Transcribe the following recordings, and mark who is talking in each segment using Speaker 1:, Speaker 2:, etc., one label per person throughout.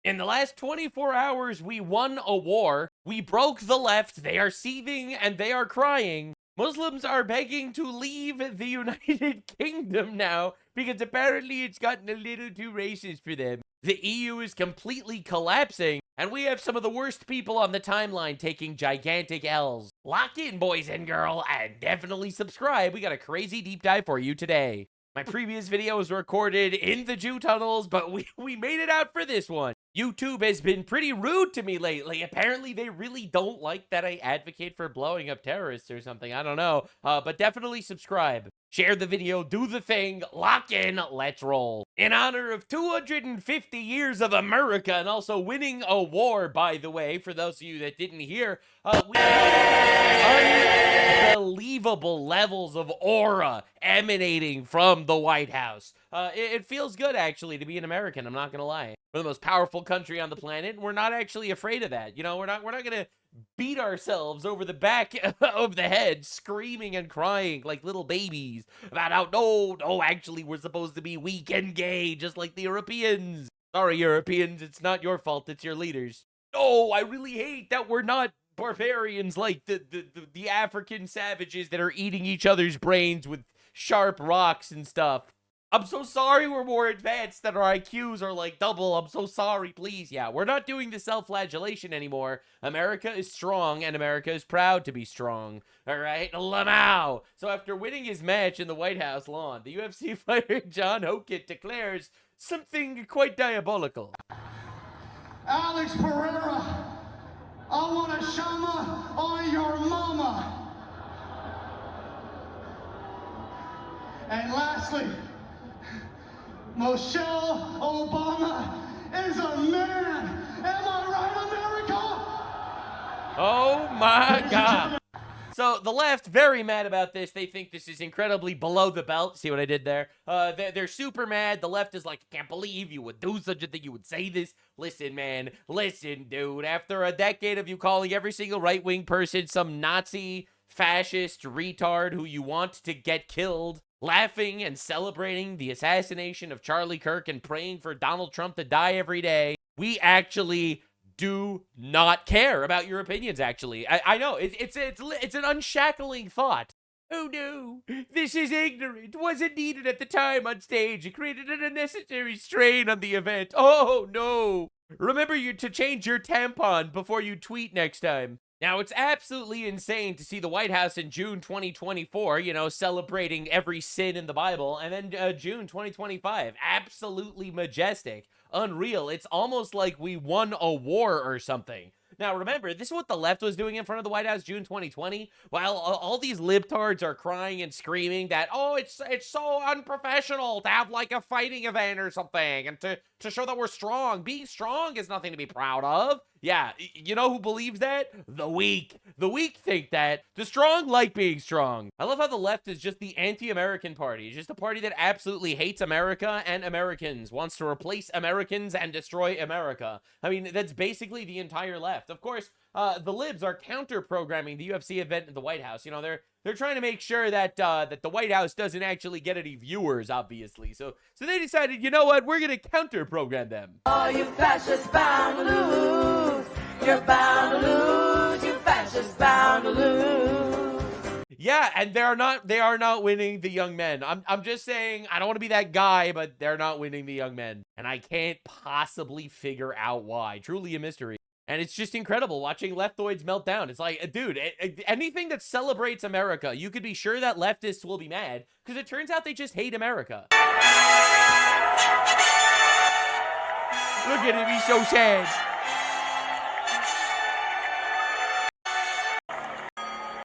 Speaker 1: In the last 24 hours, we won a war. We broke the left. They are seething and they are crying. Muslims are begging to leave the United Kingdom now because apparently it's gotten a little too racist for them. The EU is completely collapsing, and we have some of the worst people on the timeline taking gigantic L's. Lock in, boys and girls, and definitely subscribe. We got a crazy deep dive for you today. My previous video was recorded in the Jew tunnels, but we made it out for this one. YouTube has been pretty rude to me lately. Apparently, they really don't like that I advocate for blowing up terrorists or something. I don't know, but definitely subscribe. Share the video, do the thing, lock in, let's roll. In honor of 250 years of America and also winning a war, by the way, for those of you that didn't hear, we have unbelievable levels of aura emanating from the White House. It feels good, actually, to be an American, I'm not gonna lie. We're the most powerful country on the planet, and we're not actually afraid of that. You know, we're not gonna beat ourselves over the back of the head, screaming and crying like little babies about how, no, actually, we're supposed to be weak and gay, just like the Europeans. Sorry, Europeans, it's not your fault, it's your leaders. No, I really hate that we're not barbarians like the African savages that are eating each other's brains with sharp rocks and stuff. I'm so sorry we're more advanced, that our IQs are like double. I'm so sorry, please. Yeah, we're not doing the self-flagellation anymore. America is strong, and America is proud to be strong. All right, Lamau. So after winning his match in the White House lawn, the UFC fighter John Hokett declares something quite diabolical.
Speaker 2: Alex Pereira, I want a shama on your mama. And lastly, Michelle Obama is a man. Am I right, America?
Speaker 1: Oh my God. So the left, very mad about this. They think this is incredibly below the belt. See what I did there? They're super mad. The left is like, I can't believe you would do such a thing. You would say this. Listen, man. Listen, dude. After a decade of you calling every single right-wing person some Nazi, fascist, retard who you want to get killed, laughing and celebrating the assassination of Charlie Kirk and praying for Donald Trump to die every day, we actually do not care about your opinions, actually. I know, it's an unshackling thought. Oh no, this is ignorant. Wasn't needed at the time on stage. It created an unnecessary strain on the event. Oh no. Remember to change your tampon before you tweet next time. Now, it's absolutely insane to see the White House in June 2024, you know, celebrating every sin in the Bible, and then June 2025. Absolutely majestic. Unreal. It's almost like we won a war or something. Now, remember, this is what the left was doing in front of the White House June 2020, while all these libtards are crying and screaming that, oh, it's so unprofessional to have, like, a fighting event or something, and to show that we're strong. Being strong is nothing to be proud of. Yeah, you know who believes that? The weak. The weak think that. The strong like being strong. I love how the left is just the anti-American party. It's just a party that absolutely hates America and Americans, wants to replace Americans and destroy America. I mean, that's basically the entire left. Of course, the libs are counter-programming the UFC event in the White House. You know, they're trying to make sure that that the White House doesn't actually get any viewers, obviously. So they decided, you know what, we're gonna counter-program them.
Speaker 3: Oh, you fascists bound to lose. You're bound to lose. You fascists bound to lose.
Speaker 1: Yeah, and they are not winning the young men. I'm just saying, I don't want to be that guy, but they're not winning the young men. And I can't possibly figure out why. Truly a mystery. And it's just incredible watching leftoids melt down. It's like, dude, anything that celebrates America, you could be sure that leftists will be mad, because it turns out they just hate America. Look at him, he's so sad.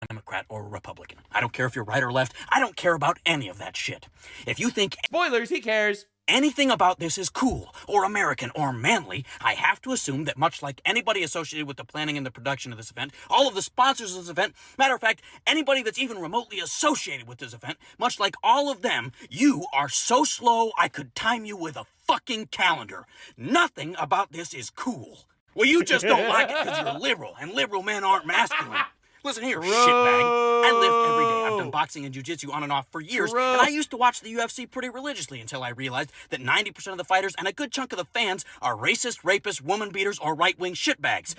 Speaker 4: Democrat or Republican. I don't care if you're right or left. I don't care about any of that shit. If you think
Speaker 1: Spoilers, he cares.
Speaker 4: anything about this is cool or American or manly, I have to assume that much like anybody associated with the planning and the production of this event, all of the sponsors of this event, matter of fact, anybody that's even remotely associated with this event, much like all of them, you are so slow I could time you with a fucking calendar. Nothing about this is cool. Well, you just don't like it because you're liberal, and liberal men aren't masculine. Listen here, shitbag. I live every day. I've done boxing and jiu-jitsu on and off for years, and I used to watch the UFC pretty religiously until I realized that 90% of the fighters and a good chunk of the fans are racist, rapists, woman beaters, or right-wing shitbags.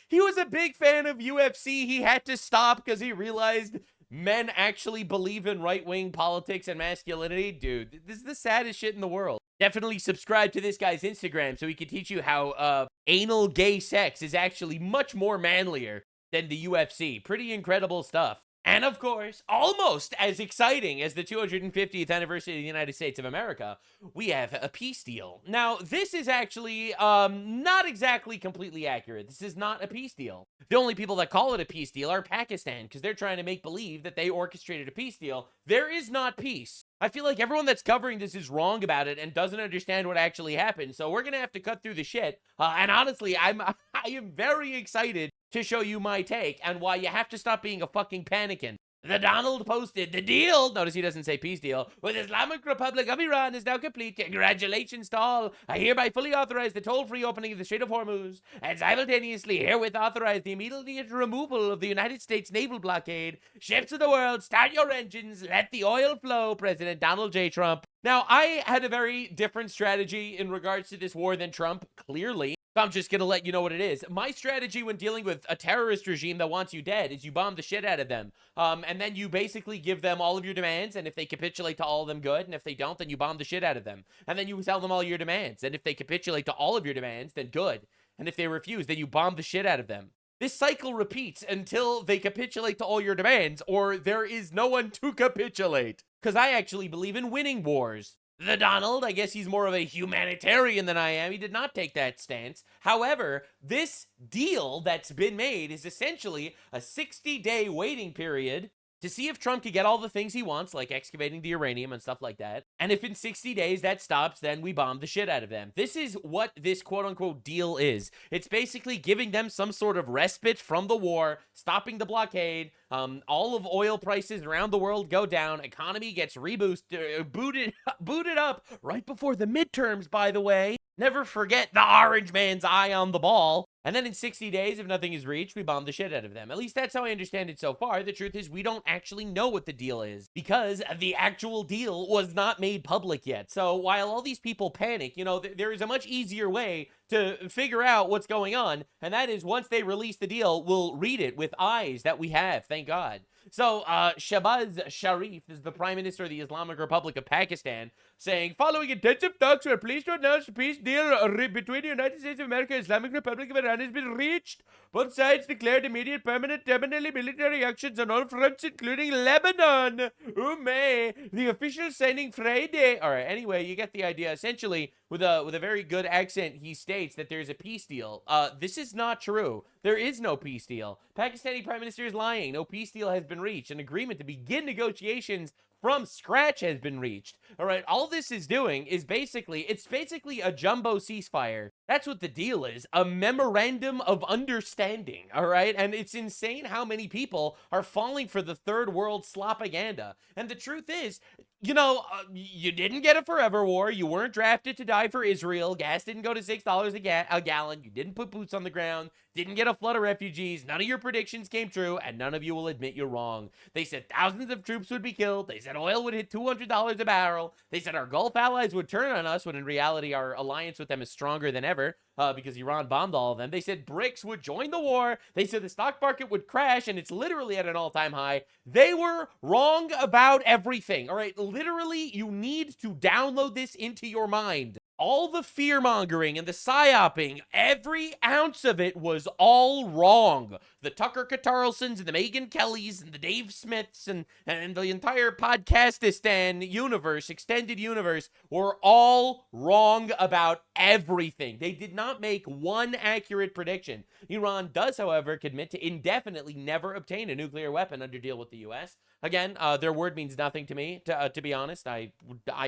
Speaker 1: He was a big fan of UFC. He had to stop because he realized men actually believe in right-wing politics and masculinity. Dude, this is the saddest shit in the world. Definitely subscribe to this guy's Instagram so he can teach you how anal gay sex is actually much more manlier than the UFC. Pretty incredible stuff. And of course, almost as exciting as the 250th anniversary of the United States of America, we have a peace deal. Now, this is actually not exactly completely accurate. This is not a peace deal. The only people that call it a peace deal are Pakistan, because they're trying to make believe that they orchestrated a peace deal. There is not peace. I feel like everyone that's covering this is wrong about it and doesn't understand what actually happened. So we're going to have to cut through the shit. And honestly, I am very excited to show you my take and why you have to stop being a fucking panicking. The Donald posted the deal. Notice he doesn't say peace deal. With Islamic Republic of Iran is now complete. Congratulations to all. I hereby fully authorize the toll-free opening of the Strait of Hormuz and simultaneously herewith authorize the immediate removal of the United States naval blockade. Ships of the world, start your engines. Let the oil flow. President Donald J. Trump. Now, I had a very different strategy in regards to this war than Trump, clearly. So I'm just going to let you know what it is. My strategy when dealing with a terrorist regime that wants you dead is you bomb the shit out of them. And then you basically give them all of your demands. And if they capitulate to all of them, good. And if they don't, then you bomb the shit out of them. And then you tell them all your demands. And if they capitulate to all of your demands, then good. And if they refuse, then you bomb the shit out of them. This cycle repeats until they capitulate to all your demands or there is no one to capitulate. Because I actually believe in winning wars. The Donald, I guess he's more of a humanitarian than I am. He did not take that stance. However, this deal that's been made is essentially a 60-day waiting period to see if Trump can get all the things he wants, like excavating the uranium and stuff like that. And if in 60 days that stops, then we bomb the shit out of them. This is what this quote-unquote deal is. It's basically giving them some sort of respite from the war, stopping the blockade, all of oil prices around the world go down, economy gets booted up right before the midterms, by the way. Never forget the orange man's eye on the ball. And then in 60 days, if nothing is reached, we bomb the shit out of them. At least that's how I understand it so far. The truth is we don't actually know what the deal is because the actual deal was not made public yet. So while all these people panic, you know, there is a much easier way to figure out what's going on. And that is once they release the deal, we'll read it with eyes that we have. Thank God. So, Shahbaz Sharif is the Prime Minister of the Islamic Republic of Pakistan, saying, following intensive talks, we're pleased to announce a peace deal between the United States of America and Islamic Republic of Iran has been reached. Both sides declared immediate, permanent, terminally military actions on all fronts, including Lebanon. May the official signing Friday. All right, anyway, you get the idea. Essentially, with a very good accent, he states that there's a peace deal. This is not true. There is no peace deal. Pakistani Prime Minister is lying. No peace deal has been reached. An agreement to begin negotiations from scratch has been reached. All right, all this is doing is basically a jumbo ceasefire. That's what the deal is, a memorandum of understanding, all right? And it's insane how many people are falling for the third world slopaganda. And the truth is, you know, you didn't get a forever war. You weren't drafted to die for Israel. Gas didn't go to $6 a gallon. You didn't put boots on the ground. Didn't get a flood of refugees. None of your predictions came true, and none of you will admit you're wrong. They said thousands of troops would be killed. They said oil would hit $200 a barrel. They said our Gulf allies would turn on us, when in reality our alliance with them is stronger than ever. Because Iran bombed all of them. They said BRICS would join the war. They said the stock market would crash, and it's literally at an all-time high. They were wrong about everything. All right, literally, you need to download this into your mind. All the fear-mongering and the psyoping, every ounce of it was all wrong. The Tucker Carlsons and the Megyn Kellys and the Dave Smiths and the entire Podcastistan universe, extended universe, were all wrong about everything. They did not make one accurate prediction. Iran does, however, commit to indefinitely never obtain a nuclear weapon under deal with the U.S. Again, their word means nothing to me, to be honest. I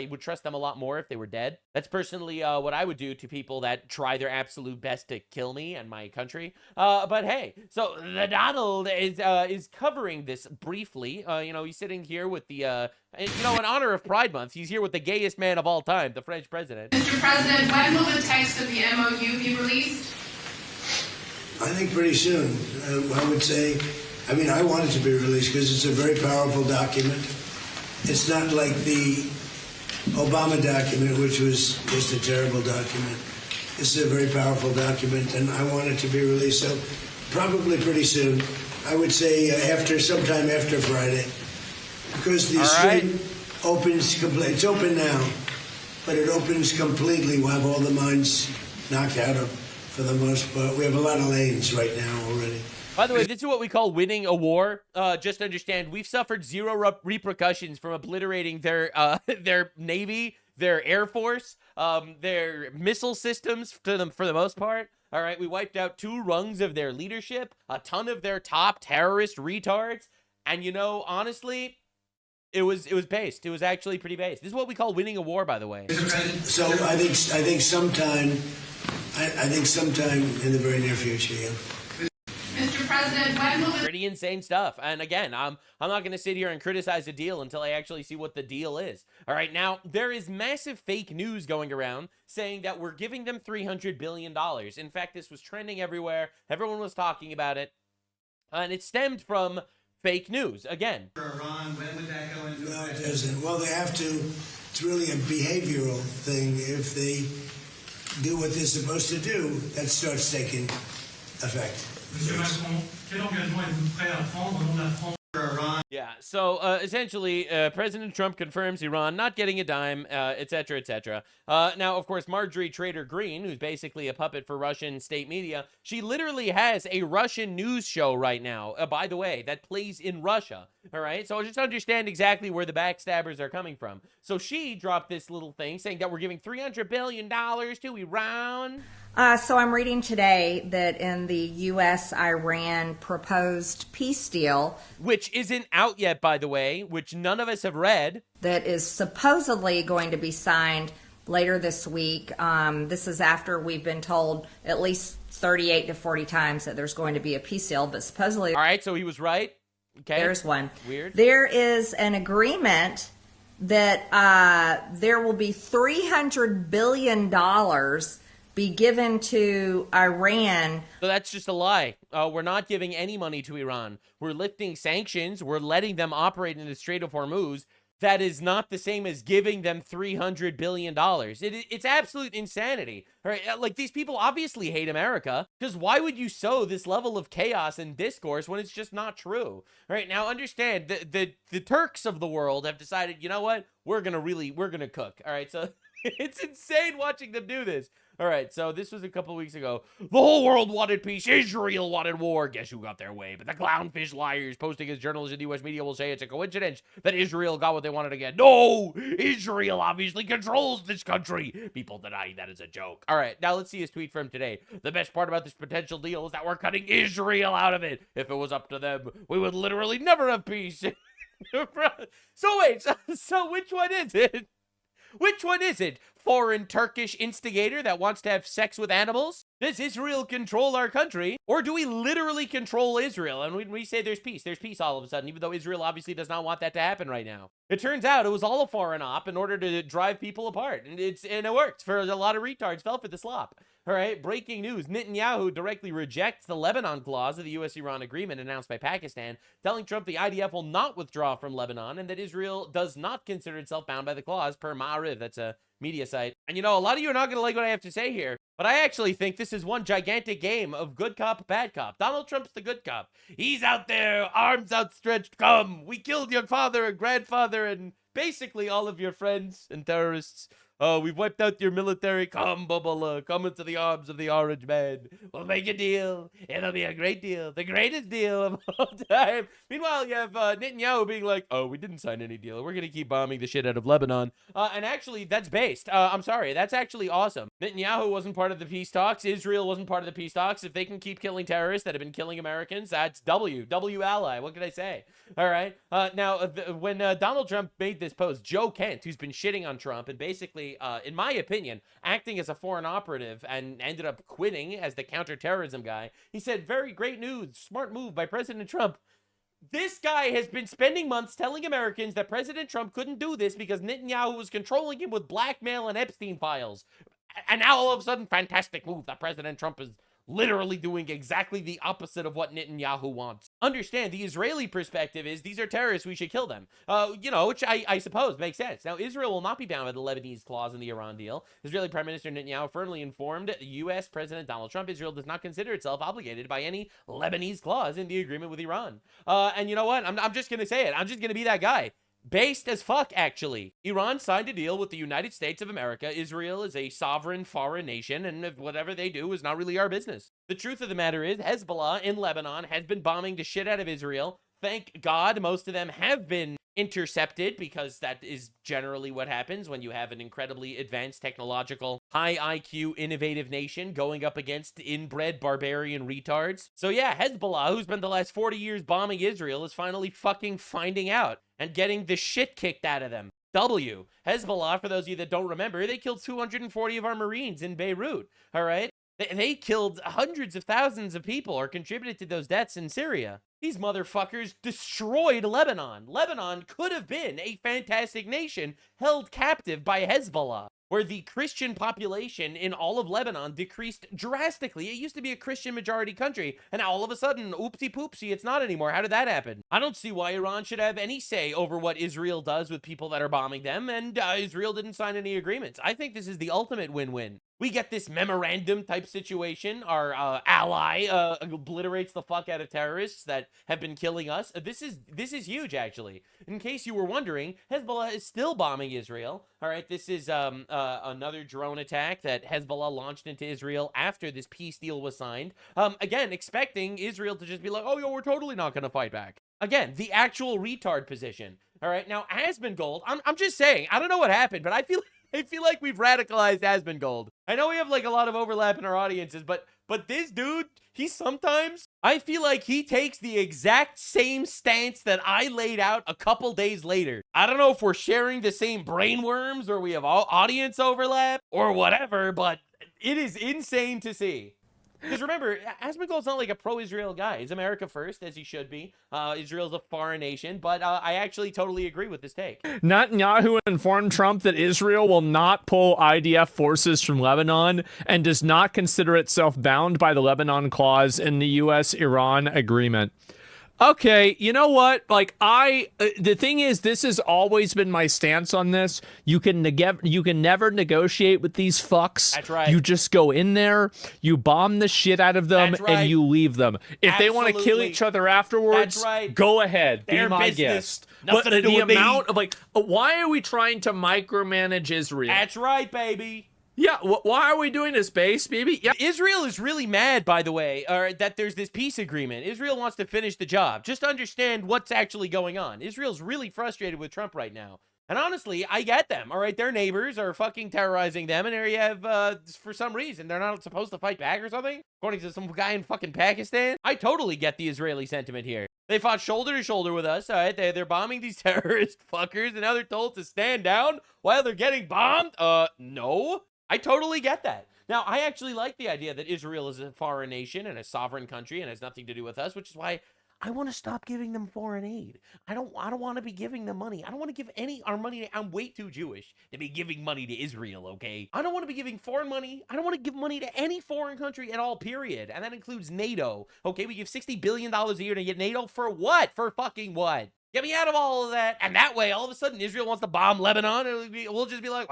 Speaker 1: would trust them a lot more if they were dead. That's personally what I would do to people that try their absolute best to kill me and my country. But hey, so the Donald is covering this briefly. You know, he's sitting here with the, you know, in honor of Pride Month, he's here with the gayest man of all time, the French president.
Speaker 5: Mr. President, when will the text of the MOU be released? I think pretty soon. I would say, I mean, I want it to be released because it's a very powerful document. It's not like the Obama document, which was just a terrible document. This is a very powerful document, and I want it to be released. So probably pretty soon. I would say sometime after Friday, because the street opens completely. It's open now, but it opens completely. We'll have all the mines knocked out of, for the most part. We have a lot of lanes right now already.
Speaker 1: By the way, this is what we call winning a war. Just understand, we've suffered zero repercussions from obliterating their navy, their air force, their missile systems for the most part. All right, we wiped out 2 rungs of their leadership, a ton of their top terrorist retards, and you know, honestly, it was based. It was actually pretty based. This is what we call winning a war, by the way.
Speaker 5: So I think sometime in the very near future, yeah.
Speaker 6: Mr. President, when will
Speaker 1: Pretty insane stuff. And again, I'm not going to sit here and criticize the deal until I actually see what the deal is. All right, now, there is massive fake news going around saying that we're giving them $300 billion. In fact, this was trending everywhere. Everyone was talking about it. And it stemmed from fake news, again.
Speaker 6: Iran, when would that go into
Speaker 5: No, it doesn't. Well, they have to. It's really a behavioral thing. If they do what they're supposed to do, that starts taking effect.
Speaker 7: Monsieur Macron, quel engagement êtes-vous prêt à prendre au nom de la France?
Speaker 1: Yeah, so essentially, President Trump confirms Iran not getting a dime, etc., etc. Now, of course, Marjorie Trader Green, who's basically a puppet for Russian state media, she literally has a Russian news show right now, by the way, that plays in Russia, all right? So just understand exactly where the backstabbers are coming from. So she dropped this little thing saying that we're giving $300 billion to Iran.
Speaker 8: So I'm reading today that in the U.S.-Iran proposed peace deal,
Speaker 1: which isn't out yet, by the way, which none of us have read,
Speaker 8: that is supposedly going to be signed later this week. This is after we've been told at least 38 to 40 times that there's going to be a peace deal, but supposedly...
Speaker 1: All right, so he was right. Okay.
Speaker 8: There's one.
Speaker 1: Weird.
Speaker 8: There is an agreement that there will be $300 billion be given to Iran.
Speaker 1: So that's just a lie. We're not giving any money to Iran. We're lifting sanctions. We're letting them operate in the Strait of Hormuz. That is not the same as giving them $300 billion. It's absolute insanity. All right? Like, these people obviously hate America, because why would you sow this level of chaos and discourse when it's just not true? All right, now understand, the Turks of the world have decided, you know what? We're going to cook. All right, so it's insane watching them do this. All right, so this was a couple weeks ago. The whole world wanted peace. Israel wanted war. Guess who got their way? But the clownfish liars posting as journalists in the U.S. media will say it's a coincidence that Israel got what they wanted again. No! Israel obviously controls this country. People deny that is a joke. All right, now let's see his tweet from today. The best part about this potential deal is that we're cutting Israel out of it. If it was up to them, we would literally never have peace. So wait, so which one is it? Which one is it? Foreign Turkish instigator that wants to have sex with animals? Does Israel control our country? Or do we literally control Israel? And when we say there's peace all of a sudden, even though Israel obviously does not want that to happen right now. It turns out it was all a foreign op in order to drive people apart. And it worked. For a lot of retards fell for the slop. All right, breaking news. Netanyahu directly rejects the Lebanon clause of the U.S.-Iran agreement announced by Pakistan, telling Trump the IDF will not withdraw from Lebanon and that Israel does not consider itself bound by the clause per Ma'ariv. That's a media site. And you know, a lot of you are not going to like what I have to say here, but I actually think this is one gigantic game of good cop, bad cop. Donald Trump's the good cop. He's out there, arms outstretched, come, we killed your father and grandfather and basically all of your friends and terrorists. Oh, we've wiped out your military. Come, Bubba, come into the arms of the orange man. We'll make a deal. It'll be a great deal. The greatest deal of all time. Meanwhile, you have Netanyahu being like, oh, we didn't sign any deal. We're going to keep bombing the shit out of Lebanon. And actually, that's based. I'm sorry. That's actually awesome. Netanyahu wasn't part of the peace talks. Israel wasn't part of the peace talks. If they can keep killing terrorists that have been killing Americans, that's W ally. What can I say? All right. Now, when Donald Trump made this post, Joe Kent, who's been shitting on Trump and basically, in my opinion, acting as a foreign operative and ended up quitting as the counterterrorism guy, he said, very great news, smart move by President Trump. This guy has been spending months telling Americans that President Trump couldn't do this because Netanyahu was controlling him with blackmail and Epstein files. And now all of a sudden, fantastic move that President Trump is literally doing exactly the opposite of what Netanyahu wants. Understand, the Israeli perspective is these are terrorists, we should kill them. Which I suppose makes sense. Now, Israel will not be bound by the Lebanese clause in the Iran deal. Israeli Prime Minister Netanyahu firmly informed U.S. President Donald Trump Israel does not consider itself obligated by any Lebanese clause in the agreement with Iran. And you know what? I'm just going to say it. I'm just going to be that guy. Based as fuck, actually. Iran signed a deal with the United States of America. Israel is a sovereign foreign nation, and whatever they do is not really our business. The truth of the matter is, Hezbollah in Lebanon has been bombing the shit out of Israel. Thank God most of them have been intercepted, because that is generally what happens when you have an incredibly advanced technological, high IQ, innovative nation going up against inbred barbarian retards. So yeah, Hezbollah, who's been the last 40 years bombing Israel, is finally fucking finding out and getting the shit kicked out of them. Hezbollah, for those of you that don't remember, they killed 240 of our Marines in Beirut, all right? They killed hundreds of thousands of people or contributed to those deaths in Syria. These motherfuckers destroyed Lebanon. Lebanon could have been a fantastic nation held captive by Hezbollah, where the Christian population in all of Lebanon decreased drastically. It used to be a Christian majority country, and now all of a sudden, oopsie poopsie, it's not anymore. How did that happen? I don't see why Iran should have any say over what Israel does with people that are bombing them, and Israel didn't sign any agreements. I think this is the ultimate win-win. We get this memorandum type situation. Our ally obliterates the fuck out of terrorists that have been killing us. This is huge, actually. In case you were wondering, Hezbollah is still bombing Israel. All right, this is another drone attack that Hezbollah launched into Israel after this peace deal was signed. Again, expecting Israel to just be like, oh, yo, we're totally not going to fight back. Again, the actual retard position. All right, now Asmongold, I'm just saying, I don't know what happened, but I feel like we've radicalized Asmongold. I know we have like a lot of overlap in our audiences, but this dude, I feel like he takes the exact same stance that I laid out a couple days later. I don't know if we're sharing the same brainworms or we have audience overlap or whatever, but it is insane to see. Because remember, Asmongold's not like a pro-Israel guy. He's America first, as he should be. Israel's a foreign nation, but I actually totally agree with this take.
Speaker 9: Netanyahu informed Trump that Israel will not pull IDF forces from Lebanon and does not consider itself bound by the Lebanon clause in the U.S.-Iran agreement. Okay, you know what? Like, the thing is, this has always been my stance on this. You can never negotiate with these fucks.
Speaker 1: That's right.
Speaker 9: You just go in there, you bomb the shit out of them,
Speaker 1: That's right.
Speaker 9: and you leave them. If they want to kill
Speaker 1: Absolutely.
Speaker 9: each other afterwards,
Speaker 1: That's right.
Speaker 9: go ahead.
Speaker 1: Their
Speaker 9: be my
Speaker 1: business.
Speaker 9: guest.
Speaker 1: Nothing
Speaker 9: But
Speaker 1: to do
Speaker 9: the
Speaker 1: with me.
Speaker 9: amount of, like, why are we trying to micromanage Israel?
Speaker 1: That's right, baby.
Speaker 9: Yeah, why are we doing this, base, baby? Yeah.
Speaker 1: Israel is really mad, by the way, that there's this peace agreement. Israel wants to finish the job. Just understand what's actually going on. Israel's really frustrated with Trump right now. And honestly, I get them, all right? Their neighbors are fucking terrorizing them, and there you have, for some reason, they're not supposed to fight back or something? According to some guy in fucking Pakistan? I totally get the Israeli sentiment here. They fought shoulder to shoulder with us, all right? They're bombing these terrorist fuckers, and now they're told to stand down while they're getting bombed? No. I totally get that. Now, I actually like the idea that Israel is a foreign nation and a sovereign country and has nothing to do with us, which is why I want to stop giving them foreign aid. I don't want to be giving them money. I don't want to give our money. I'm way too Jewish to be giving money to Israel, okay? I don't want to be giving foreign money. I don't want to give money to any foreign country at all, period. And that includes NATO, okay? We give $60 billion a year to get NATO for what? For fucking what? Get me out of all of that. And that way, all of a sudden, Israel wants to bomb Lebanon, and we'll just be like,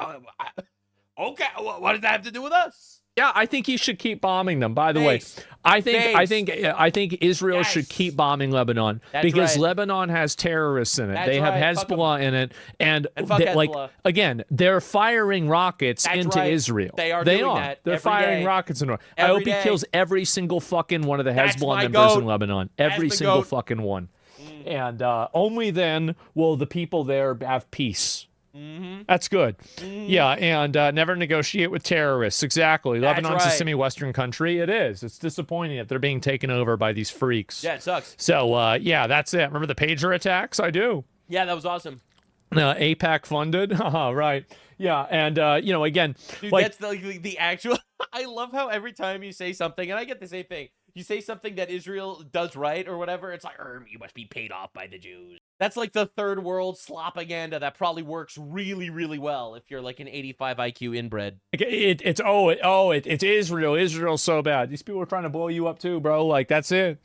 Speaker 1: okay, what does that have to do with us?
Speaker 9: Yeah, I think he should keep bombing them. By the way, I think Israel should keep bombing Lebanon.
Speaker 1: That's
Speaker 9: because
Speaker 1: right.
Speaker 9: Lebanon has terrorists in it.
Speaker 1: That's
Speaker 9: they have
Speaker 1: right. Fuck
Speaker 9: Hezbollah in it, and
Speaker 1: fuck
Speaker 9: like
Speaker 1: Hezbollah.
Speaker 9: again, they're firing rockets
Speaker 1: That's
Speaker 9: into
Speaker 1: right.
Speaker 9: Israel.
Speaker 1: They are doing that
Speaker 9: They're
Speaker 1: every
Speaker 9: firing
Speaker 1: day.
Speaker 9: rockets into. I
Speaker 1: Every
Speaker 9: hope he
Speaker 1: day.
Speaker 9: kills every single fucking one of the
Speaker 1: That's
Speaker 9: Hezbollah
Speaker 1: my
Speaker 9: members
Speaker 1: goat.
Speaker 9: in Lebanon.
Speaker 1: That's
Speaker 9: Every
Speaker 1: the
Speaker 9: single
Speaker 1: goat.
Speaker 9: fucking one. And only then will the people there have peace. That's good. Yeah, and never negotiate with terrorists. Exactly.
Speaker 1: That's
Speaker 9: Lebanon's a
Speaker 1: right.
Speaker 9: semi-Western country. It is. It's disappointing that they're being taken over by these freaks.
Speaker 1: Yeah, it sucks.
Speaker 9: So, yeah, that's it. Remember the pager attacks? I do.
Speaker 1: Yeah, that was awesome.
Speaker 9: APAC funded. Right. Yeah, and, again,
Speaker 1: Dude,
Speaker 9: like,
Speaker 1: that's the actual... I love how every time you say something, and I get the same thing, you say something that Israel does right or whatever, it's like, you must be paid off by the Jews. That's like the third world slopaganda that probably works really, really well if you're like an 85 IQ inbred.
Speaker 9: It's Israel. Israel's so bad. These people are trying to blow you up too, bro. Like, that's it.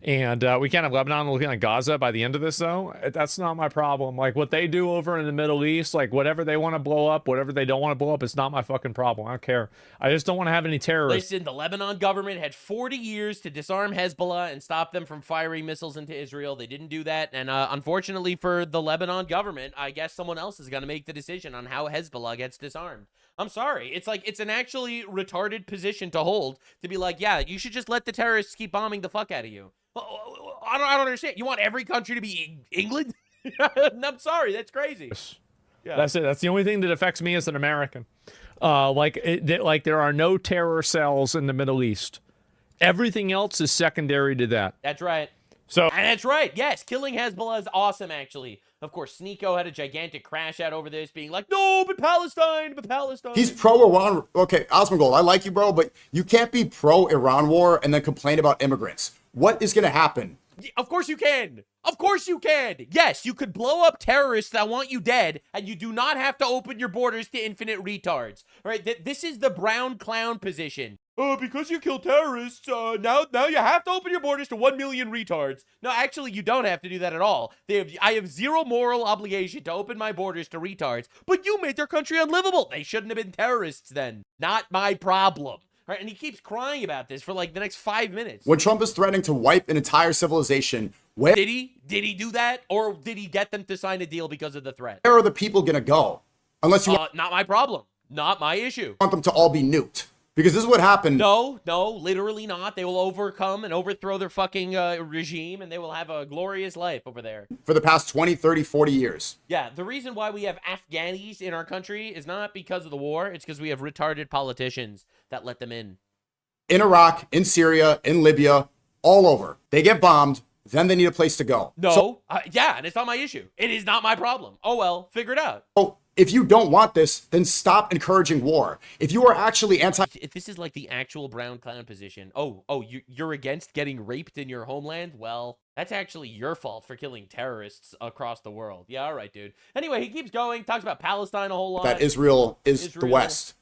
Speaker 9: And we can't have Lebanon looking at Gaza by the end of this, though. That's not my problem. Like, what they do over in the Middle East, like, whatever they want to blow up, whatever they don't want to blow up, it's not my fucking problem. I don't care. I just don't want to have any terrorists.
Speaker 1: Listen, the Lebanon government had 40 years to disarm Hezbollah and stop them from firing missiles into Israel. They didn't do that, and unfortunately for the Lebanon government, I guess someone else is going to make the decision on how Hezbollah gets disarmed. I'm sorry. It's like, it's an actually retarded position to hold, to be like, yeah, you should just let the terrorists keep bombing the fuck out of you. I don't understand. You want every country to be England? I'm sorry. That's crazy. Yeah.
Speaker 9: That's it. That's the only thing that affects me as an American. Like there are no terror cells in the Middle East. Everything else is secondary to that.
Speaker 1: That's right.
Speaker 9: So,
Speaker 1: and that's right. Yes, killing Hezbollah is awesome, actually. Of course, Sneeko had a gigantic crash out over this, being like, no, but Palestine.
Speaker 10: He's pro-Iran. Okay, Osmongold, I like you, bro, but you can't be pro-Iran war and then complain about immigrants. What is going to happen?
Speaker 1: Of course you can. Of course you can. Yes, you could blow up terrorists that want you dead, and you do not have to open your borders to infinite retards. All right, this is the brown clown position. Because you kill terrorists, now you have to open your borders to 1 million retards. No, actually, you don't have to do that at all. I have zero moral obligation to open my borders to retards, but you made their country unlivable. They shouldn't have been terrorists then. Not my problem. Right, and he keeps crying about this for like the next 5 minutes.
Speaker 10: When Trump is threatening to wipe an entire civilization, where
Speaker 1: did he do that, or did he get them to sign a deal because of the threat?
Speaker 10: Where are the people gonna go? Unless you
Speaker 1: not my problem, not my issue.
Speaker 10: Want them to all be nuked. Because this is what happened.
Speaker 1: No, literally not. They will overcome and overthrow their fucking regime, and they will have a glorious life over there.
Speaker 10: For the past 20, 30, 40 years.
Speaker 1: Yeah, the reason why we have Afghanis in our country is not because of the war. It's because we have retarded politicians that let them in.
Speaker 10: In Iraq, in Syria, in Libya, all over. They get bombed, then they need a place to go.
Speaker 1: No, yeah, and it's not my issue. It is not my problem. Oh, well, figure it out.
Speaker 10: Oh. If you don't want this, then stop encouraging war. If you are actually
Speaker 1: If this is like the actual brown clown position, you're against getting raped in your homeland? Well, that's actually your fault for killing terrorists across the world. Yeah, all right, dude. Anyway, he keeps going, talks about Palestine a whole lot.
Speaker 10: That Israel is the West.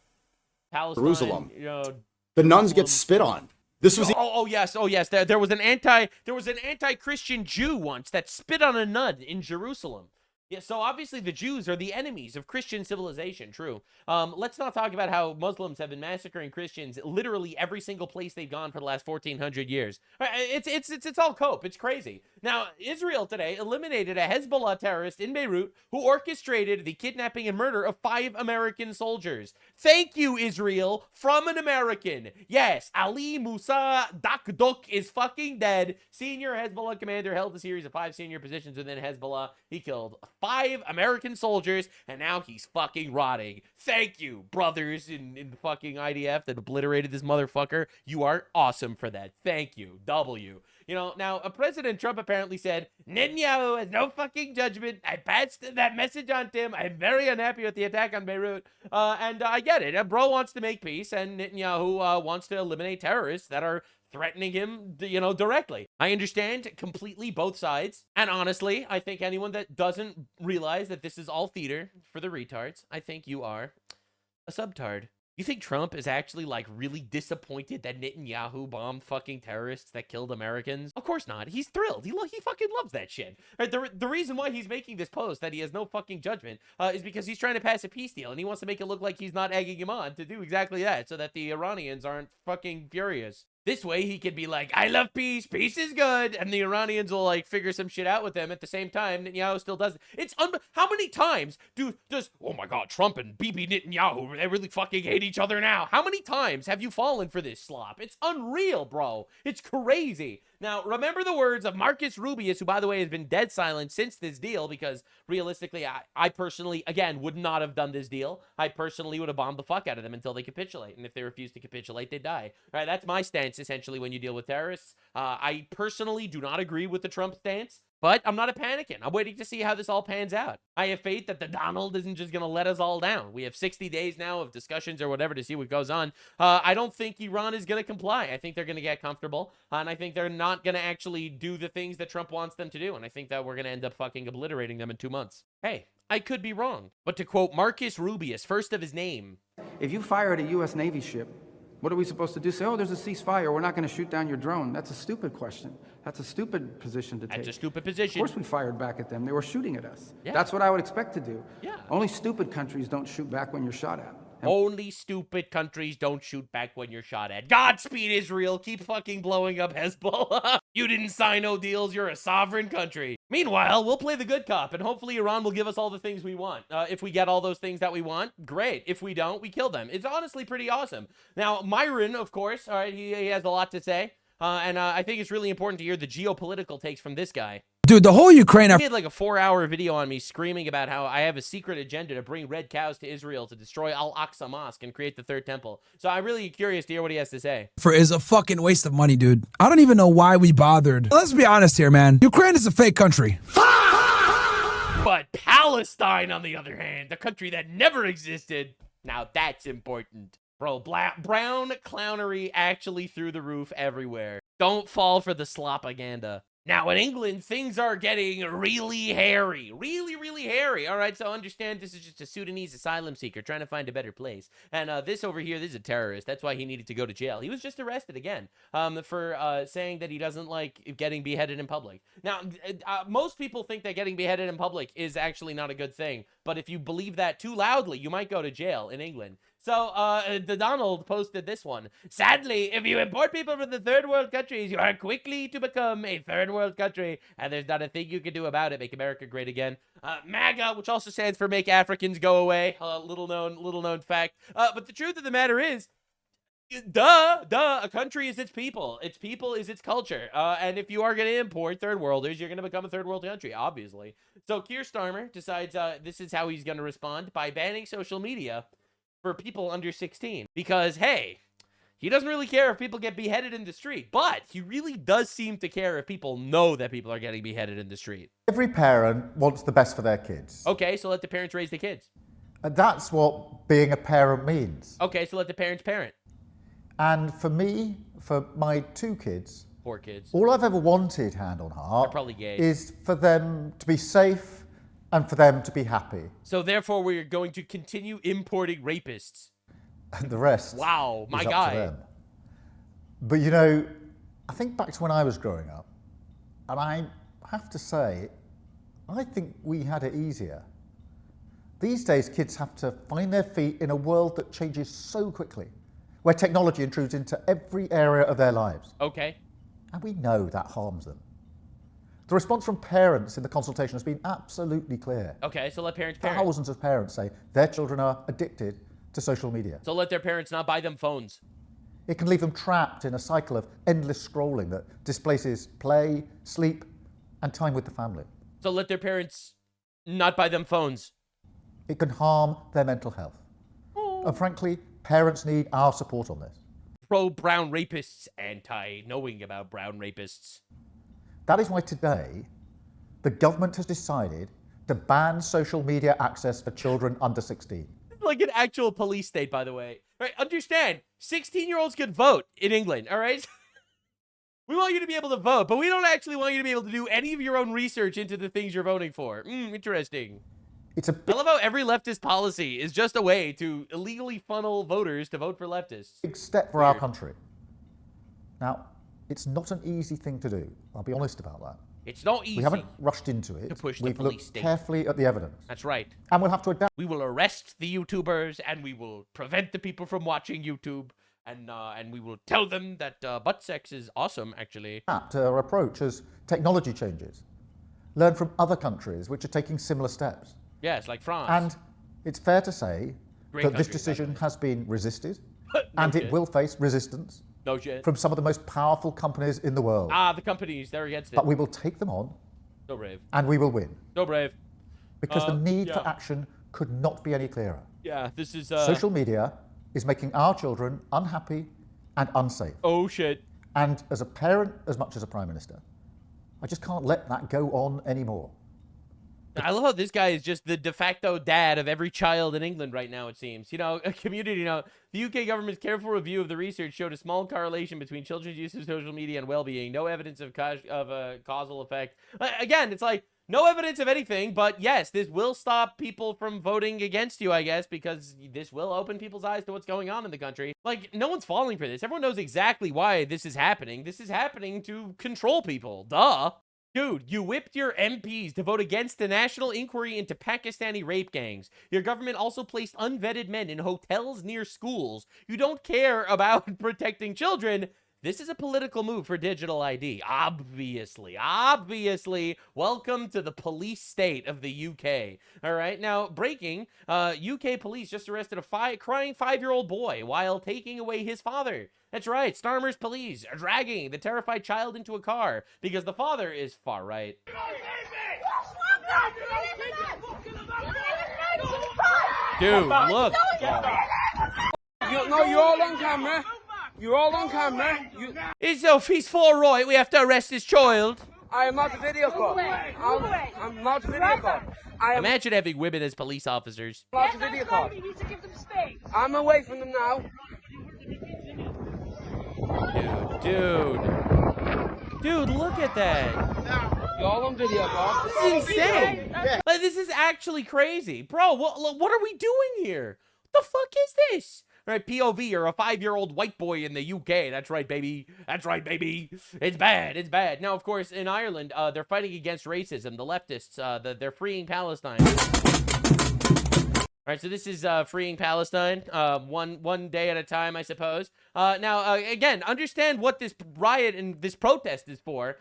Speaker 1: Palestine,
Speaker 10: Jerusalem.
Speaker 1: You know,
Speaker 10: the nuns get spit on. This was
Speaker 1: yes. There was an anti-Christian Jew once that spit on a nun in Jerusalem. Yeah, so obviously the Jews are the enemies of Christian civilization, true. Let's not talk about how Muslims have been massacring Christians literally every single place they've gone for the last 1,400 years. It's all cope. It's crazy. Now, Israel today eliminated a Hezbollah terrorist in Beirut who orchestrated the kidnapping and murder of 5 American soldiers. Thank you, Israel, from an American. Yes, Ali Musa Dakduk is fucking dead. Senior Hezbollah commander, held a series of 5 senior positions within Hezbollah. He killed 5 American soldiers, and now he's fucking rotting. Thank you, brothers in the fucking IDF that obliterated this motherfucker. You are awesome for that. Thank you. W. You know, now, President Trump apparently said, Netanyahu has no fucking judgment. I passed that message on to him. I'm very unhappy with the attack on Beirut. And I get it. Bro wants to make peace, and Netanyahu wants to eliminate terrorists that are threatening him, directly. I understand completely both sides. And honestly, I think anyone that doesn't realize that this is all theater for the retards, I think you are a subtard. You think Trump is actually, like, really disappointed that Netanyahu bombed fucking terrorists that killed Americans? Of course not. He's thrilled. He fucking loves that shit. Right, the reason why he's making this post that he has no fucking judgment is because he's trying to pass a peace deal, and he wants to make it look like he's not egging him on to do exactly that, so that the Iranians aren't fucking furious. This way, he could be like, I love peace. Peace is good. And the Iranians will, like, figure some shit out with them at the same time. Netanyahu still does it. It's how many times oh my God, Trump and Bibi Netanyahu, they really fucking hate each other now. How many times have you fallen for this slop? It's unreal, bro. It's crazy. Now, remember the words of Marcus Rubius, who, by the way, has been dead silent since this deal, because realistically, I personally, again, would not have done this deal. I personally would have bombed the fuck out of them until they capitulate. And if they refuse to capitulate, they die. All right, that's my stance, essentially, when you deal with terrorists. I personally do not agree with the Trump stance. But I'm not panicking. I'm waiting to see how this all pans out. I have faith that the Donald isn't just going to let us all down. We have 60 days now of discussions or whatever to see what goes on. I don't think Iran is going to comply. I think they're going to get comfortable. And I think they're not going to actually do the things that Trump wants them to do. And I think that we're going to end up fucking obliterating them in 2 months. Hey, I could be wrong. But to quote Marcus Rubius, first of his name.
Speaker 11: If you fire at a U.S. Navy ship, what are we supposed to do? Say, oh, there's a ceasefire. We're not going to shoot down your drone. That's a stupid question. That's a stupid position to take.
Speaker 1: That's a stupid position.
Speaker 11: Of course we fired back at them. They were shooting at us.
Speaker 1: Yeah.
Speaker 11: That's what I would expect to do.
Speaker 1: Yeah.
Speaker 11: Only stupid countries don't shoot back when you're shot at.
Speaker 1: Only stupid countries don't shoot back when you're shot at. Godspeed, Israel. Keep fucking blowing up Hezbollah. You didn't sign no deals. You're a sovereign country. Meanwhile, we'll play the good cop, and hopefully Iran will give us all the things we want. If we get all those things that we want, great. If we don't, we kill them. It's honestly pretty awesome. Now, Myron, of course, all right, he has a lot to say. And I think it's really important to hear the geopolitical takes from this guy.
Speaker 12: Dude, the whole Ukraine...
Speaker 1: He had like a 4-hour video on me screaming about how I have a secret agenda to bring red cows to Israel to destroy Al-Aqsa Mosque and create the third temple. So I'm really curious to hear what he has to say.
Speaker 12: ...is a fucking waste of money, dude. I don't even know why we bothered. Let's be honest here, man. Ukraine is a fake country.
Speaker 1: But Palestine, on the other hand, the country that never existed, now that's important. Bro, brown clownery actually through the roof everywhere. Don't fall for the slopaganda. Now, in England, things are getting really hairy. Really, really hairy. All right, so understand this is just a Sudanese asylum seeker trying to find a better place. And this over here, this is a terrorist. That's why he needed to go to jail. He was just arrested again for saying that he doesn't like getting beheaded in public. Now, most people think that getting beheaded in public is actually not a good thing. But if you believe that too loudly, you might go to jail in England. So, the Donald posted this one. Sadly, if you import people from the third world countries, you are quickly to become a third world country, and there's not a thing you can do about it. Make America great again. MAGA, which also stands for Make Africans Go Away. Little known fact. But the truth of the matter is, a country is its people. Its people is its culture. And if you are going to import third worlders, you're going to become a third world country, obviously. So Keir Starmer decides this is how he's going to respond by banning social media for people under 16, because hey, he doesn't really care if people get beheaded in the street, but he really does seem to care if people know that people are getting beheaded in the street.
Speaker 13: Every parent wants the best for their kids.
Speaker 1: Okay, so let the parents raise the kids.
Speaker 13: And that's what being a parent means.
Speaker 1: Okay, so let the parents parent.
Speaker 13: And for me, for my 2 kids,
Speaker 1: poor kids,
Speaker 13: all I've ever wanted, hand on heart,
Speaker 1: they're probably gay,
Speaker 13: is for them to be safe and for them to be happy.
Speaker 1: So therefore, we're going to continue importing rapists.
Speaker 13: And the rest.
Speaker 1: Wow, my
Speaker 13: is up
Speaker 1: guy.
Speaker 13: to them. But you know, I think back to when I was growing up, and I have to say, I think we had it easier. These days, kids have to find their feet in a world that changes so quickly, where technology intrudes into every area of their lives.
Speaker 1: Okay.
Speaker 13: And we know that harms them. The response from parents in the consultation has been absolutely clear.
Speaker 1: Okay, so let parents parent.
Speaker 13: Thousands of parents say their children are addicted to social media.
Speaker 1: So let their parents not buy them phones.
Speaker 13: It can leave them trapped in a cycle of endless scrolling that displaces play, sleep, and time with the family.
Speaker 1: So let their parents not buy them phones.
Speaker 13: It can harm their mental health. And frankly, parents need our support on this.
Speaker 1: Pro-brown rapists, anti-knowing about brown rapists.
Speaker 13: That is why today, the government has decided to ban social media access for children under 16.
Speaker 1: Like an actual police state, by the way. Right, understand, 16-year-olds can vote in England, all right? We want you to be able to vote, but we don't actually want you to be able to do any of your own research into the things you're voting for. Interesting. I love how every leftist policy is just a way to illegally funnel voters to vote for leftists.
Speaker 13: Big step for our country. Now, it's not an easy thing to do. I'll be honest about that.
Speaker 1: It's not easy.
Speaker 13: We haven't rushed into it.
Speaker 1: To push the
Speaker 13: We've
Speaker 1: police
Speaker 13: looked
Speaker 1: state.
Speaker 13: carefully at the evidence.
Speaker 1: That's right.
Speaker 13: And we'll have to adapt.
Speaker 1: We will arrest the YouTubers, and we will prevent the people from watching YouTube, and we will tell them that butt sex is awesome, actually.
Speaker 13: Adapt our approach as technology changes. Learn from other countries which are taking similar steps.
Speaker 1: Yes, like France.
Speaker 13: And it's fair to say
Speaker 1: Great
Speaker 13: that this
Speaker 1: country,
Speaker 13: decision has been resisted,
Speaker 1: No
Speaker 13: and
Speaker 1: shit.
Speaker 13: it will face resistance
Speaker 1: No shit.
Speaker 13: from some of the most powerful companies in the world.
Speaker 1: Ah, the companies, they're against it.
Speaker 13: But we will take them on,
Speaker 1: So brave.
Speaker 13: and we will win.
Speaker 1: So brave.
Speaker 13: Because the need
Speaker 1: yeah.
Speaker 13: for action could not be any clearer.
Speaker 1: Yeah, this is...
Speaker 13: Social media is making our children unhappy and unsafe.
Speaker 1: Oh, shit.
Speaker 13: And as a parent, as much as a prime minister, I just can't let that go on anymore.
Speaker 1: I love how this guy is just the de facto dad of every child in England right now, it seems. You know, a community, you know, the UK government's careful review of the research showed a small correlation between children's use of social media and well-being. No evidence of a causal effect. Again, it's like, no evidence of anything, but yes, this will stop people from voting against you, I guess, because this will open people's eyes to what's going on in the country. Like, no one's falling for this. Everyone knows exactly why this is happening. This is happening to control people. Duh. Dude, you whipped your MPs to vote against the national inquiry into Pakistani rape gangs. Your government also placed unvetted men in hotels near schools. You don't care about protecting children. This is a political move for digital ID. Obviously. Welcome to the police state of the UK. All right. Now, breaking, UK police just arrested a crying 5-year-old boy while taking away his father. That's right. Starmer's police are dragging the terrified child into a car because the father is far right. Dude, look.
Speaker 14: You're all on camera. You're all on camera.
Speaker 1: If he's far right, we have to arrest his child.
Speaker 14: I am not a video call. I'm not a video call.
Speaker 1: Imagine having women as police officers.
Speaker 14: I'm not a video call. I'm away from them now.
Speaker 1: Dude, look at that.
Speaker 14: You're all on video call.
Speaker 1: This is insane. Like, this is actually crazy. Bro, what are we doing here? What the fuck is this? All right, POV, you're a 5-year-old white boy in the UK. That's right, baby. That's right, baby. It's bad. It's bad. Now, of course, in Ireland, they're fighting against racism. The leftists, they're freeing Palestine. All right, so this is freeing Palestine, one day at a time, I suppose. Now, again, understand what this riot and this protest is for.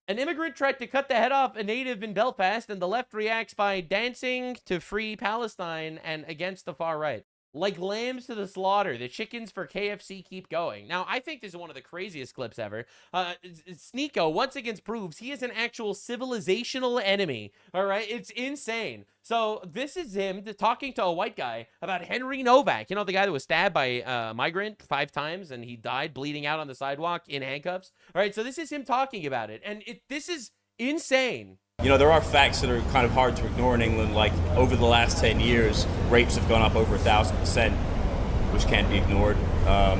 Speaker 1: An immigrant tried to cut the head off a native in Belfast, and the left reacts by dancing to free Palestine and against the far right. Like lambs to the slaughter, the chickens for KFC keep going. Now, I think this is one of the craziest clips ever. Sneeko once again proves he is an actual civilizational enemy. All right, it's insane. So this is him talking to a white guy about Henry Novak. You know, the guy that was stabbed by a migrant 5 times and he died bleeding out on the sidewalk in handcuffs. All right, so this is him talking about it. And this is insane.
Speaker 15: You know, there are facts that are kind of hard to ignore in England, like over the last 10 years, rapes have gone up over 1,000%, which can't be ignored.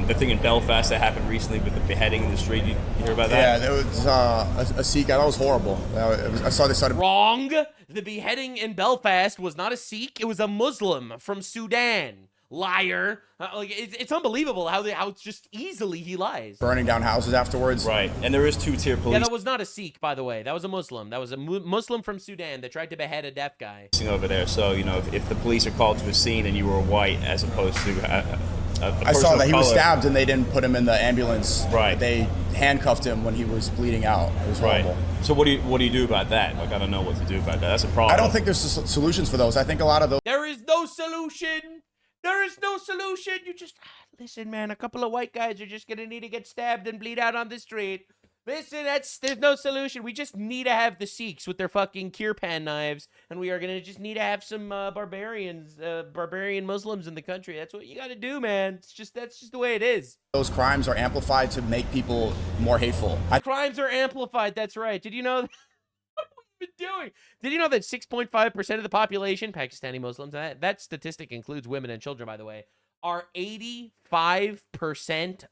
Speaker 15: The thing in Belfast that happened recently with the beheading in the street, you hear about that?
Speaker 10: Yeah, there was a Sikh guy. That was horrible. I saw they started...
Speaker 1: Wrong! The beheading in Belfast was not a Sikh, it was a Muslim from Sudan. Liar. Like, it's unbelievable how just easily he lies.
Speaker 10: Burning down houses afterwards.
Speaker 15: Right, and there is 2-tier police.
Speaker 1: Yeah, that was not a Sikh, by the way. That was a Muslim. That was a Muslim from Sudan that tried to behead a deaf guy.
Speaker 15: Over there, so, you know, if the police are called to a scene and you were white as opposed to
Speaker 10: I saw that he was stabbed and they didn't put him in the ambulance.
Speaker 15: Right.
Speaker 10: They handcuffed him when he was bleeding out. It was horrible.
Speaker 15: Right. So what do you do about that? Like, I don't know what to do about that. That's a problem.
Speaker 10: I don't think there's solutions for those. I think a lot of those...
Speaker 1: There is no solution. There is no solution. You just... Listen, man, a couple of white guys are just going to need to get stabbed and bleed out on the street. Listen, there's no solution. We just need to have the Sikhs with their fucking kirpan knives, and we are going to just need to have some barbarian Muslims in the country. That's what you got to do, man. That's just the way it is.
Speaker 10: Those crimes are amplified to make people more hateful.
Speaker 1: Crimes are amplified, that's right. Did you know that? What have we been doing? Did you know that 6.5% of the population, Pakistani Muslims, that statistic includes women and children, by the way, are 85%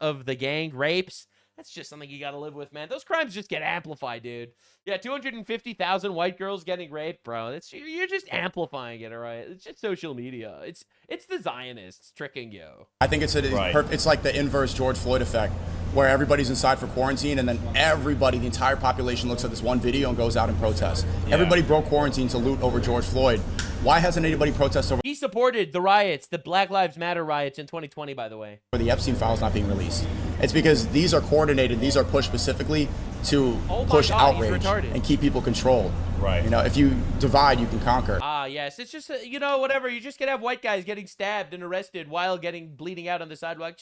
Speaker 1: of the gang rapes? That's just something you got to live with, man. Those crimes just get amplified, dude. Yeah, 250,000 white girls getting raped, bro. You're just amplifying it, all right? It's just social media. It's the Zionists tricking you.
Speaker 10: I think it's like the inverse George Floyd effect, where everybody's inside for quarantine, and then everybody, the entire population, looks at this one video and goes out and protests. Yeah. Everybody broke quarantine to loot over George Floyd. Why hasn't anybody protested over...
Speaker 1: He supported the riots, the Black Lives Matter riots in 2020, by the way.
Speaker 10: ...for the Epstein files not being released. It's because these are coordinated, these are pushed specifically to push outrage and keep people controlled.
Speaker 15: Right.
Speaker 10: You know, if you divide, you can conquer.
Speaker 1: Ah, yes. It's just, you know, whatever. You just gonna have white guys getting stabbed and arrested while bleeding out on the sidewalk.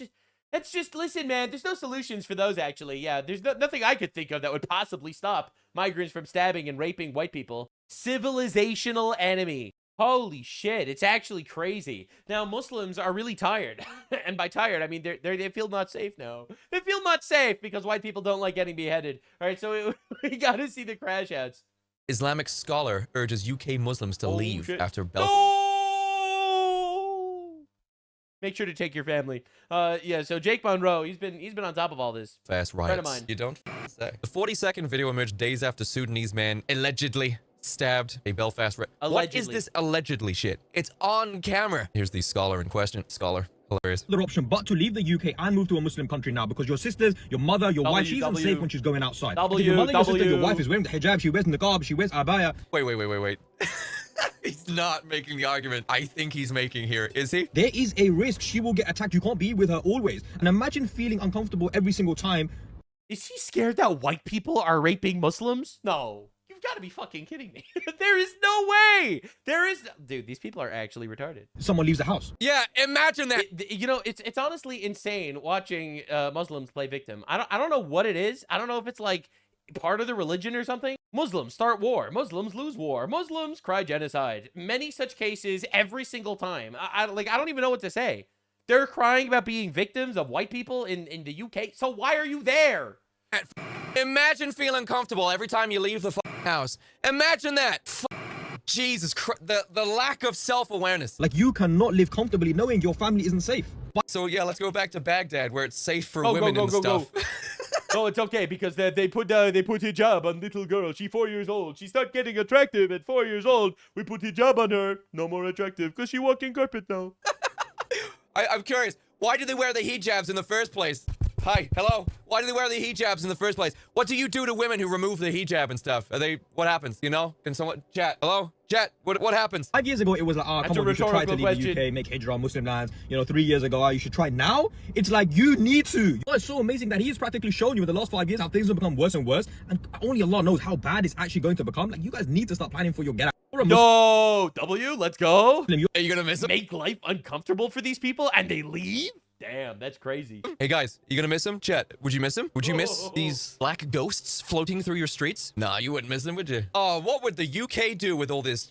Speaker 1: Listen, man, there's no solutions for those, actually. Yeah, there's nothing I could think of that would possibly stop migrants from stabbing and raping white people. Civilizational enemy. Holy shit, it's actually crazy. Now, Muslims are really tired. And by tired, I mean they feel not safe now. They feel not safe because white people don't like getting beheaded. All right, so we got to see the crash outs.
Speaker 16: Islamic scholar urges UK Muslims to leave after Belfast.
Speaker 1: No! Make sure to take your family. Yeah, so Jake Monroe, he's been on top of all this.
Speaker 16: Fast
Speaker 1: Friend of
Speaker 16: riots.
Speaker 1: mine.
Speaker 16: You don't say. The 40-second video emerged days after Sudanese man allegedly stabbed a Belfast. What is this allegedly shit? It's on camera. Here's the scholar in question. Scholar. Hilarious.
Speaker 17: Other option but to leave the UK and move to a Muslim country now, because your sisters, your mother, your wife, she's unsafe when she's going outside. Your mother, your sister, your wife is wearing the hijab, she wears the niqab, she wears abaya.
Speaker 16: Wait. He's not making the argument I think he's making here, is he?
Speaker 17: There is a risk she will get attacked. You can't be with her always. And imagine feeling uncomfortable every single time.
Speaker 1: Is he scared that white people are raping Muslims? No. You've got to be fucking kidding me. There is no way. Dude, these people are actually retarded.
Speaker 17: Someone leaves the house.
Speaker 16: Yeah, imagine that.
Speaker 1: You know, it's honestly insane watching Muslims play victim. I don't know what it is. I don't know if it's like part of the religion or something. Muslims start war. Muslims lose war. Muslims cry genocide. Many such cases every single time. I don't even know what to say. They're crying about being victims of white people in the UK. So why are you there?
Speaker 16: Imagine feeling comfortable every time you leave the house. Imagine that. Jesus Christ. The lack of self-awareness.
Speaker 17: Like, you cannot live comfortably knowing your family isn't safe.
Speaker 16: So yeah, let's go back to Baghdad where it's safe for women and stuff.
Speaker 1: No, it's okay because they put hijab on little girl. She's 4 years old. She start getting attractive at 4 years old. We put hijab on her. No more attractive because she walking carpet now.
Speaker 16: I'm curious. Why do they wear the hijabs in the first place? Hi, hello. Why do they wear the hijabs in the first place? What do you do to women who remove the hijab and stuff? What happens? You know? Can someone chat? Hello? Chat. What happens?
Speaker 17: 5 years ago, it was like, come on, you should try to leave the UK, make hijrah, Muslim lands. You know, 3 years ago, you should try. Now, it's like, you need to. It's so amazing that he's practically shown you in the last 5 years how things have become worse and worse. And only Allah knows how bad it's actually going to become. Like, you guys need to start planning for your get out.
Speaker 1: Yo, W, let's go.
Speaker 16: Are you gonna miss him?
Speaker 1: Make life uncomfortable for these people and they leave? Damn, that's crazy.
Speaker 16: Hey guys, you gonna miss him? Chat, would you miss him? Would you miss these black ghosts floating through your streets? Nah, you wouldn't miss them, would you? Oh, what would the UK do with all this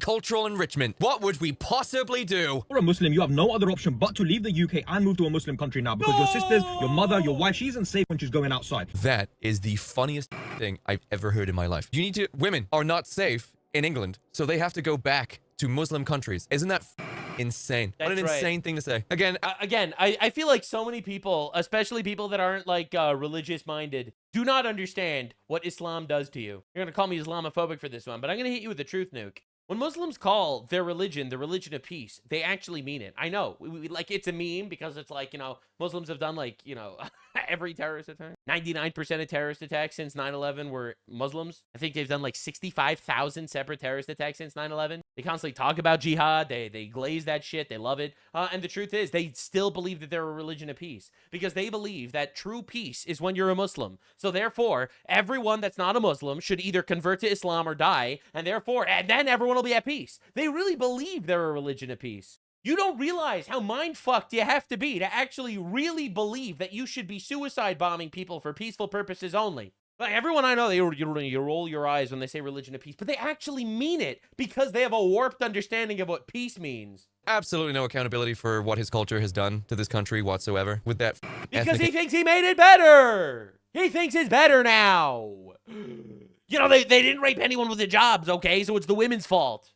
Speaker 16: cultural enrichment? What would we possibly do?
Speaker 17: For a Muslim, you have no other option but to leave the UK and move to a Muslim country now, because your sisters, your mother, your wife, she's unsafe when she's going outside.
Speaker 16: That is the funniest thing I've ever heard in my life. Women are not safe in England, so they have to go back to Muslim countries. Isn't that insane? What an insane thing to say. Again,
Speaker 1: I feel like so many people, especially people that aren't like religious minded, do not understand what Islam does to you. You're gonna call me Islamophobic for this one, but I'm gonna hit you with a truth nuke. When Muslims call their religion the religion of peace, they actually mean it. I know, like, it's a meme because it's like, you know, Muslims have done like, you know, every terrorist attack. 99% of terrorist attacks since 9/11 were Muslims. I think they've done like 65,000 separate terrorist attacks since 9/11. They constantly talk about jihad. They glaze that shit. They love it. And the truth is, they still believe that they're a religion of peace because they believe that true peace is when you're a Muslim. So therefore, everyone that's not a Muslim should either convert to Islam or die, and then everyone will be at peace. They really believe they're a religion of peace. You don't realize how mind-fucked you have to be to actually really believe that you should be suicide bombing people for peaceful purposes only. Like, everyone I know, you roll your eyes when they say religion of peace, but they actually mean it because they have a warped understanding of what peace means.
Speaker 16: absolutely no accountability for what his culture has done to this country whatsoever with that
Speaker 1: because he thinks he made it better. He thinks it's better now. You know, they didn't rape anyone with the jobs, okay? So it's the women's fault.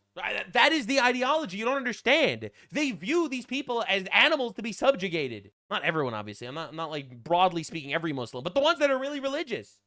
Speaker 1: That is the ideology. You don't understand. They view these people as animals to be subjugated. Not everyone, obviously. I'm not like broadly speaking every Muslim, but the ones that are really religious.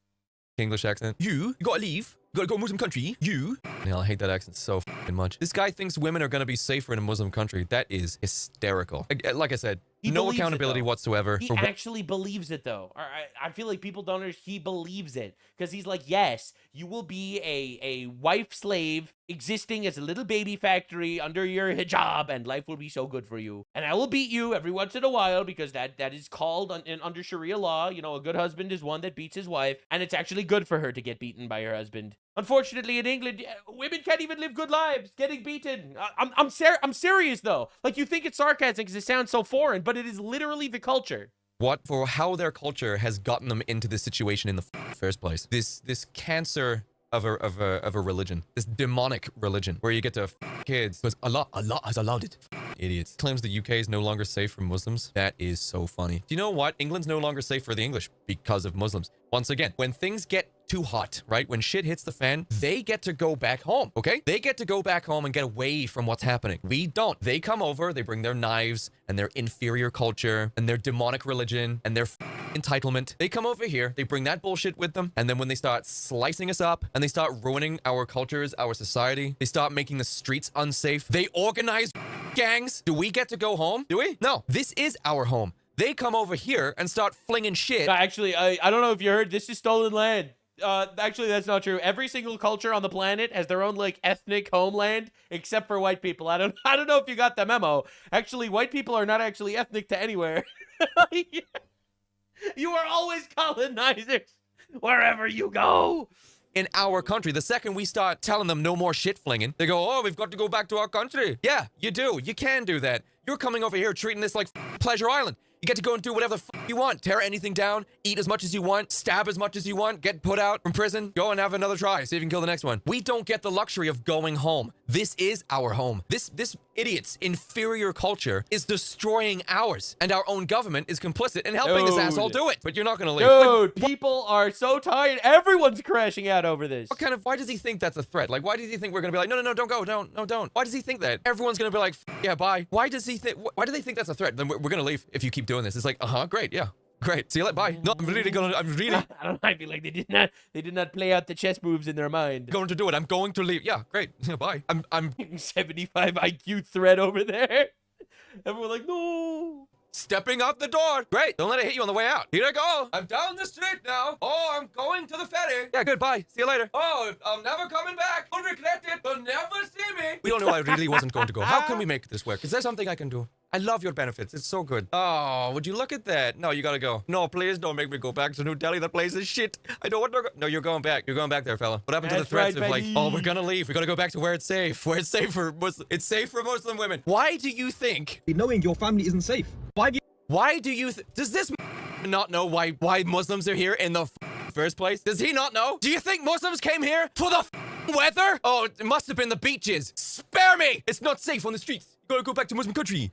Speaker 16: English accent. You gotta leave. You gotta go to a Muslim country. You. Yeah, I hate that accent so much. This guy thinks women are gonna be safer in a Muslim country. That is hysterical. Like I said, no accountability whatsoever.
Speaker 1: He actually believes it, though. I feel like people don't understand. He believes it because he's like, yes, you will be a wife slave existing as a little baby factory under your hijab, and life will be so good for you. And I will beat you every once in a while because that is called under Sharia law. You know, a good husband is one that beats his wife, and it's actually good for her to get beaten by her husband. Unfortunately, in England, women can't even live good lives getting beaten. I'm serious, though. Like, you think it's sarcasm because it sounds so foreign, but it is literally the culture.
Speaker 16: What for how their culture has gotten them into this situation in the first place. This cancer a religion, this demonic religion where you get to f kids because Allah has allowed it. Idiots. Claims the UK is no longer safe for Muslims. That is so funny. Do you know what? England's no longer safe for the English because of Muslims. Once again, when things get too hot, right? When shit hits the fan, they get to go back home, okay? They get to go back home and get away from what's happening. We don't. They come over, they bring their knives and their inferior culture and their demonic religion and their entitlement. They come over here, they bring that bullshit with them, and then when they start slicing us up and they start ruining our cultures, our society, they start making the streets unsafe, they organize gangs. Do we get to go home? Do we? No. This is our home. They come over here and start flinging shit.
Speaker 1: Actually, I don't know if you heard, this is stolen land. Actually, that's not true. Every single culture on the planet has their own, like, ethnic homeland, except for white people. I don't know if you got the memo. Actually, white people are not actually ethnic to anywhere. You are always colonizers, wherever you go.
Speaker 16: In our country, the second we start telling them no more shit flinging, they go, oh, we've got to go back to our country. Yeah, you do. You can do that. You're coming over here treating this like Pleasure Island. You get to go and do whatever the you want. Tear anything down, eat as much as you want, stab as much as you want, get put out from prison, go and have another try, see if you can kill the next one. We don't get the luxury of going home. This is our home. This idiot's inferior culture is destroying ours, and our own government is complicit in helping this asshole do it. But you're not gonna leave.
Speaker 1: Dude, people are so tired. Everyone's crashing out over this.
Speaker 16: What kind of, why does he think that's a threat? Like, why does he think we're gonna be like, no, don't go, don't. Why does he think that? Everyone's gonna be like, yeah, bye. Why do they think that's a threat? Then we're gonna leave if you keep doing this. It's like, great, yeah. Great. See you later. Bye. No, I'm really.
Speaker 1: I don't know. I feel like they did not play out the chess moves in their mind.
Speaker 16: Going to do it. I'm going to leave. Yeah, great. Yeah, bye. I'm
Speaker 1: 75 IQ threat over there. Everyone like, no.
Speaker 16: Stepping out the door. Great. Don't let it hit you on the way out. Here I go. I'm down the street now. Oh, I'm going to the ferry. Yeah, goodbye. See you later. Oh, I'm never coming back. I'll regret it. They'll never see me. We don't know. I really wasn't going to go. How can we make this work? Is there something I can do? I love your benefits. It's so good. Oh, would you look at that? No, you gotta go. No, please don't make me go back to New Delhi. That place is shit. I don't want to go. No, you're going back. You're going back there, fella. What happened to the threats of like, oh, we're gonna leave. We gotta go back to where it's safe. Where it's safe for Muslim. It's safe for Muslim women. Why do you think
Speaker 17: knowing your family isn't safe?
Speaker 16: Why do you does this not know why Muslims are here in the first place? Does he not know? Do you think Muslims came here for the weather? Oh, it must have been the beaches. Spare me! It's not safe on the streets. You gotta go back to Muslim country.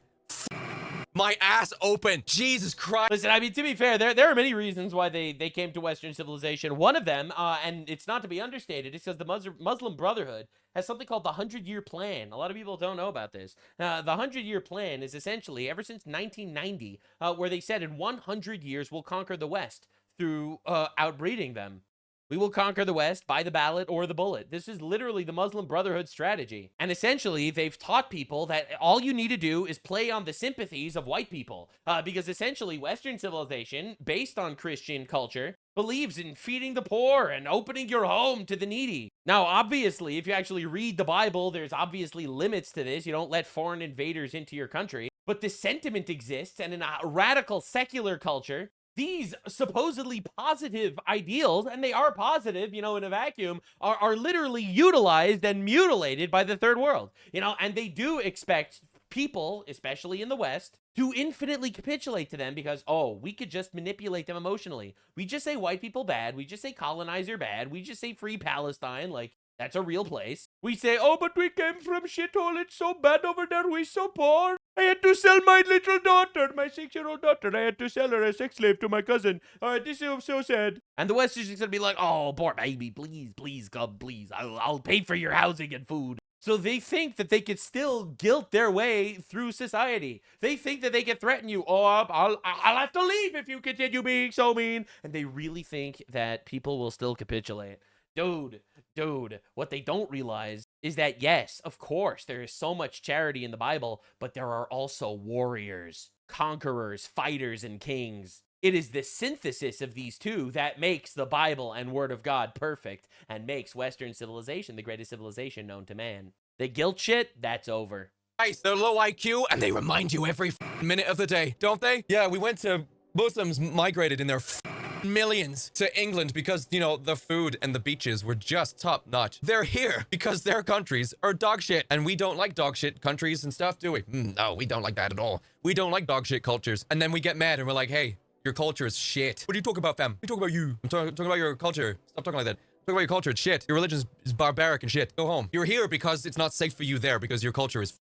Speaker 16: My ass open. Jesus Christ.
Speaker 1: Listen, I mean, to be fair, there are many reasons why they came to Western civilization. One of them, and it's not to be understated, is because the Muslim Brotherhood has something called the 100-Year Plan. A lot of people don't know about this. The 100-Year Plan is essentially, ever since 1990, where they said in 100 years we'll conquer the West through outbreeding them. We will conquer the West by the ballot or the bullet. This is literally the Muslim Brotherhood strategy. And essentially, they've taught people that all you need to do is play on the sympathies of white people. Because essentially, Western civilization, based on Christian culture, believes in feeding the poor and opening your home to the needy. Now, obviously, if you actually read the Bible, there's obviously limits to this. You don't let foreign invaders into your country. But this sentiment exists, and in a radical secular culture, these supposedly positive ideals, and they are positive, in a vacuum, are literally utilized and mutilated by the third world, and they do expect people, especially in the West, to infinitely capitulate to them because, oh, we could just manipulate them emotionally. We just say white people bad. We just say colonizer bad. We just say free Palestine. Like, that's a real place. We say, oh, but we came from shithole. It's so bad over there. We're so poor. I had to sell my little daughter, my 6-year-old daughter. I had to sell her as a sex slave to my cousin. This is so sad. And the West is just going to be like, oh, poor baby, please, God, please. I'll pay for your housing and food. So they think that they could still guilt their way through society. They think that they can threaten you. Oh, I'll have to leave if you continue being so mean. And they really think that people will still capitulate. Dude, what they don't realize is that, yes, of course, there is so much charity in the Bible, but there are also warriors, conquerors, fighters, and kings. It is the synthesis of these two that makes the Bible and Word of God perfect and makes Western civilization the greatest civilization known to man. The guilt shit, that's over.
Speaker 16: Nice, they're low IQ, and they remind you every minute of the day, don't they? Yeah, we went to Muslims migrated in their millions to England because, the food and the beaches were just top notch. They're here because their countries are dog shit, and we don't like dog shit countries and stuff, do we? No, we don't like that at all. We don't like dog shit cultures. And then we get mad and we're like, hey, your culture is shit. What do you talk about, fam? We talk about you. I'm talking about your culture. Stop talking like that. Talk about your culture, it's shit. Your religion is barbaric and shit. Go home. You're here because it's not safe for you there because your culture is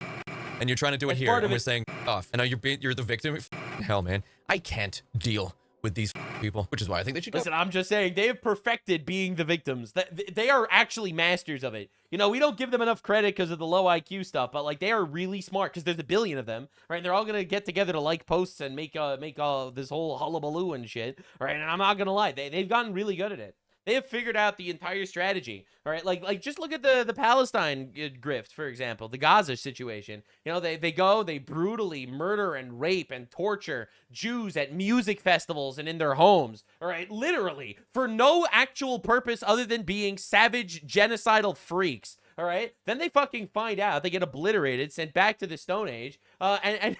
Speaker 16: and you're trying to do it here, and we're saying off. And now you're the victim. Hell, man. I can't deal with these people, which is why I think they should go.
Speaker 1: Listen, I'm just saying, they have perfected being the victims. They are actually masters of it. You know, we don't give them enough credit because of the low IQ stuff, but like they are really smart because there's a billion of them, right? And they're all gonna get together to like posts and make this whole hullabaloo and shit, right? And I'm not gonna lie, they've gotten really good at it. They have figured out the entire strategy, all right? Like just look at the Palestine grift, for example, the Gaza situation. You know, they brutally murder and rape and torture Jews at music festivals and in their homes, all right? Literally, for no actual purpose other than being savage, genocidal freaks, all right? Then they fucking find out, they get obliterated, sent back to the Stone Age, and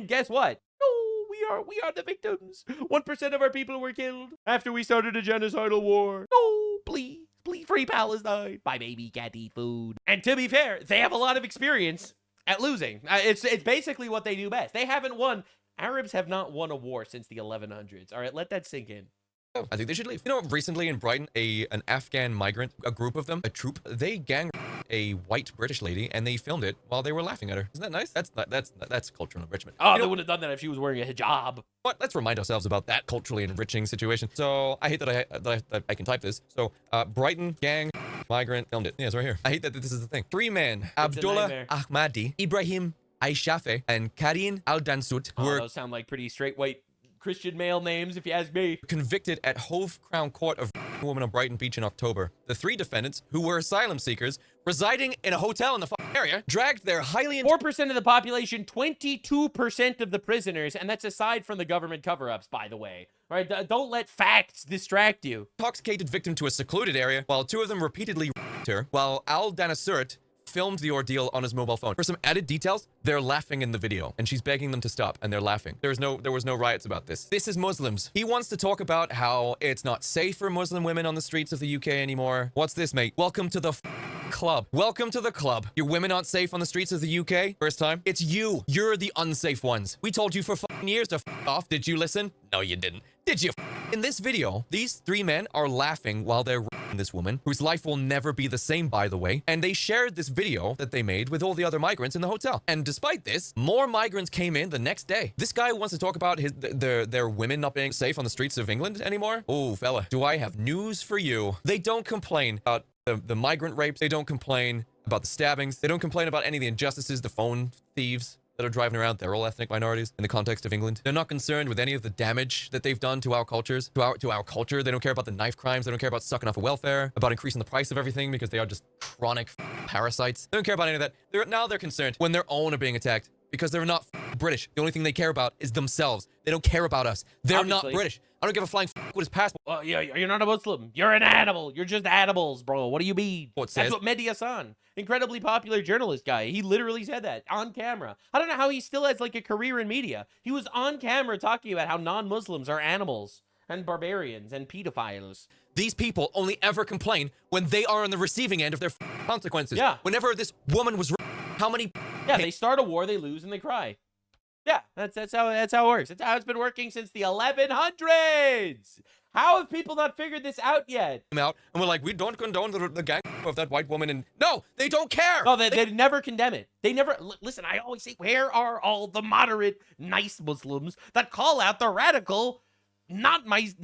Speaker 1: guess what? We are the victims. 1% of our people were killed after we started a genocidal war. No, please free Palestine. My baby can't eat food. And to be fair, they have a lot of experience at losing. It's basically what they do best. They haven't won. Arabs have not won a war since the 1100s. All right, let that sink in.
Speaker 16: I think they should leave. You know, recently in Brighton, an Afghan migrant, a group of them, a troop, they gang a white British lady and they filmed it while they were laughing at her. Isn't that nice? That's cultural enrichment.
Speaker 1: Oh, they wouldn't have done that if she was wearing a hijab.
Speaker 16: But let's remind ourselves about that culturally enriching situation. So I hate that I can type this. So Brighton gang migrant filmed it. Yeah, it's right here. I hate that this is the thing. 3 men: Abdullah Ahmadi, Ibrahim Aishafe, and Karine Al-Dansut were
Speaker 1: those sound like pretty straight white Christian male names, if you ask me.
Speaker 16: Convicted at Hove Crown Court of a woman on Brighton Beach in October. The 3 defendants, who were asylum seekers residing in a hotel in the area, dragged their highly
Speaker 1: 4% of the population, 22% of the prisoners, and that's aside from the government cover-ups, by the way. All right, don't let facts distract you.
Speaker 16: Intoxicated victim to a secluded area, while 2 of them repeatedly raped her, while Al-Dansut filmed the ordeal on his mobile phone. For some added details, they're laughing in the video, and she's begging them to stop, and they're laughing. There was no riots about this. This is Muslims. He wants to talk about how it's not safe for Muslim women on the streets of the UK anymore. What's this, mate? Welcome to the club. Welcome to the club. Your women aren't safe on the streets of the UK? First time? It's you. You're the unsafe ones. We told you for years to off. Did you listen? No, you didn't. Did you? In this video, these 3 men are laughing while they're this woman, whose life will never be the same, by the way, and they shared this video that they made with all the other migrants in the hotel. And despite this, more migrants came in the next day. This guy wants to talk about their women not being safe on the streets of England anymore. Oh, fella, do I have news for you. They don't complain about the migrant rapes. They don't complain about the stabbings. They don't complain about any of the injustices, the phone thieves that are driving around. They're all ethnic minorities in the context of England. They're not concerned with any of the damage that they've done to our cultures, to our culture. They don't care about the knife crimes. They don't care about sucking off of welfare, about increasing the price of everything because they are just chronic parasites. They don't care about any of that. They're concerned when their own are being attacked because they're not British. The only thing they care about is themselves. They don't care about us. They're not British. I don't give a flying with his passport.
Speaker 1: Well, yeah, you're not a Muslim. You're an animal. You're just animals, bro. What do you mean? That's what Mehdi Hassan, incredibly popular journalist guy, he literally said that on camera. I don't know how he still has like a career in media. He was on camera talking about how non-Muslims are animals and barbarians and pedophiles.
Speaker 16: These people only ever complain when they are on the receiving end of their consequences.
Speaker 1: Yeah.
Speaker 16: Whenever this woman was how many...
Speaker 1: Yeah, they start a war, they lose, and they cry. Yeah, that's how it works. That's how it's been working since the 1100s. How have people not figured this out yet?
Speaker 16: Out and we're like, we don't condone the gang of that white woman. And no, they don't care.
Speaker 1: No, they never condemn it. They never listen. I always say, where are all the moderate, nice Muslims that call out the radical, not nice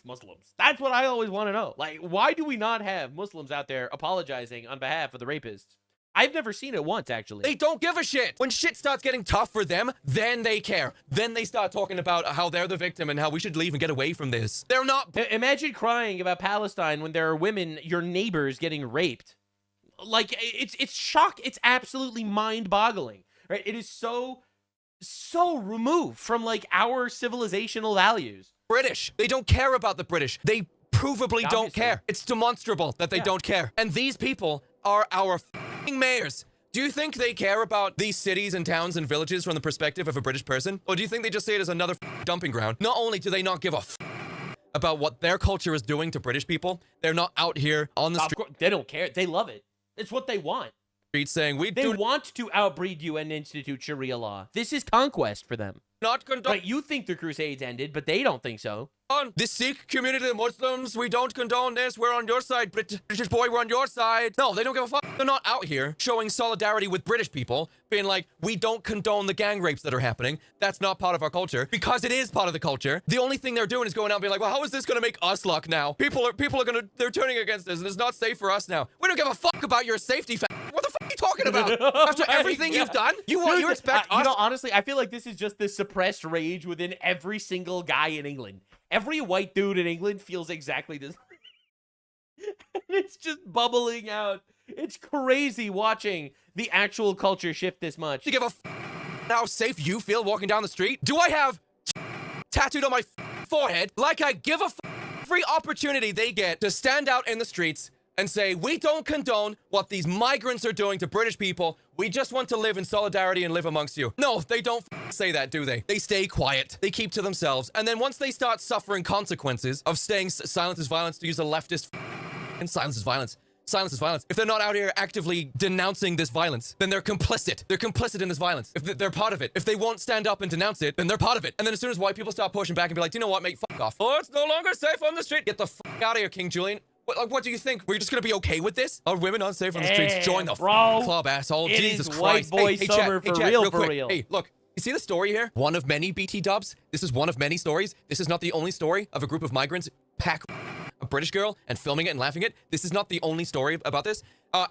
Speaker 1: Muslims? That's what I always want to know. Like, why do we not have Muslims out there apologizing on behalf of the rapists? I've never seen it once, actually.
Speaker 16: They don't give a shit. When shit starts getting tough for them, then they care. Then they start talking about how they're the victim and how we should leave and get away from this. They're not.
Speaker 1: Imagine crying about Palestine when there are women, your neighbors, getting raped. Like, it's shock. It's absolutely mind-boggling, right? It is so removed from, like, our civilizational values.
Speaker 16: British. They don't care about the British. They provably don't care. It's demonstrable that they don't care. And these people are our mayors. Do you think they care about these cities and towns and villages from the perspective of a British person? Or do you think they just see it as another dumping ground? Not only do they not give a about what their culture is doing to British people, they're not out here on the street.
Speaker 1: They don't care. They love it. It's what they want.
Speaker 16: Saying
Speaker 1: they want to outbreed you and institute Sharia law. This is conquest for them.
Speaker 16: not condone.
Speaker 1: Right, you think the Crusades ended, but they don't think so.
Speaker 16: The Sikh community, the Muslims, we don't condone this. We're on your side, British boy, we're on your side. No, they don't give a fuck. They're not out here showing solidarity with British people, being like, we don't condone the gang rapes that are happening. That's not part of our culture, because it is part of the culture. The only thing they're doing is going out and being like, well, how is this gonna make us luck now? People are they're turning against us, and it's not safe for us now. We don't give a fuck about your safety. What the fuck are you talking about? After everything you've done, you expect us?
Speaker 1: You know, honestly, I feel like this is just the suppressed rage within every single guy in England. Every white dude in England feels exactly this. It's just bubbling out. It's crazy watching the actual culture shift this much.
Speaker 16: Do you give a how safe you feel walking down the street? Do I have tattooed on my forehead like I give a every opportunity they get to stand out in the streets and say, we don't condone what these migrants are doing to British people. We just want to live in solidarity and live amongst you. No, they don't say that, do they? They stay quiet. They keep to themselves. And then once they start suffering consequences of staying silence is violence, to use a leftist and silence is violence. Silence is violence. If they're not out here actively denouncing this violence, then they're complicit. They're complicit in this violence. If they're part of it. If they won't stand up and denounce it, then they're part of it. And then as soon as white people start pushing back and be like, do you know what, mate, fuck off. Oh, it's no longer safe on the street. Get the fuck out of here, King Julian. What do you think? We're just gonna be okay with this? Are women unsafe on the streets? Join the club, asshole.
Speaker 1: It
Speaker 16: Jesus
Speaker 1: is
Speaker 16: Christ.
Speaker 1: white boy summer
Speaker 16: chat,
Speaker 1: for
Speaker 16: chat,
Speaker 1: real,
Speaker 16: quick.
Speaker 1: real.
Speaker 16: Hey, look. You see the story here? One of many BT dubs. This is one of many stories. This is not the only story of a group of migrants pack a British girl and filming it and laughing it. This is not the only story about this.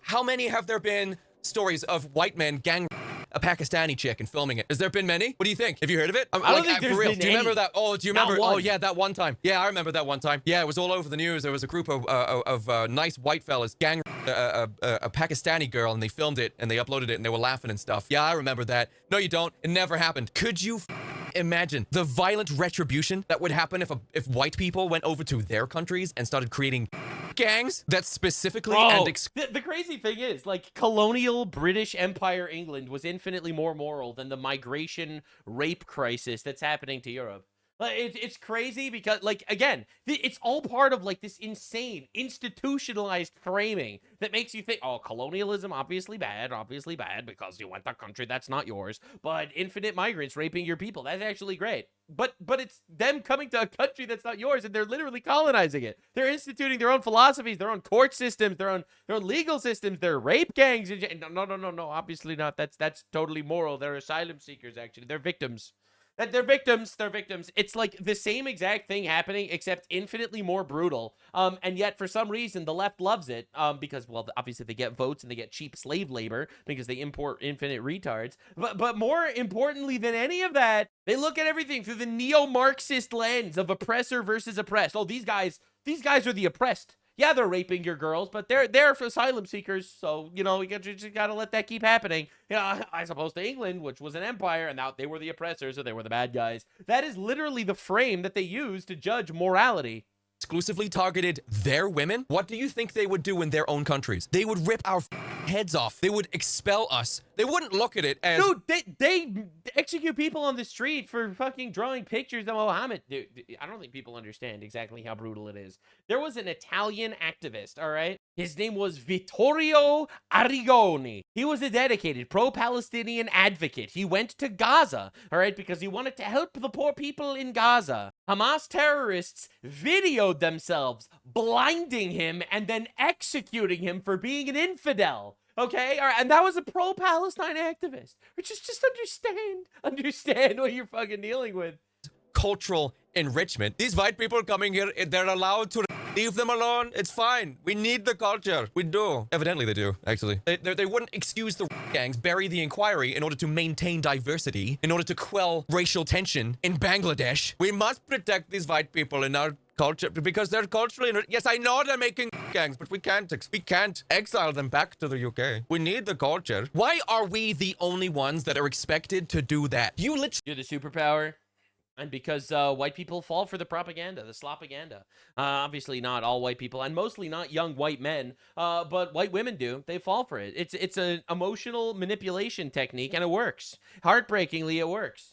Speaker 16: How many have there been stories of white men gang a Pakistani chick and filming it? Has there been many? What do you think? Have you heard of it?
Speaker 1: I don't think there's
Speaker 16: for real.
Speaker 1: been
Speaker 16: Do you remember
Speaker 1: any.
Speaker 16: that? Oh, do you remember?
Speaker 1: Not one.
Speaker 16: Oh, yeah, that one time. Yeah, I remember that one time. Yeah, it was all over the news. There was a group of nice white fellas gang a Pakistani girl, and they filmed it and they uploaded it and they were laughing and stuff. Yeah, I remember that. No, you don't. It never happened. Could you imagine the violent retribution that would happen if white people went over to their countries and started creating gangs that specifically
Speaker 1: the crazy thing is, like, colonial British Empire England was infinitely more moral than the migration rape crisis that's happening to Europe. It's crazy because, like, again, it's all part of, like, this insane institutionalized framing that makes you think, oh, colonialism, obviously bad because you went to a country that's not yours, but infinite migrants raping your people, that's actually great. But it's them coming to a country that's not yours, and they're literally colonizing it. They're instituting their own philosophies, their own court systems, their own legal systems, their rape gangs. No, obviously not. That's totally moral. They're asylum seekers, actually. They're victims. They're victims. It's like the same exact thing happening, except infinitely more brutal. And yet, for some reason, the left loves it. Because, well, obviously they get votes and they get cheap slave labor because they import infinite retards. But more importantly than any of that, they look at everything through the neo-Marxist lens of oppressor versus oppressed. Oh, these guys are the oppressed. Yeah, they're raping your girls, but they're for asylum seekers, so, you know, you just gotta let that keep happening. You know, as opposed to England, which was an empire, and now they were the oppressors, so they were the bad guys. That is literally the frame that they use to judge morality.
Speaker 16: Exclusively targeted their women, what do you think they would do in their own countries? They would rip our heads off. They would expel us. They wouldn't look at it as...
Speaker 1: Dude, they execute people on the street for fucking drawing pictures of Mohammed. Dude, I don't think people understand exactly how brutal it is. There was an Italian activist, all right? His name was Vittorio Arrigoni. He was a dedicated pro-Palestinian advocate. He went to Gaza, all right, because he wanted to help the poor people in Gaza. Hamas terrorists videoed themselves blinding him and then executing him for being an infidel. Okay, all right, and that was a pro-Palestine activist. Which is just understand what you're fucking dealing with.
Speaker 16: Cultural enrichment. These white people coming here, they're allowed to leave them alone. It's fine. We need the culture. We do. Evidently they do, actually. They wouldn't excuse the gangs, bury the inquiry in order to maintain diversity, in order to quell racial tension in Bangladesh. We must protect these white people in our culture because they're culturally... Yes, I know they're making gangs, but we can't exile them back to the UK. We need the culture. Why are we the only ones that are expected to do that? You're
Speaker 1: the superpower. And because white people fall for the propaganda, the slopaganda. Obviously not all white people, and mostly not young white men, but white women do. They fall for it. It's an emotional manipulation technique, and it works. Heartbreakingly, it works.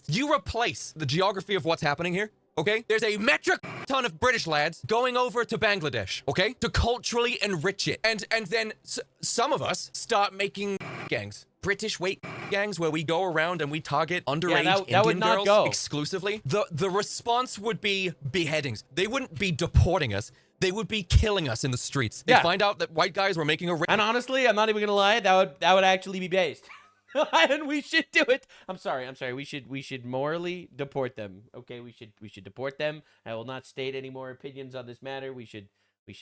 Speaker 16: You replace the geography of what's happening here, okay? There's a metric ton of British lads going over to Bangladesh, okay, to culturally enrich it. And then some of us start making gangs. British weight gangs where we go around and we target underage Indian girls exclusively. The response would be beheadings. They wouldn't be deporting us. They would be killing us in the streets. They'd find out that white guys were making a...
Speaker 1: And honestly, I'm not even gonna lie, that would actually be based. And we should do it. I'm sorry. We should morally deport them. Okay, we should deport them. I will not state any more opinions on this matter. We should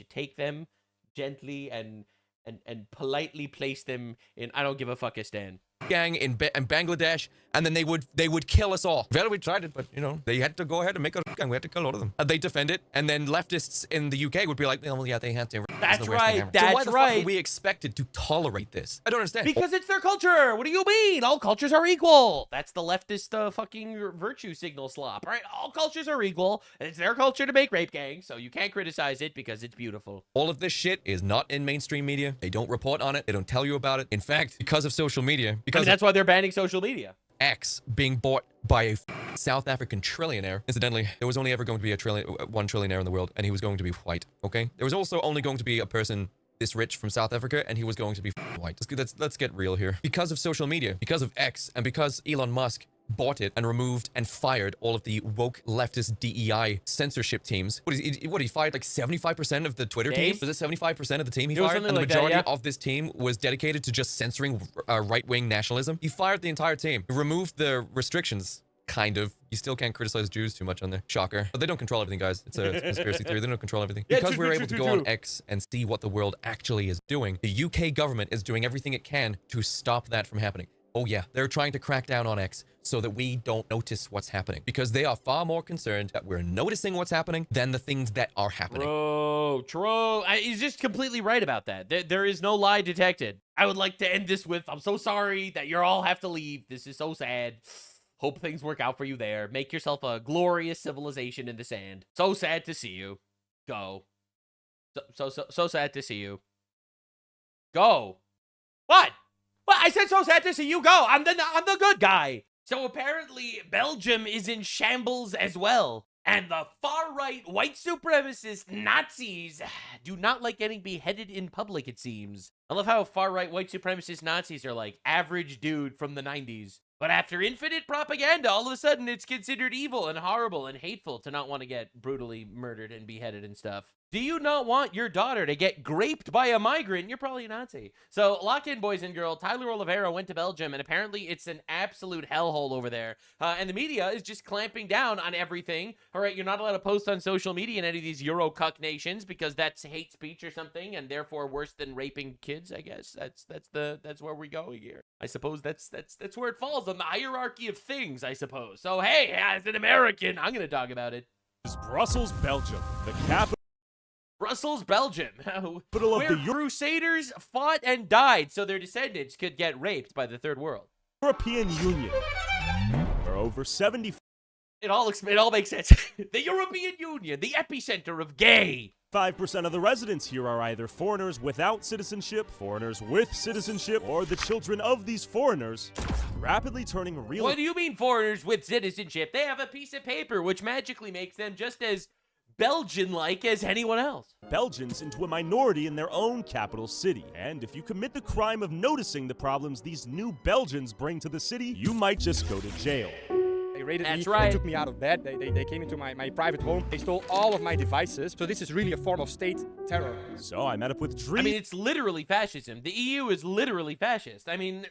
Speaker 1: take them gently and politely place them in I don't give a fuckistan
Speaker 16: gang in Bangladesh, and then they would kill us all. Well, we tried it, but you know, they had to go ahead and make a gang. We had to kill a lot of them. They defend it, and then leftists in the UK would be like, well, yeah, they have to.
Speaker 1: That's right.
Speaker 16: So why the fuck are we expected to tolerate this? I don't understand.
Speaker 1: Because it's their culture. What do you mean? All cultures are equal. That's the leftist fucking virtue signal slop, right? All cultures are equal. And it's their culture to make rape gangs, so you can't criticize it because it's beautiful.
Speaker 16: All of this shit is not in mainstream media. They don't report on it. They don't tell you about it. In fact, because of social media, because
Speaker 1: that's why they're banning social media.
Speaker 16: X being bought by a South African trillionaire. Incidentally, there was only ever going to be one trillionaire in the world, and he was going to be white, okay? There was also only going to be a person this rich from South Africa, and he was going to be white. Let's get real here. Because of social media, because of X, and because Elon Musk bought it and removed and fired all of the woke leftist DEI censorship teams. He fired like 75% of the Twitter team? Was it 75% of the team he fired? And the majority of this team was dedicated to just censoring right-wing nationalism. He fired the entire team. He removed the restrictions. Kind of. You still can't criticize Jews too much on there. Shocker. But they don't control everything, guys. It's a conspiracy theory. They don't control everything. Because we're able to go on X and see what the world actually is doing, the UK government is doing everything it can to stop that from happening. Oh yeah, they're trying to crack down on X so that we don't notice what's happening. Because they are far more concerned that we're noticing what's happening than the things that are happening.
Speaker 1: Bro, true. He's just completely right about that. There is no lie detected. I would like to end this with, I'm so sorry that you all have to leave. This is so sad. Hope things work out for you there. Make yourself a glorious civilization in the sand. So sad to see you. Go. So sad to see you. Go. What? Well, I said so sad to see you go. I'm the good guy. So apparently Belgium is in shambles as well. And the far-right white supremacist Nazis do not like getting beheaded in public, it seems. I love how far-right white supremacist Nazis are like average dude from the 90s. But after infinite propaganda, all of a sudden it's considered evil and horrible and hateful to not want to get brutally murdered and beheaded and stuff. Do you not want your daughter to get graped by a migrant? You're probably a Nazi. So lock in, boys and girls. Tyler Oliveira went to Belgium, and apparently it's an absolute hellhole over there. And the media is just clamping down on everything. All right, you're not allowed to post on social media in any of these Euro cuck nations because that's hate speech or something, and therefore worse than raping kids. I guess that's where we're going here. I suppose that's where it falls on the hierarchy of things. I suppose. So hey, as an American, I'm gonna talk about it.
Speaker 18: This is Brussels, Belgium, the capital.
Speaker 1: Brussels, Belgium, where Crusaders fought and died so their descendants could get raped by the Third World.
Speaker 18: European Union, where over 70...
Speaker 1: It all makes sense. The European Union, the epicenter of gay.
Speaker 18: 5% of the residents here are either foreigners without citizenship, foreigners with citizenship, or the children of these foreigners, rapidly turning real...
Speaker 1: What do you mean foreigners with citizenship? They have a piece of paper which magically makes them just as Belgian-like as anyone else.
Speaker 18: Belgians into a minority in their own capital city. And if you commit the crime of noticing the problems these new Belgians bring to the city, you might just go to jail.
Speaker 19: They raided me, they took me out of bed, they came into my private home, they stole all of my devices, so this is really a form of state terror.
Speaker 18: So I met up with Dream.
Speaker 1: I mean, it's literally fascism. The EU is literally fascist. I mean,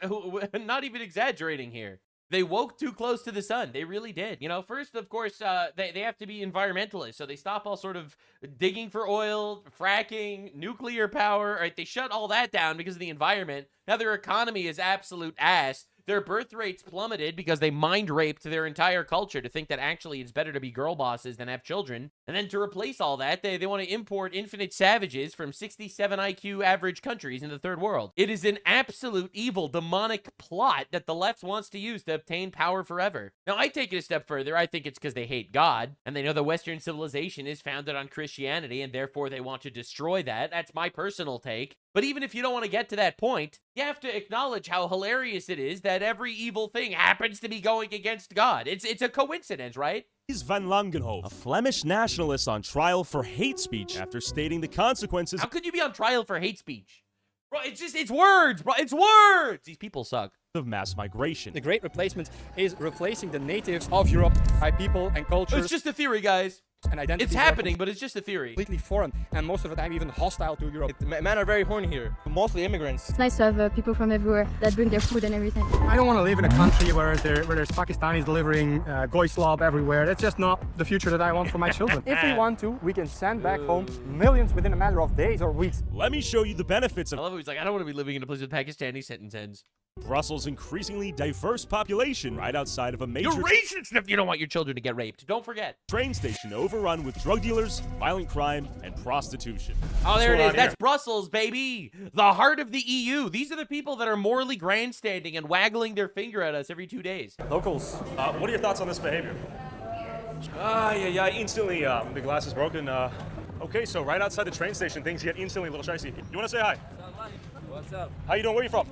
Speaker 1: not even exaggerating here. They woke too close to the sun. They really did. You know, first, of course, they have to be environmentalists. So they stop all sort of digging for oil, fracking, nuclear power. Right? They shut all that down because of the environment. Now their economy is absolute ass. Their birth rates plummeted because they mind raped their entire culture to think that actually it's better to be girl bosses than have children. And then to replace all that, they want to import infinite savages from 67 IQ average countries in the third world. It is an absolute evil, demonic plot that the left wants to use to obtain power forever. Now, I take it a step further. I think it's because they hate God, and they know the Western civilization is founded on Christianity, and therefore they want to destroy that. That's my personal take. But even if you don't want to get to that point, you have to acknowledge how hilarious it is that every evil thing happens to be going against God. It's a coincidence, right?
Speaker 18: Van Langenhoven, a Flemish nationalist on trial for hate speech after stating the consequences.
Speaker 1: How could you be on trial for hate speech? Bro, it's words, bro. It's words. These people suck.
Speaker 18: Of mass migration.
Speaker 19: The Great Replacement is replacing the natives of Europe by people and cultures.
Speaker 1: It's just a theory, guys.
Speaker 19: And identities.
Speaker 1: It's happening, but it's just a theory.
Speaker 19: Completely foreign, and most of the time even hostile to Europe.
Speaker 17: Men are very horny here, mostly immigrants.
Speaker 20: It's nice to have people from everywhere that bring their food and everything.
Speaker 19: I don't want to live in a country where there's Pakistanis delivering goy slob everywhere. That's just not the future that I want for my children. If we want to, we can send back home millions within a matter of days or weeks.
Speaker 18: Let me show you the benefits of.
Speaker 1: I love it. He's like, I don't want to be living in a place with Pakistani sentence.
Speaker 18: Brussels' increasingly diverse population right outside of a major.
Speaker 1: You're racist if you don't want your children to get raped. Don't forget.
Speaker 18: Train station overrun with drug dealers, violent crime, and prostitution.
Speaker 1: Oh, there it is. That's Brussels, baby. The heart of the EU. These are the people that are morally grandstanding and waggling their finger at us every 2 days.
Speaker 18: Locals, what are your thoughts on this behavior? Yeah, instantly, the glass is broken. Okay, so right outside the train station, things get instantly a little shicey. You want to say hi?
Speaker 14: What's up?
Speaker 18: How you doing? Where are you from?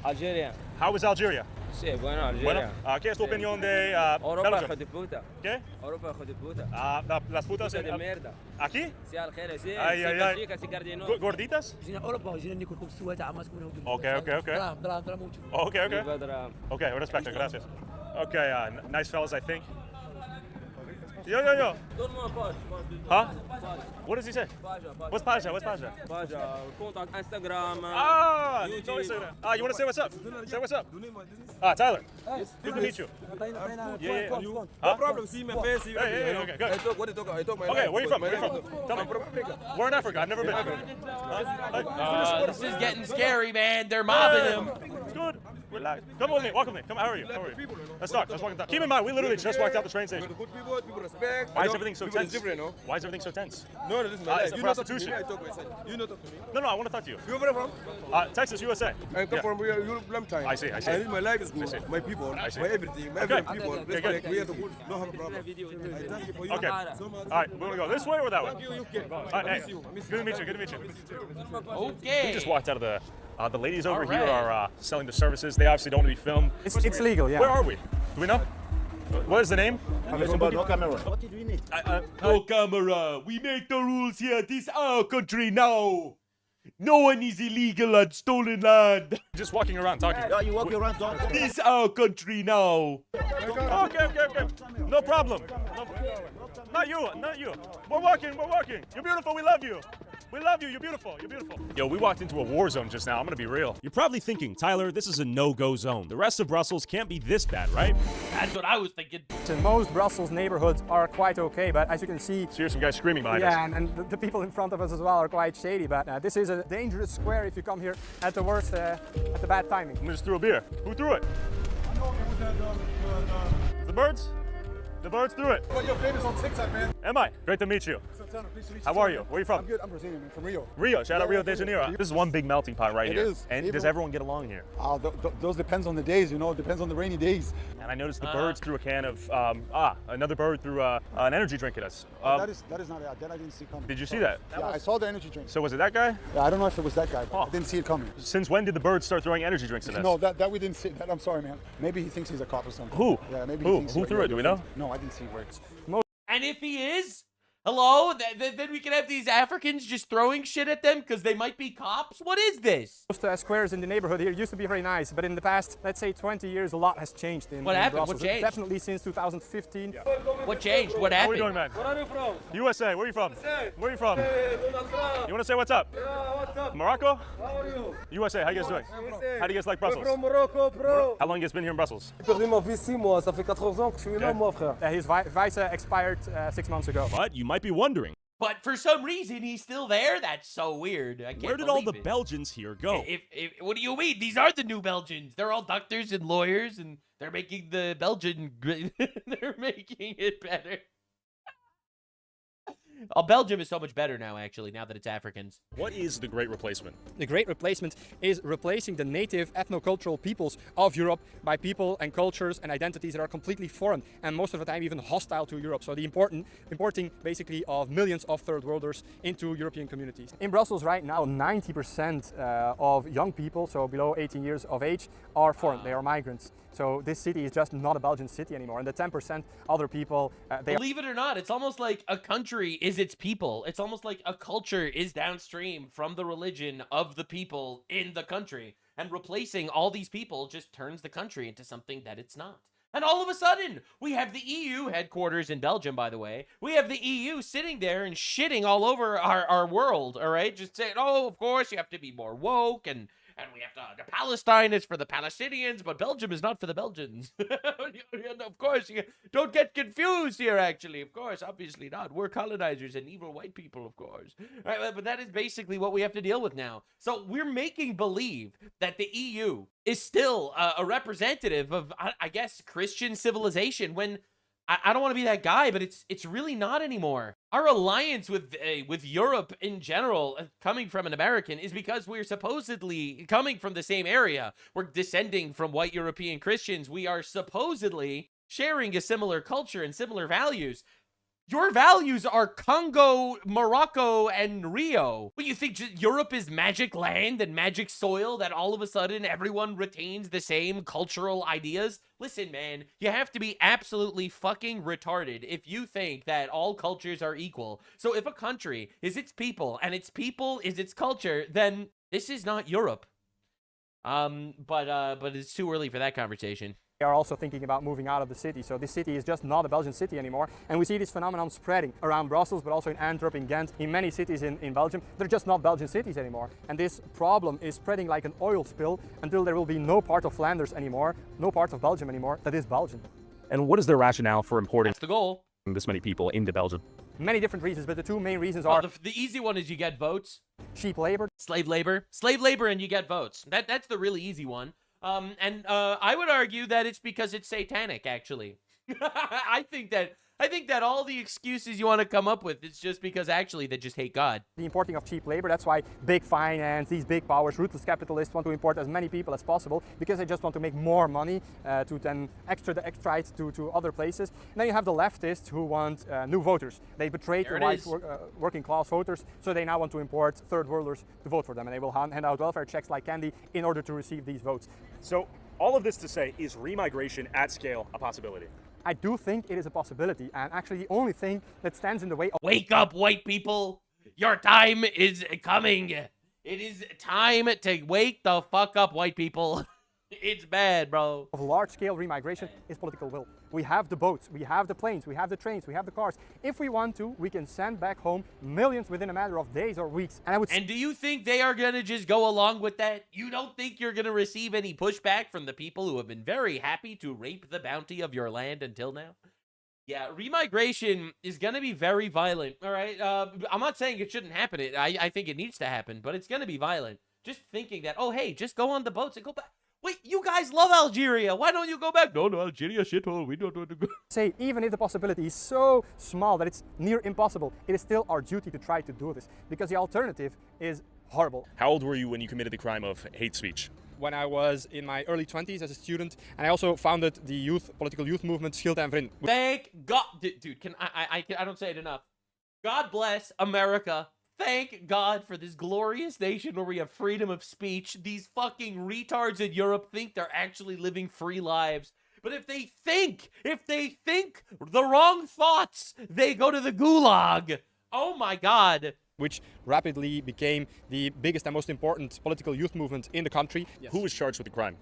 Speaker 14: Algeria.
Speaker 18: How was Algeria?
Speaker 14: Sí, bueno, Algeria.
Speaker 18: ¿Qué es tu opinión de
Speaker 14: Europa,
Speaker 18: Belgium?
Speaker 14: hijo de puta.
Speaker 18: ¿Qué?
Speaker 14: Europa, hijo de puta.
Speaker 18: Las putas
Speaker 14: Puta de mierda.
Speaker 18: ¿Aquí?
Speaker 14: Sí, Algeria, sí.
Speaker 18: Ay,
Speaker 14: sí,
Speaker 18: ay, ay.
Speaker 14: Belgica, sí, Cardino.
Speaker 18: ¿Gorditas? Okay, respect, gracias. Okay, nice fellas, I think. Yo. Huh? What does he say? What's Paja?
Speaker 14: Paja, contact Instagram.
Speaker 18: YouTube. No Instagram. You want to say what's up? Say what's up. Tyler. Good to meet you. Yeah.
Speaker 17: No problem. See my face.
Speaker 18: Okay, good.
Speaker 17: I talk
Speaker 18: Okay, where you from? Tell me. We're in Africa. I've never been.
Speaker 1: This is getting scary, man. They're mobbing him.
Speaker 18: It's good. Relax. Come with me. Walk with me. Come. How are you? Let's start. Let's walk down. Keep in mind, we literally just walked out the train station.
Speaker 17: Good people respect.
Speaker 18: Why is everything so tense?
Speaker 17: Different, no?
Speaker 18: Why is everything so tense?
Speaker 17: No, this is my life.
Speaker 18: It's prostitution.
Speaker 17: You not talk to me.
Speaker 18: No, I want to talk to you.
Speaker 17: You where from?
Speaker 18: Texas, USA.
Speaker 17: I come from Europe long time.
Speaker 18: I see.
Speaker 17: And my life is good. My people, my everything, my people. Respect. We have to good. No have a problem. Thank you for you.
Speaker 18: Okay.
Speaker 17: So much.
Speaker 18: All right, we're gonna go this way or that way?
Speaker 17: You can.
Speaker 18: Hey, good to meet you.
Speaker 1: Okay.
Speaker 18: We just walked out of the ladies over here are selling the services. They obviously don't want to be filmed.
Speaker 19: It's legal, yeah.
Speaker 18: Where are we? Do we know? What is the name?
Speaker 13: No camera.
Speaker 18: What did we need? No camera. We make the rules here. This our country now. No one is illegal on stolen land. Just walking around talking.
Speaker 13: Yeah, you walk around talking.
Speaker 18: This our country now. Okay. No problem. Not you. We're walking. You're beautiful. We love you. You're beautiful. Yo, we walked into a war zone just now. I'm gonna be real. You're probably thinking, Tyler, this is a no-go zone. The rest of Brussels can't be this bad, right?
Speaker 1: That's what I was thinking.
Speaker 19: Most Brussels neighborhoods are quite okay, but as you can see...
Speaker 18: So here's some guys screaming behind us.
Speaker 19: Yeah, and the people in front of us as well are quite shady, but this is a dangerous square if you come here at the worst, at the bad timing.
Speaker 18: I just threw a beer. Who threw it? The birds? The birds threw it.
Speaker 17: Well, you're famous on TikTok, man.
Speaker 18: Am I? Great to meet you. How are you? Where are you from?
Speaker 17: I'm good. I'm Brazilian, man. From Rio.
Speaker 18: Rio. Shout out Rio de Janeiro. This is one big melting pot right here.
Speaker 17: It is.
Speaker 18: And does everyone get along here?
Speaker 17: Those depends on the days, you know. It depends on the rainy days.
Speaker 18: And I noticed the birds threw a can of, another bird threw an energy drink at us.
Speaker 17: That is not that I didn't see coming.
Speaker 18: Did you see that?
Speaker 17: Yeah, I saw the energy drink.
Speaker 18: So was it that guy?
Speaker 17: Yeah, I don't know if it was that guy, but I didn't see it coming.
Speaker 18: Since when did the birds start throwing energy drinks at us?
Speaker 17: No, that we didn't see that. I'm sorry, man. Maybe he thinks he's a cop or something.
Speaker 18: Who?
Speaker 17: Yeah, maybe
Speaker 18: Who?
Speaker 17: he thinks
Speaker 18: Who threw it? Do we know?
Speaker 17: No, I didn't see where it's.
Speaker 1: And if he is, hello, then we can have these Africans just throwing shit at them because they might be cops? What is this?
Speaker 19: Most squares in the neighborhood here used to be very nice, but in the past, let's say 20 years, a lot has changed in
Speaker 1: What happened?
Speaker 19: Brussels.
Speaker 1: What changed?
Speaker 19: Definitely since 2015.
Speaker 1: Yeah. What changed? What happened?
Speaker 18: How are you doing, man?
Speaker 14: Where are you from?
Speaker 18: USA. Where are you from? Where are you from? You want to say what's up?
Speaker 14: Yeah, what's up?
Speaker 18: Morocco?
Speaker 14: How are you?
Speaker 18: USA. How you guys doing? How do you guys like Brussels?
Speaker 14: We're from Morocco, bro.
Speaker 18: How long you guys been here in Brussels?
Speaker 14: Perdu ma vie 6 mois. Ça fait 14 ans que je suis là, moi, frère.
Speaker 19: His visa expired 6 months ago.
Speaker 18: But you might be wondering.
Speaker 1: But for some reason, he's still there? That's so weird. I can't
Speaker 18: Where did all the
Speaker 1: believe it.
Speaker 18: Belgians here go?
Speaker 1: What do you mean? These are the new Belgians. They're all doctors and lawyers, and they're making the Belgian... they're making it better. Belgium is so much better now, actually, now that it's Africans.
Speaker 18: What is the Great Replacement?
Speaker 19: The Great Replacement is replacing the native ethno-cultural peoples of Europe by people and cultures and identities that are completely foreign and most of the time even hostile to Europe. So the importing basically of millions of third worlders into European communities. In Brussels right now, 90% of young people, so below 18 years of age, are foreign. They are migrants. So this city is just not a Belgian city anymore. And the 10% other people,
Speaker 1: Believe it or not, it's almost like a country is its people. It's almost like a culture is downstream from the religion of the people in the country. And replacing all these people just turns the country into something that it's not. And all of a sudden, we have the EU headquarters in Belgium, by the way. We have the EU sitting there and shitting all over our world, all right? Just saying, oh, of course, you have to be more woke, and we have to, Palestine is for the Palestinians, but Belgium is not for the Belgians. Of course, you don't get confused here, actually. Of course, obviously not. We're colonizers and evil white people, of course. Right, but that is basically what we have to deal with now. So we're making believe that the EU is still a representative of, I guess, Christian civilization when I don't want to be that guy, but it's really not anymore. Our alliance with Europe in general, coming from an American, is because we're supposedly coming from the same area. We're descending from white European Christians. We are supposedly sharing a similar culture and similar values. Your values are Congo, Morocco, and Rio. What, you think Europe is magic land and magic soil that all of a sudden everyone retains the same cultural ideas? Listen, man, you have to be absolutely fucking retarded if you think that all cultures are equal. So if a country is its people and its people is its culture, then this is not Europe. But it's too early for that conversation.
Speaker 19: They are also thinking about moving out of the city. So this city is just not a Belgian city anymore. And we see this phenomenon spreading around Brussels, but also in Antwerp, in Ghent, in many cities in Belgium. They're just not Belgian cities anymore. And this problem is spreading like an oil spill until there will be no part of Flanders anymore, no part of Belgium anymore that is Belgian.
Speaker 18: And what is their rationale for importing
Speaker 1: That's the goal.
Speaker 18: This many people into Belgium?
Speaker 19: Many different reasons, but the two main reasons are...
Speaker 1: The easy one is you get votes.
Speaker 19: Cheap labor.
Speaker 1: Slave labor. Slave labor and you get votes. That's the really easy one. I would argue that it's because it's satanic, actually. I think that all the excuses you want to come up with, it's just because actually they just hate God.
Speaker 19: The importing of cheap labor, that's why big finance, these big powers, ruthless capitalists want to import as many people as possible because they just want to make more money to then extradite to other places. And then you have the leftists who want new voters. They betrayed the white working class voters, so they now want to import third worlders to vote for them, and they will hand out welfare checks like candy in order to receive these votes.
Speaker 18: So all of this to say, is remigration at scale a possibility?
Speaker 19: I do think it is a possibility, and actually the only thing that stands in the way of...
Speaker 1: Wake up, white people! Your time is coming! It is time to wake the fuck up, white people! It's bad, bro.
Speaker 19: Of large-scale remigration is political will. We have the boats, we have the planes, we have the trains, we have the cars. If we want to, we can send back home millions within a matter of days or weeks.
Speaker 1: And do you think they are gonna just go along with that? You don't think you're gonna receive any pushback from the people who have been very happy to rape the bounty of your land until now? Yeah, remigration is gonna be very violent, all right? I'm not saying it shouldn't happen. I think it needs to happen, but it's gonna be violent. Just thinking that, oh, hey, just go on the boats and go back. Wait, you guys love Algeria. Why don't you go back? No, Algeria, shithole. We don't want to go.
Speaker 19: Say, even if the possibility is so small that it's near impossible, it is still our duty to try to do this, because the alternative is horrible.
Speaker 18: How old were you when you committed the crime of hate speech?
Speaker 19: When I was in my early 20s as a student, and I also founded the political youth movement Schild en Vriend.
Speaker 1: Thank God, dude. I don't say it enough. God bless America. Thank God for this glorious nation where we have freedom of speech. These fucking retards in Europe think they're actually living free lives. But if they think the wrong thoughts, they go to the gulag. Oh my God.
Speaker 19: Which rapidly became the biggest and most important political youth movement in the country.
Speaker 18: Yes. Who was charged with the crime?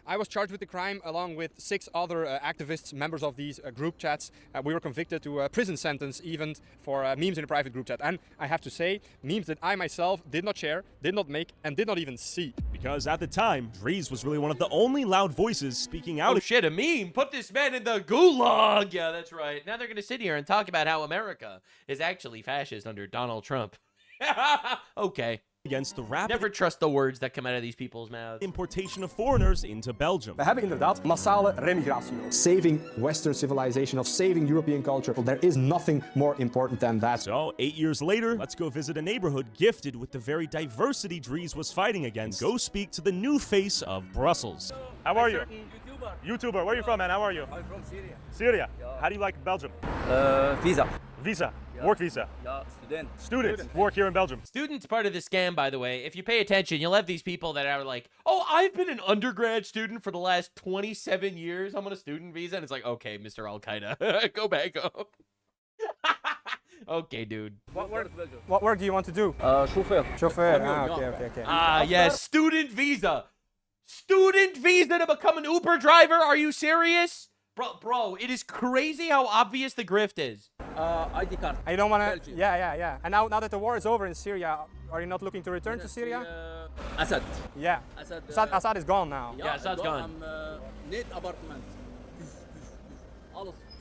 Speaker 19: I was charged with the crime along with 6 other activists, members of these group chats. We were convicted to a prison sentence even for memes in a private group chat. And I have to say, memes that I myself did not share, did not make, and did not even see.
Speaker 18: Because at the time, Dries was really one of the only loud voices speaking out.
Speaker 1: Oh shit, a meme? Put this man in the gulag! Yeah, that's right. Now they're gonna sit here and talk about how America is actually fascist under Donald Trump. Okay.
Speaker 18: against the rapid
Speaker 1: Never trust the words that come out of these people's mouths.
Speaker 18: importation of foreigners into Belgium.
Speaker 17: We hebben inderdaad massale remigratie nodig. Saving Western civilization, of saving European culture. Well, there is nothing more important than that.
Speaker 18: So, 8 years later, let's go visit a neighborhood gifted with the very diversity Dries was fighting against. Go speak to the new face of Brussels. How are you? YouTuber. Where are you from, man? How are you?
Speaker 21: I'm from Syria.
Speaker 18: Syria. How do you like Belgium?
Speaker 21: Visa.
Speaker 18: Visa.
Speaker 21: Yeah.
Speaker 18: Work visa.
Speaker 21: Yeah, student.
Speaker 18: Students work here in Belgium.
Speaker 1: Students part of the scam, by the way. If you pay attention, you'll have these people that are like, oh, I've been an undergrad student for the last 27 years. I'm on a student visa. And it's like, okay, Mr. Al-Qaeda, go back home. Okay, dude.
Speaker 19: What work do you want to do?
Speaker 21: Chauffeur.
Speaker 19: Chauffeur. Okay.
Speaker 1: Ah, yes, student visa. Student visa to become an Uber driver? Are you serious? Bro, it is crazy how obvious the grift is.
Speaker 21: ID card.
Speaker 19: I don't want to. Yeah. And now that the war is over in Syria, are you not looking to return to Syria?
Speaker 21: Assad.
Speaker 19: Yeah. Assad is gone now.
Speaker 1: Yeah, Assad's gone.
Speaker 21: Need apartment.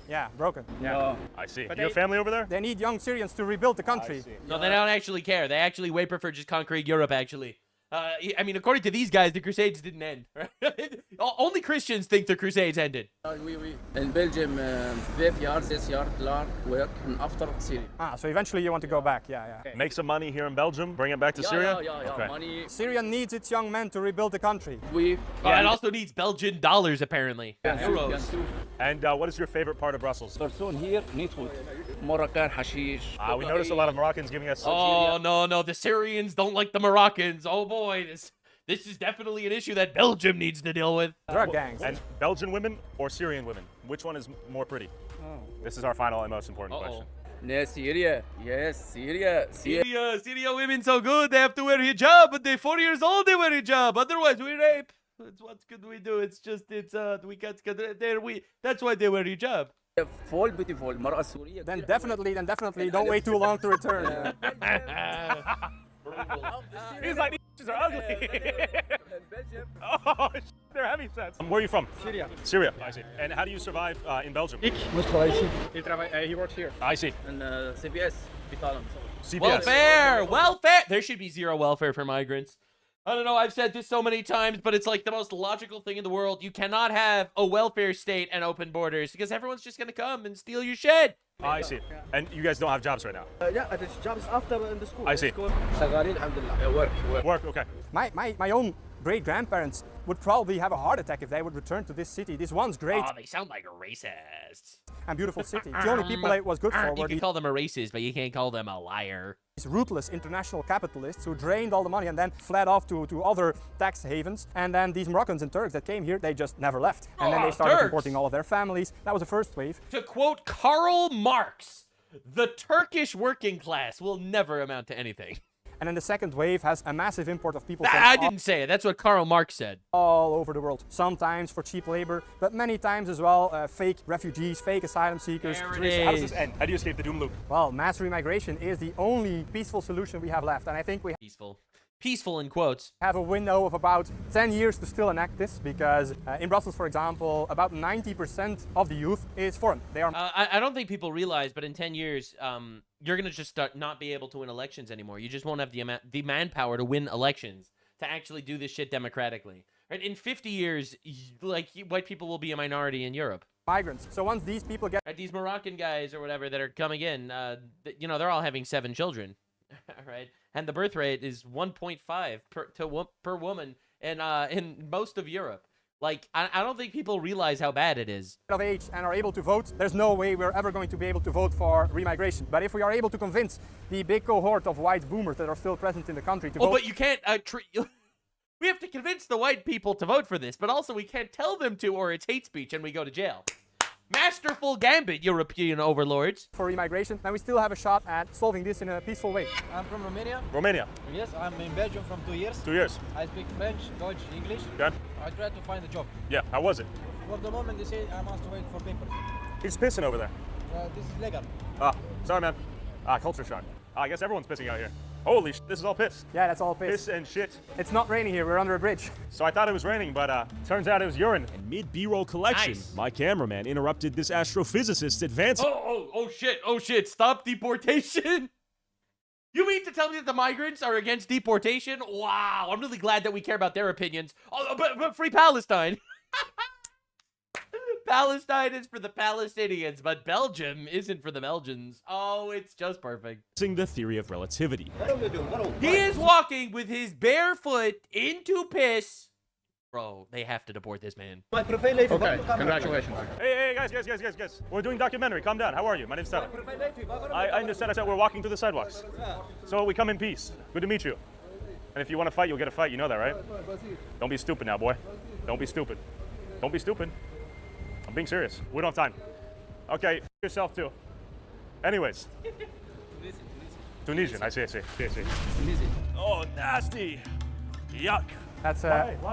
Speaker 19: Yeah, broken.
Speaker 18: Yeah. I see. You have family over there?
Speaker 19: They need young Syrians to rebuild the country.
Speaker 1: No, they don't actually care. They actually way prefer just conquering Europe, actually. I mean, according to these guys, the Crusades didn't end. Right? Only Christians think the Crusades ended.
Speaker 21: In Belgium, 5 years, 6 years, long work after Syria.
Speaker 19: So eventually you want to go back, yeah.
Speaker 18: Make some money here in Belgium, bring it back to Syria?
Speaker 21: Yeah,
Speaker 18: okay.
Speaker 21: Money.
Speaker 19: Syria needs its young men to rebuild the country.
Speaker 1: It also needs Belgian dollars, apparently. Euros.
Speaker 18: And what is your favorite part of Brussels?
Speaker 21: Person here needs food. Moroccan, hashish.
Speaker 18: We noticed a lot of Moroccans giving us...
Speaker 1: Oh, no, the Syrians don't like the Moroccans. Oh, boy, this is definitely an issue that Belgium needs to deal with.
Speaker 19: Drug gangs.
Speaker 18: And Belgian women or Syrian women? Which one is more pretty? This is our final and most important question.
Speaker 21: No, Syria. Yes, Syria.
Speaker 1: Syria women so good, they have to wear hijab, but they're 4 years old, they wear hijab. Otherwise, we rape. What could we do? We can't, that's why they wear hijab.
Speaker 21: Full beautiful.
Speaker 19: Then definitely, don't wait too long to return.
Speaker 18: He's like, these are ugly. Oh, they're heavy sets. Where are you from? Syria. I see. And how do you survive in Belgium?
Speaker 19: He works here.
Speaker 18: I see.
Speaker 21: And CBS.
Speaker 18: CBS.
Speaker 1: Welfare. There should be zero welfare for migrants. I don't know, I've said this so many times, but it's like the most logical thing in the world. You cannot have a welfare state and open borders because everyone's just going to come and steal your shit.
Speaker 18: I see. And you guys don't have jobs right now?
Speaker 21: Yeah, the jobs after in the school.
Speaker 18: I see. Work, okay.
Speaker 19: My own great-grandparents would probably have a heart attack if they would return to this city. This one's great.
Speaker 1: Oh, they sound like racists.
Speaker 19: And beautiful city. The only people it was good for
Speaker 1: You
Speaker 19: were
Speaker 1: can call them a racist, but you can't call them a liar.
Speaker 19: These ruthless international capitalists who drained all the money and then fled off to other tax havens. And then these Moroccans and Turks that came here, they just never left. And then they started importing all of their families. That was the first wave.
Speaker 1: To quote Karl Marx, the Turkish working class will never amount to anything.
Speaker 19: And then the second wave has a massive import of people
Speaker 1: I didn't say it. That's what Karl Marx said.
Speaker 19: All over the world. Sometimes for cheap labor, but many times as well, fake refugees, fake asylum seekers.
Speaker 18: How does this end? How do you escape the doom loop?
Speaker 19: Well, mass remigration is the only peaceful solution we have left. And I think we
Speaker 1: Peaceful in quotes.
Speaker 19: Have a window of about 10 years to still enact this because in Brussels, for example, about 90% of the youth is foreign. They are.
Speaker 1: I don't think people realize, but in 10 years, you're going to just not be able to win elections anymore. You just won't have the manpower to win elections, to actually do this shit democratically. Right? In 50 years, like, white people will be a minority in Europe.
Speaker 19: Migrants. So once these people get...
Speaker 1: These Moroccan guys or whatever that are coming in, they're all having 7 children. Right? And the birth rate is 1.5 per woman in most of Europe. Like, I don't think people realize how bad it is.
Speaker 19: Of age and are able to vote, there's no way we're ever going to be able to vote for remigration. But if we are able to convince the big cohort of white boomers that are still present in the country to vote...
Speaker 1: but you can't... we have to convince the white people to vote for this, but also we can't tell them to or it's hate speech and we go to jail. Masterful gambit, European overlords.
Speaker 19: For remigration, and we still have a shot at solving this in a peaceful way.
Speaker 22: I'm from Romania.
Speaker 18: Romania?
Speaker 22: Yes, I'm in Belgium from 2 years.
Speaker 18: 2 years.
Speaker 22: I speak French, Dutch, English.
Speaker 18: Okay.
Speaker 22: I tried to find a job.
Speaker 18: Yeah, how was it?
Speaker 22: For the moment, they say I must wait for papers.
Speaker 18: He's pissing over there.
Speaker 22: This is legal.
Speaker 18: Sorry, man. Culture shock. I guess everyone's pissing out here. Holy shit, this is all piss.
Speaker 19: Yeah, that's all piss.
Speaker 18: Piss and shit.
Speaker 19: It's not raining here, we're under a bridge.
Speaker 18: So I thought it was raining, but turns out it was urine.
Speaker 23: And mid B-roll collection, my cameraman interrupted this astrophysicist's advance.
Speaker 1: Oh shit, stop deportation. You mean to tell me that the migrants are against deportation? Wow, I'm really glad that we care about their opinions. Oh, but free Palestine. Palestine is for the Palestinians, but Belgium isn't for the Belgians. Oh, it's just perfect.
Speaker 23: The theory of relativity.
Speaker 1: He is walking with his bare foot into piss. Bro, they have to deport this man.
Speaker 18: Okay, congratulations. Hey, guys. We're doing documentary. Calm down. How are you? My name's Taku. I understand. I said we're walking through the sidewalks. So we come in peace. Good to meet you. And if you want to fight, you'll get a fight. You know that, right? Don't be stupid now, boy. Don't be stupid. Don't be stupid. I'm being serious. We don't have time. Okay, yourself too. Anyways. Tunisian. I see. Oh, nasty. Yuck.
Speaker 19: That's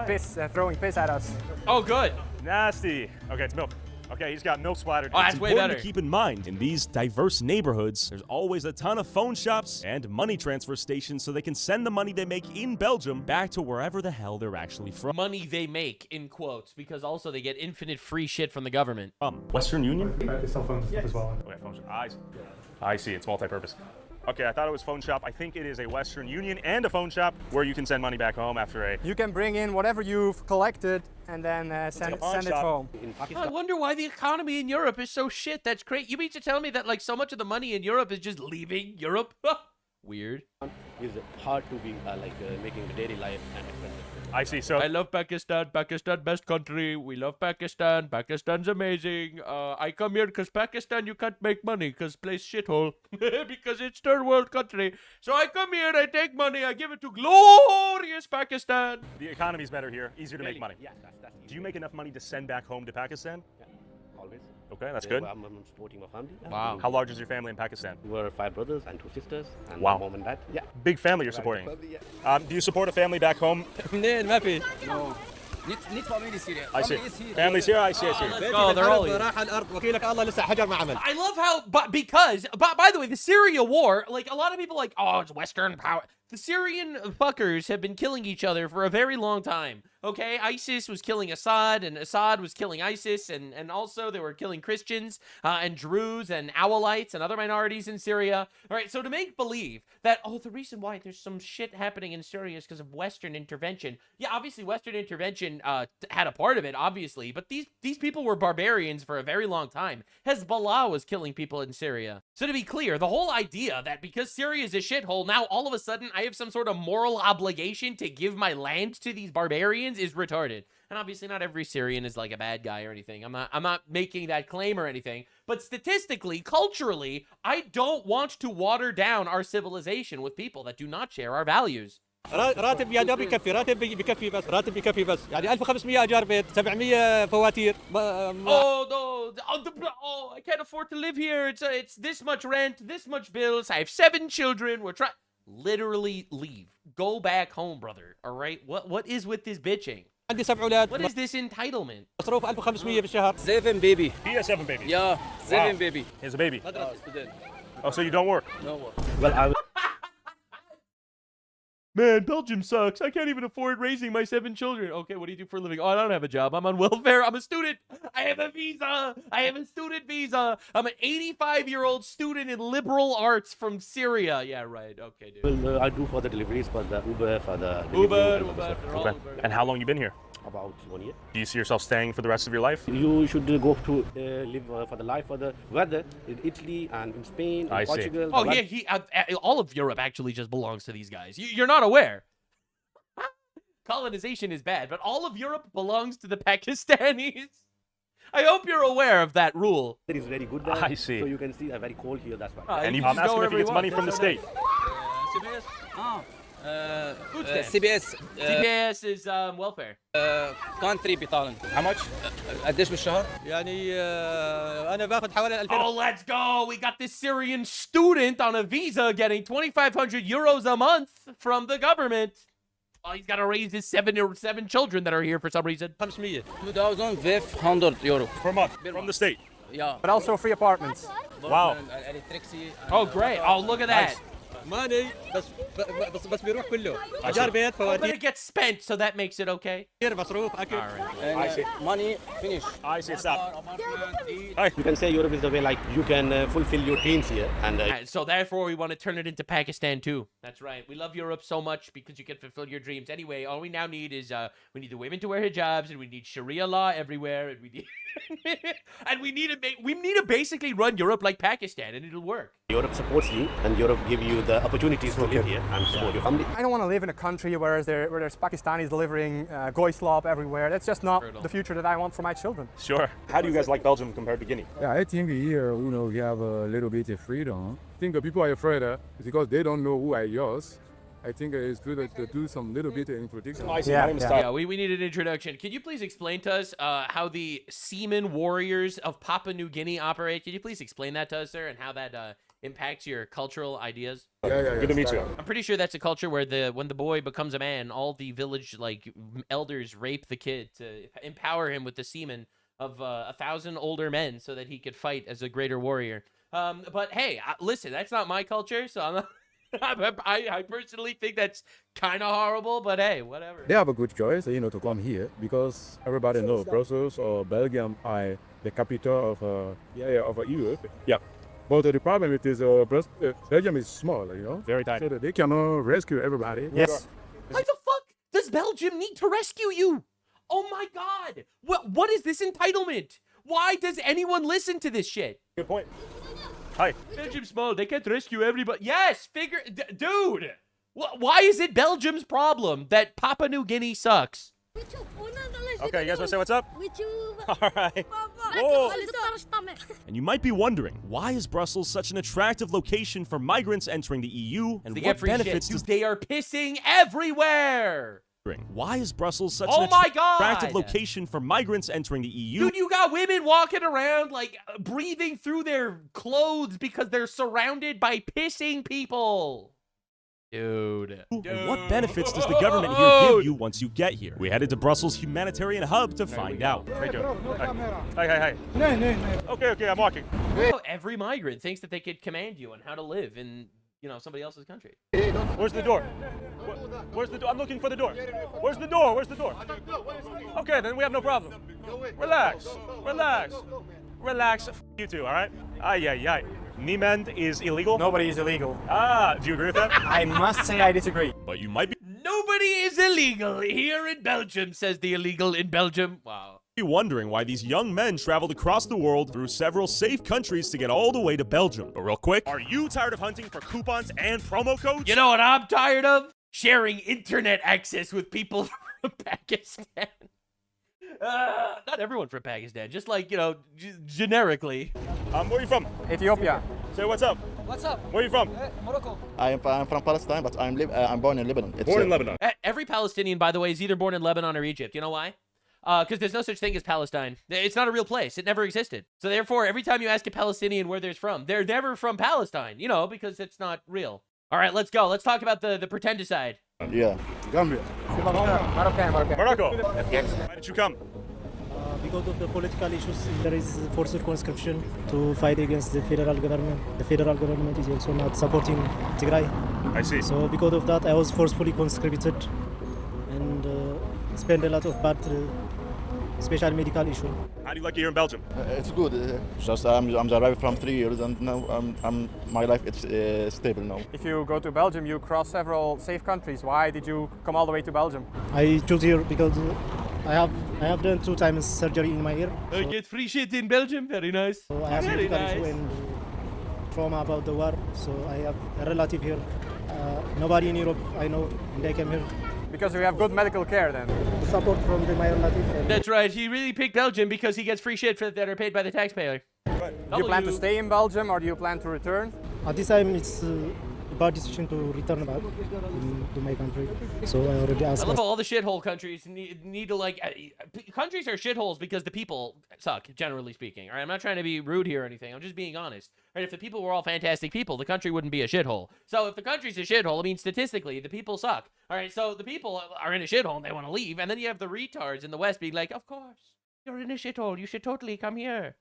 Speaker 19: piss, throwing piss at us.
Speaker 1: Oh, good.
Speaker 18: Nasty. Okay, it's milk. Okay, he's got milk splattered.
Speaker 1: Oh, that's
Speaker 23: It's
Speaker 1: way
Speaker 23: important
Speaker 1: better.
Speaker 23: to keep in mind, in these diverse neighborhoods, there's always a ton of phone shops and money transfer stations so they can send the money they make in Belgium back to wherever the hell they're actually from.
Speaker 1: Money they make, in quotes, because also they get infinite free shit from the government.
Speaker 18: Western Union? They sell phones as well. Okay, phone shop. I see. It's multi-purpose. Okay, I thought it was phone shop. I think it is a Western Union and a phone shop where you can send money back home after a...
Speaker 19: You can bring in whatever you've collected and then send it home.
Speaker 1: I wonder why the economy in Europe is so shit. That's great. You mean to tell me that like so much of the money in Europe is just leaving Europe? Weird.
Speaker 2: It's hard to be making the daily life and expensive.
Speaker 18: I see. So
Speaker 1: I love Pakistan. Pakistan, best country. We love Pakistan. Pakistan's amazing. I come here because Pakistan, you can't make money because place shithole because it's third world country. So I come here, I take money, I give it to glorious Pakistan.
Speaker 18: the economy's better here, easier to make money.
Speaker 2: Yeah, that's
Speaker 18: Do you make enough money to send back home to Pakistan?
Speaker 2: always.
Speaker 18: Okay, that's good.
Speaker 2: I'm supporting my family.
Speaker 1: Wow.
Speaker 18: How large is your family in Pakistan?
Speaker 2: We're 5 brothers and 2 sisters. And
Speaker 18: Wow.
Speaker 2: my mom and dad. Yeah.
Speaker 18: Big family you're supporting. Do you support a family back home?
Speaker 14: No. Need family Syria.
Speaker 18: I see. Family's here, I see.
Speaker 1: Let's go, they're all here. I love how, because, by the way, the Syria war, like, a lot of people like, oh, it's Western power. The Syrian fuckers have been killing each other for a very long time, okay? ISIS was killing Assad, and Assad was killing ISIS, and also they were killing Christians, and Druze, and Owlites, and other minorities in Syria. All right, so to make believe that, oh, the reason why there's some shit happening in Syria is because of Western intervention. Yeah, obviously Western intervention had a part of it, obviously, but these people were barbarians for a very long time. Hezbollah was killing people in Syria. So to be clear, the whole idea that because Syria is a shithole, now all of a sudden I have some sort of moral obligation to give my land to these barbarians is retarded. And obviously not every Syrian is like a bad guy or anything. I'm not making that claim or anything. But statistically, culturally, I don't want to water down our civilization with people that do not share our values.
Speaker 19: راتب يا دوب يكفي راتب بكفي بس راتب بكفي بس يعني 1500 ايجار بيت 700 فواتير
Speaker 1: I can't afford to live here. It's this much rent, this much bills. I have 7 children. We're trying literally leave. Go back home, brother. All right? What is with this bitching?
Speaker 19: عندي 7 اولاد
Speaker 1: What is this entitlement?
Speaker 19: مصروف 1500 بالشهر
Speaker 21: 7 baby.
Speaker 18: He has 7 babies.
Speaker 21: Yeah, 7
Speaker 18: Wow.
Speaker 21: baby.
Speaker 18: He has a baby.
Speaker 21: Student.
Speaker 18: Oh, so you don't work?
Speaker 21: No work.
Speaker 2: Well, I
Speaker 1: Man, Belgium sucks. I can't even afford raising my 7 children. Okay, what do you do for a living? Oh, I don't have a job. I'm on welfare. I'm a student. I have a visa. I have a student visa. I'm an 85-year-old student in liberal arts from Syria. Yeah, right. Okay, dude.
Speaker 2: Well, I do for the deliveries, for the Uber, for the
Speaker 1: Uber,
Speaker 2: delivery,
Speaker 1: they're all
Speaker 18: Okay.
Speaker 1: Uber.
Speaker 18: And how long you been here?
Speaker 2: about 1 year.
Speaker 18: Do you see yourself staying for the rest of your life?
Speaker 2: You should go to live for the life for the weather in Italy and in Spain, in Portugal.
Speaker 1: Oh, yeah, all of Europe actually just belongs to these guys. You're not aware. Colonization is bad, but all of Europe belongs to the Pakistanis. I hope you're aware of that rule.
Speaker 2: It is very good there.
Speaker 18: I see.
Speaker 2: So you can see very cold here, that's why.
Speaker 18: And I'm asking if he gets money from the state.
Speaker 21: CBS?
Speaker 1: Food stamps.
Speaker 21: CBS.
Speaker 1: CBS is welfare.
Speaker 21: country بيطالن.
Speaker 18: How much?
Speaker 21: قديش بالشهر؟
Speaker 19: يعني انا باخذ حوالي 2000.
Speaker 1: Oh, let's go. We got this Syrian student on a visa getting 2,500 euros a month from the government. Oh, he's got to raise his seven children that are here for some reason.
Speaker 21: 500. 2,500 euro
Speaker 18: per month from the state.
Speaker 21: Yeah.
Speaker 19: But also free apartments.
Speaker 18: Wow.
Speaker 21: Electricity.
Speaker 1: Oh, great. Oh, look at that.
Speaker 19: ماني بس بيروح كله
Speaker 1: I
Speaker 19: ايجار بيت
Speaker 1: But
Speaker 19: فواتير
Speaker 1: it gets spent, so that makes it okay.
Speaker 19: مصروف اكل
Speaker 23: I see.
Speaker 14: Money, finish.
Speaker 23: I see. Stop.
Speaker 2: You can say Europe is the way like you can fulfill your dreams here. And
Speaker 1: And so therefore, we want to turn it into Pakistan too. That's right. We love Europe so much because you can fulfill your dreams. Anyway, all we now need is we need the women to wear hijabs, and we need Sharia law everywhere, and we need and we need to basically run Europe like Pakistan, and it'll work.
Speaker 2: Europe supports you, and Europe give you the opportunities to live here and support your family.
Speaker 19: I don't want to live in a country where there's Pakistanis delivering goy slop everywhere. That's just not the future that I want for my children.
Speaker 23: Sure. How do you guys like Belgium compared to Guinea?
Speaker 3: Yeah, I think here, we have a little bit of freedom. I think people are afraid because they don't know who are yours. I think it's good to do some little bit of introduction.
Speaker 1: Yeah, we need an introduction. Can you please explain to us how the seaman warriors of Papua New Guinea operate? Can you please explain that to us, sir, and how that impacts your cultural ideas?
Speaker 3: Yeah.
Speaker 23: Good to meet you.
Speaker 1: I'm pretty sure that's a culture where when the boy becomes a man, all the village elders rape the kid to empower him with the semen of 1,000 older men so that he could fight as a greater warrior. But hey, listen, that's not my culture, so I'm not. I personally think that's kind of horrible, but hey, whatever.
Speaker 3: They have a good choice, to come here because everybody knows Brussels or Belgium are the capital of Europe.
Speaker 23: Yeah.
Speaker 3: But the problem is Belgium is small,
Speaker 23: Very tiny.
Speaker 3: so that they cannot rescue everybody.
Speaker 19: Yes.
Speaker 1: Why the fuck does Belgium need to rescue you? Oh my god! What is this entitlement? Why does anyone listen to this shit?
Speaker 23: Good point. Hi.
Speaker 1: Belgium's small. They can't rescue everybody. Yes, dude. Why is it Belgium's problem that Papua New Guinea sucks?
Speaker 23: Okay, you guys want to say what's up? All right. Whoa. And you might be wondering, why is Brussels such an attractive location for migrants entering the EU, and
Speaker 1: They
Speaker 23: what
Speaker 1: get free
Speaker 23: benefits
Speaker 1: shit.
Speaker 23: does
Speaker 1: Dude, they are pissing everywhere.
Speaker 23: Why is Brussels such
Speaker 1: Oh
Speaker 23: an
Speaker 1: my God.
Speaker 23: attractive location for migrants entering the EU?
Speaker 1: Dude, you got women walking around breathing through their clothes because they're surrounded by pissing people. Dude.
Speaker 23: And what benefits does the government here give you once you get here? We headed to Brussels' humanitarian hub to find out.
Speaker 18: Thank you. Hi. Okay, I'm walking.
Speaker 1: Every migrant thinks that they could command you on how to live in, somebody else's country.
Speaker 18: Where's the door? Where's the door? I'm looking for the door. Where's the door? Okay, then we have no problem. Relax. F you two, all right? Ay. Niemand is illegal?
Speaker 19: Nobody is illegal.
Speaker 18: Do you agree with that?
Speaker 19: I must say I disagree.
Speaker 23: But you might be
Speaker 1: Nobody is illegal here in Belgium, says the illegal in Belgium. Wow.
Speaker 23: wondering why these young men traveled across the world through several safe countries to get all the way to Belgium. But real quick, are you tired of hunting for coupons and promo codes?
Speaker 1: You know what I'm tired of? Sharing internet access with people from Pakistan. Not everyone from Pakistan, just generically.
Speaker 18: Where are you from?
Speaker 19: Ethiopia.
Speaker 18: Say what's up.
Speaker 22: What's up?
Speaker 18: Where are you from?
Speaker 22: Morocco.
Speaker 4: I'm from Palestine, but I'm born in Lebanon.
Speaker 18: Born in Lebanon.
Speaker 1: Every Palestinian, by the way, is either born in Lebanon or Egypt. You know why? Because there's no such thing as Palestine. It's not a real place. It never existed. So therefore, every time you ask a Palestinian where they're from, they're never from Palestine, because it's not real. All right, let's go. Let's talk about the pretendicide.
Speaker 4: Yeah. Gambia.
Speaker 18: Morocco. Why did you come?
Speaker 6: Because of the political issues, there is forced conscription to fight against the federal government. The federal government is also not supporting Tigray.
Speaker 18: I see.
Speaker 6: So because of that, I was forcefully conscripted and spent a lot of bad special medical issue.
Speaker 18: How do you like it here in Belgium?
Speaker 4: It's good. Just I'm arrived from 3 years, and now my life is stable now.
Speaker 19: If you go to Belgium, you cross several safe countries. Why did you come all the way to Belgium?
Speaker 6: I chose here because I have done 2 times surgery in my ear.
Speaker 1: I get free shit in Belgium. Very nice.
Speaker 6: So I have
Speaker 1: Very
Speaker 6: medical issue
Speaker 1: nice.
Speaker 6: and trauma about the war. So I have a relative here. Nobody in Europe I know, and I came here.
Speaker 19: Because we have good medical care then.
Speaker 6: The support from my relative.
Speaker 1: That's right. He really picked Belgium because he gets free shit that are paid by the taxpayer.
Speaker 19: Do you plan to stay in Belgium or do you plan to return?
Speaker 6: At this time, it's a bad decision to return back to my country. So I already asked.
Speaker 1: I love how all the shithole countries need to countries are shitholes because the people suck, generally speaking. All right, I'm not trying to be rude here or anything. I'm just being honest. Right? If the people were all fantastic people, the country wouldn't be a shithole. So if the country's a shithole, I mean statistically, the people suck. All right, so the people are in a shithole and they want to leave, and then you have the retards in the West being like, "Of course, you're in a shithole. You should totally come here."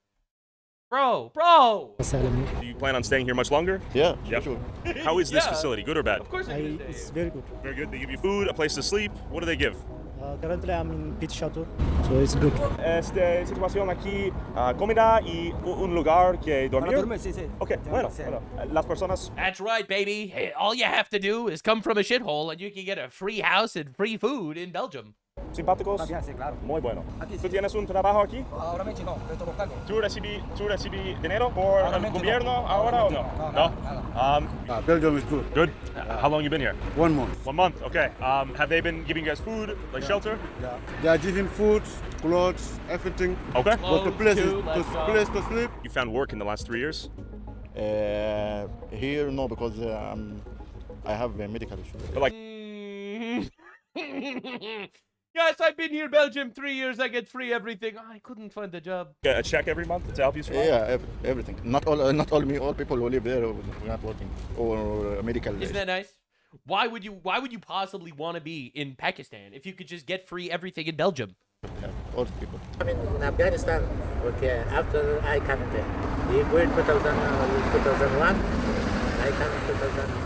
Speaker 1: Bro.
Speaker 23: Do you plan on staying here much longer?
Speaker 4: Yeah,
Speaker 23: yep.
Speaker 4: sure.
Speaker 23: How is this
Speaker 1: Yeah.
Speaker 23: facility? Good or bad?
Speaker 1: Of course
Speaker 6: It's very good.
Speaker 23: Very good. They give you food, a place to sleep. What do they give?
Speaker 6: Currently, I'm in Pit Chateau, so it's good.
Speaker 23: Situación aquí, comida y un lugar que dormir. Okay, bueno. Las personas.
Speaker 1: That's right, baby. Hey, all you have to do is come from a shithole and you can get a free house and free food in Belgium.
Speaker 23: Simpáticos.
Speaker 22: Sí, claro.
Speaker 23: Muy bueno. ¿Tú tienes un trabajo aquí?
Speaker 22: Ahora mismo no, estoy buscando.
Speaker 23: ¿Tú recibí dinero por el gobierno ahora o no? No.
Speaker 2: Belgium is good.
Speaker 23: Good. How long you been here?
Speaker 2: 1 month.
Speaker 23: 1 month. Okay. Have they been giving you guys food, like shelter?
Speaker 2: Yeah. They are giving food, clothes, everything.
Speaker 23: Okay.
Speaker 2: But the place place to sleep.
Speaker 23: You found work in the last 3 years?
Speaker 4: Here, no, because I have a medical issue.
Speaker 23: But like.
Speaker 1: Yes, I've been here, Belgium, 3 years. I get free everything. I couldn't find a job.
Speaker 23: Get a check every month to help you survive?
Speaker 4: Yeah, everything. Not all me. All people who live there are not working or medical.
Speaker 1: Isn't that nice? Why would you possibly want to be in Pakistan if you could just get free everything in Belgium?
Speaker 4: Yeah, all people.
Speaker 5: I'm in Afghanistan. Okay, after I come there. We go in 2001. I come in 2019.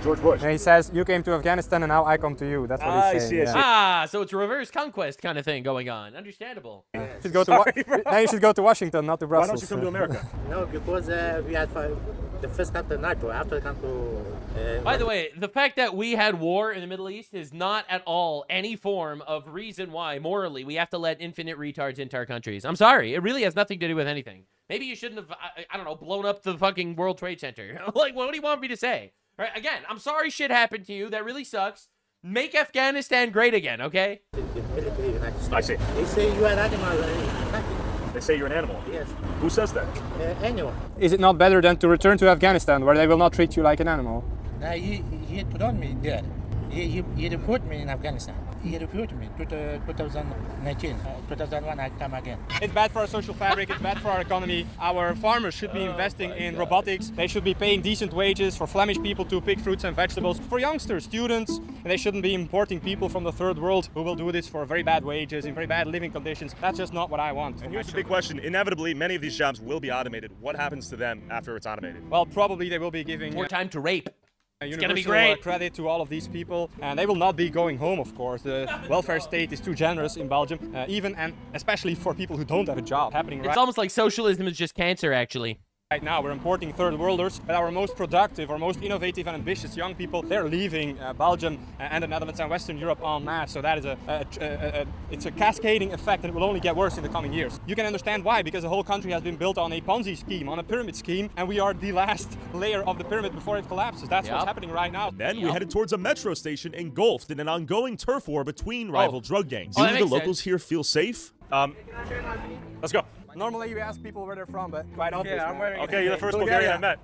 Speaker 23: George Bush.
Speaker 19: And he says, you came to Afghanistan and now I come to you. That's what he's saying.
Speaker 1: So it's a reverse conquest kind of thing going on. Understandable.
Speaker 19: Now you should go to Washington, not to Brussels.
Speaker 23: Why don't you come to America?
Speaker 5: No, because we had the first come to NATO, after come to...
Speaker 1: By the way, the fact that we had war in the Middle East is not at all any form of reason why, morally, we have to let infinite retards into our countries. I'm sorry. It really has nothing to do with anything. Maybe you shouldn't have, I don't know, blown up the fucking World Trade Center. Like, what do you want me to say? Right, again, I'm sorry shit happened to you. That really sucks. Make Afghanistan great again, okay?
Speaker 23: I see.
Speaker 5: They say you are an animal.
Speaker 23: They say you're an animal?
Speaker 5: Yes.
Speaker 23: Who says that?
Speaker 5: Anyone.
Speaker 19: Is it not better than to return to Afghanistan, where they will not treat you like an animal?
Speaker 5: He put on me there. He recruited me in Afghanistan. He recruited me 2019. 2001 I come again.
Speaker 19: It's bad for our social fabric, it's bad for our economy. Our farmers should be investing in robotics. They should be paying decent wages for Flemish people to pick fruits and vegetables. For youngsters, students, and they shouldn't be importing people from the third world who will do this for very bad wages, in very bad living conditions. That's just not what I want.
Speaker 23: And here's the big question. Inevitably, many of these jobs will be automated. What happens to them after it's automated?
Speaker 19: Well, probably they will be giving
Speaker 1: more time to rape.
Speaker 19: It's
Speaker 1: gonna be great.
Speaker 19: Credit to all of these people, and they will not be going home, of course. The welfare state is too generous in Belgium, even and especially for people who don't have a job.
Speaker 1: It's almost like socialism is just cancer, actually.
Speaker 19: Right now, we're importing third worlders, but our most productive, our most innovative and ambitious young people, they're leaving Belgium and the Netherlands and Western Europe en masse. So that is it's a cascading effect, and it will only get worse in the coming years. You can understand why, because the whole country has been built on a Ponzi scheme, on a pyramid scheme, and we are the last layer of the pyramid before it collapses. That's what's happening right now.
Speaker 23: Then we headed towards a metro station engulfed in an ongoing turf war between rival drug gangs. Do the locals here feel safe? Let's go.
Speaker 19: Normally you ask people where they're from, but quite obvious.
Speaker 22: Yeah, I'm wearing
Speaker 23: Okay, you're the first Bulgarian I met.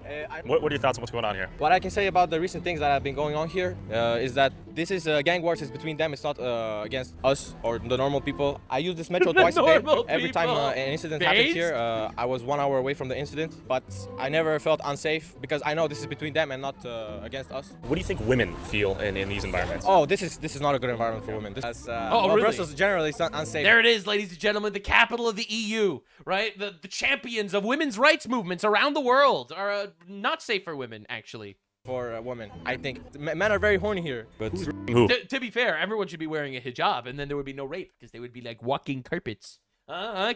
Speaker 23: What are your thoughts on what's going on here?
Speaker 7: What I can say about the recent things that have been going on here is that this is gang wars. It's between them. It's not against us or the normal people. I use this metro twice a day. Every time an incident happens here, I was 1 hour away from the incident, but I never felt unsafe because I know this is between them and not against us.
Speaker 23: What do you think women feel in these environments?
Speaker 7: Oh, this is not a good environment for women.
Speaker 1: Really?
Speaker 7: Brussels generally is unsafe.
Speaker 1: There it is, ladies and gentlemen, the capital of the EU, right? The champions of women's rights movements around the world are not safe for women, actually.
Speaker 7: For women, I think. Men are very horny here. But
Speaker 1: to be fair, everyone should be wearing a hijab, and then there would be no rape, because they would be like walking carpets.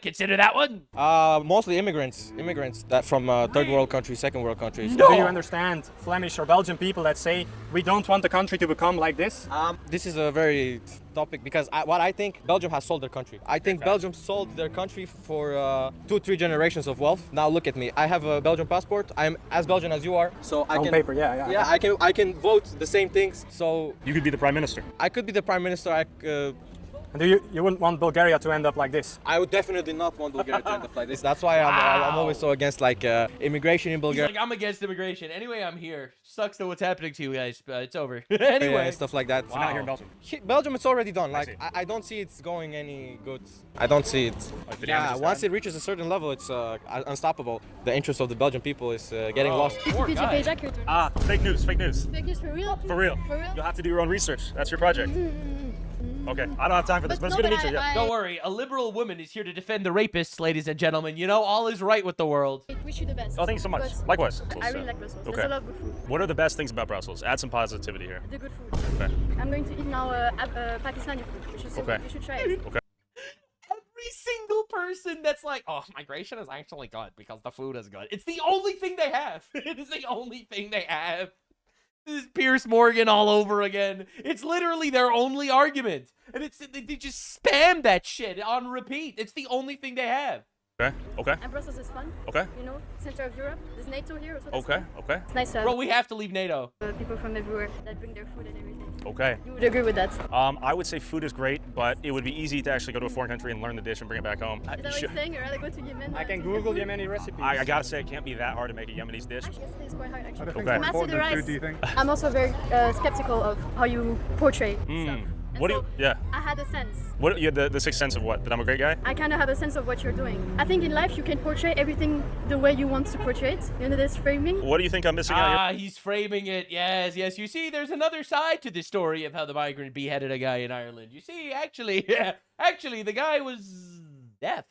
Speaker 1: Consider that one.
Speaker 7: Mostly immigrants that from third world countries, second world countries.
Speaker 19: No. Do you understand Flemish or Belgian people that say we don't want the country to become like this?
Speaker 7: This is a very topic because what I think Belgium has sold their country. I think Belgium sold their country for 2-3 generations of wealth. Now look at me. I have a Belgian passport. I'm as Belgian as you are. So I
Speaker 19: on
Speaker 7: can
Speaker 19: paper, yeah.
Speaker 7: I can vote the same things. So
Speaker 23: you could be the prime minister.
Speaker 7: I could be the prime minister.
Speaker 19: And you wouldn't want Bulgaria to end up like this?
Speaker 7: I would definitely not want Bulgaria to end up like this. That's why I'm always so against immigration in Bulgaria.
Speaker 1: He's like, I'm against immigration. Anyway, I'm here. Sucks to what's happening to you guys, but it's over. Anyway.
Speaker 7: Stuff like that.
Speaker 23: So now here in Belgium.
Speaker 7: Belgium, it's already done. Like I don't see it's going any good. I don't see it. Yeah, once it reaches a certain level, it's unstoppable. The interest of the Belgian people is getting lost.
Speaker 23: Fake news.
Speaker 20: Fake news for real?
Speaker 23: For real.
Speaker 20: For real?
Speaker 23: You'll have to do your own research. That's your project. Okay, I don't have time for this, but it's good to meet you. Yeah.
Speaker 1: Don't worry, a liberal woman is here to defend the rapists, ladies and gentlemen. You know, all is right with the world.
Speaker 20: Wish you the best.
Speaker 23: Oh, thank you so much. Likewise.
Speaker 20: I really like Brussels.
Speaker 23: Okay.
Speaker 20: There's a lot of good food.
Speaker 23: What are the best things about Brussels? Add some positivity here.
Speaker 20: The good food.
Speaker 23: Okay.
Speaker 20: I'm going to eat now Pakistani food. You should try it.
Speaker 23: Okay.
Speaker 1: Every single person that's like, oh, migration is actually good because the food is good. It's the only thing they have. It is the only thing they have. This is Pierce Morgan all over again. It's literally their only argument. And they just spam that shit on repeat. It's the only thing they have.
Speaker 23: Okay, okay.
Speaker 20: And Brussels is fun.
Speaker 23: Okay.
Speaker 20: You know, center of Europe. There's NATO here. So
Speaker 23: Okay, okay.
Speaker 20: it's nice to have
Speaker 1: Bro, we have to leave NATO.
Speaker 20: people from everywhere that bring their food and everything.
Speaker 23: Okay.
Speaker 20: You would agree with that?
Speaker 23: I would say food is great, but it would be easy to actually go to a foreign country and learn the dish and bring it back home.
Speaker 20: Is that what you're saying? You'd rather go to Yemen?
Speaker 19: I can Google Yemeni recipes.
Speaker 23: I gotta say, it can't be that hard to make a Yemenis dish.
Speaker 20: It's quite hard, actually.
Speaker 23: Okay.
Speaker 20: Master the rice. I'm also very skeptical of how you portray stuff.
Speaker 23: What do you? Yeah.
Speaker 20: I had a sense.
Speaker 23: What you had the sixth sense of what? That I'm a great guy?
Speaker 20: I kind of have a sense of what you're doing. I think in life you can portray everything the way you want to portray it. You know this framing?
Speaker 23: What do you think I'm missing out here?
Speaker 1: He's framing it. Yes, yes. You see, there's another side to this story of how the migrant beheaded a guy in Ireland. You see, actually, the guy was deaf.